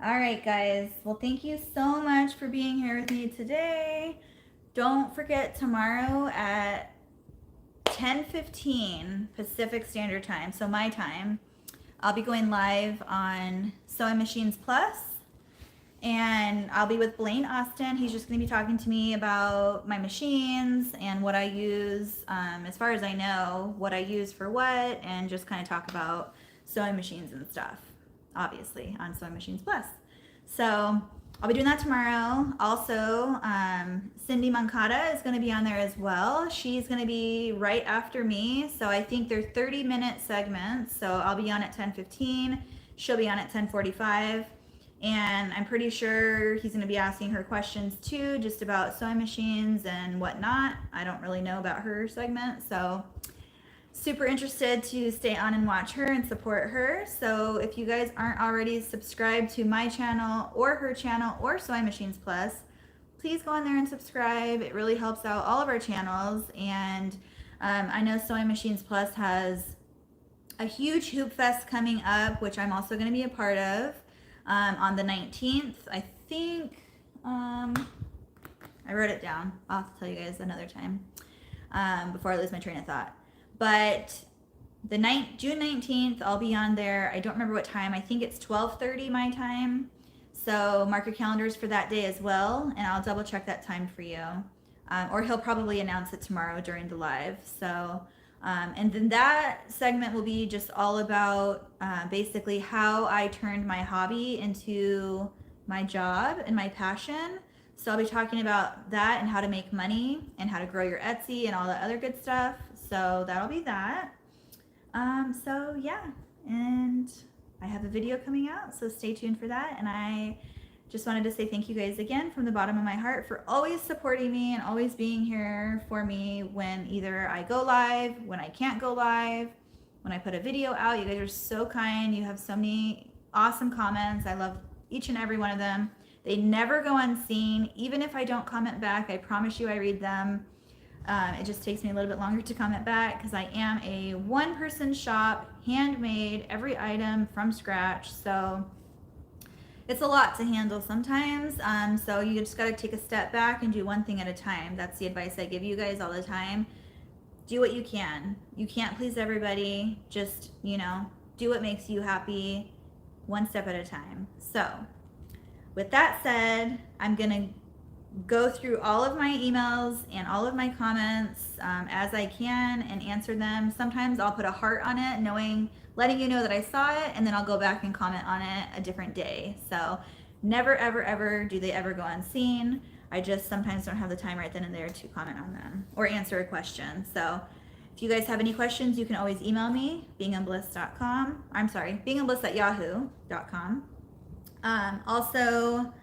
All right, guys. Well, thank you so much for being here with me today. Don't forget tomorrow at 10:15 Pacific Standard Time, so my time, I'll be going live on Sewing Machines Plus, and I'll be with Blaine Austin. He's just going to be talking to me about my machines and what I use, as far as I know, what I use for what, and just kind of talk about sewing machines and stuff, obviously, on Sewing Machines Plus. So I'll be doing that tomorrow. Also, Cindy Moncada is going to be on there as well. She's going to be right after me. So I think they're 30-minute segments. So I'll be on at 10:15. She'll be on at 10:45. And I'm pretty sure he's going to be asking her questions too, just about sewing machines and whatnot. I don't really know about her segment. So super interested to stay on and watch her and support her. So if you guys aren't already subscribed to my channel or her channel or Sewing Machines Plus, please go on there and subscribe. It really helps out all of our channels. And I know Sewing Machines Plus has a huge Hoop Fest coming up, which I'm also going to be a part of on the 19th. I think, I wrote it down. I'll have to tell you guys another time before I lose my train of thought. But the June 19th, I'll be on there. I don't remember what time. I think it's 12:30 my time. So mark your calendars for that day as well, and I'll double check that time for you. Or he'll probably announce it tomorrow during the live. So, and then that segment will be just all about basically how I turned my hobby into my job and my passion. So I'll be talking about that and how to make money and how to grow your Etsy and all that other good stuff. So that'll be that. So yeah, and I have a video coming out, so stay tuned for that. And I just wanted to say thank you guys again from the bottom of my heart for always supporting me and always being here for me when either I go live, when I can't go live, when I put a video out. You guys are so kind. You have so many awesome comments. I love each and every one of them. They never go unseen. Even if I don't comment back, I promise you I read them. It just takes me a little bit longer to comment back because I am a one-person shop, handmade, every item from scratch. So it's a lot to handle sometimes. So you just got to take a step back and do one thing at a time. That's the advice I give you guys all the time. Do what you can. You can't please everybody. Just, you know, do what makes you happy, one step at a time. So with that said, I'm going to go through all of my emails and all of my comments as I can and answer them. Sometimes I'll put a heart on it, letting you know that I saw it, and then I'll go back and comment on it a different day. So never, ever, ever do they ever go unseen. I just sometimes don't have the time right then and there to comment on them or answer a question. So if you guys have any questions, you can always email me, beingandbliss.com. I'm sorry, beingandbliss@yahoo.com. Also,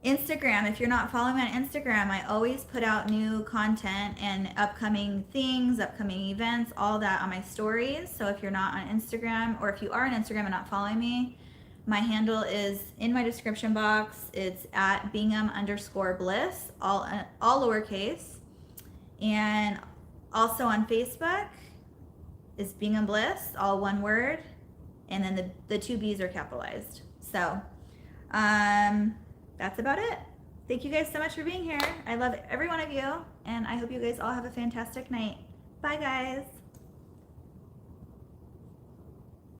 Instagram. If you're not following me on Instagram, I always put out new content and upcoming things, upcoming events, all that on my stories. So if you're not on Instagram, or if you are on Instagram and not following me, my handle is in my description box. It's at Bingham_Bliss, all lowercase. And also on Facebook is Bingham Bliss, all one word. And then the two B's are capitalized. So, that's about it. Thank you guys so much for being here. I love every one of you, and I hope you guys all have a fantastic night. Bye, guys.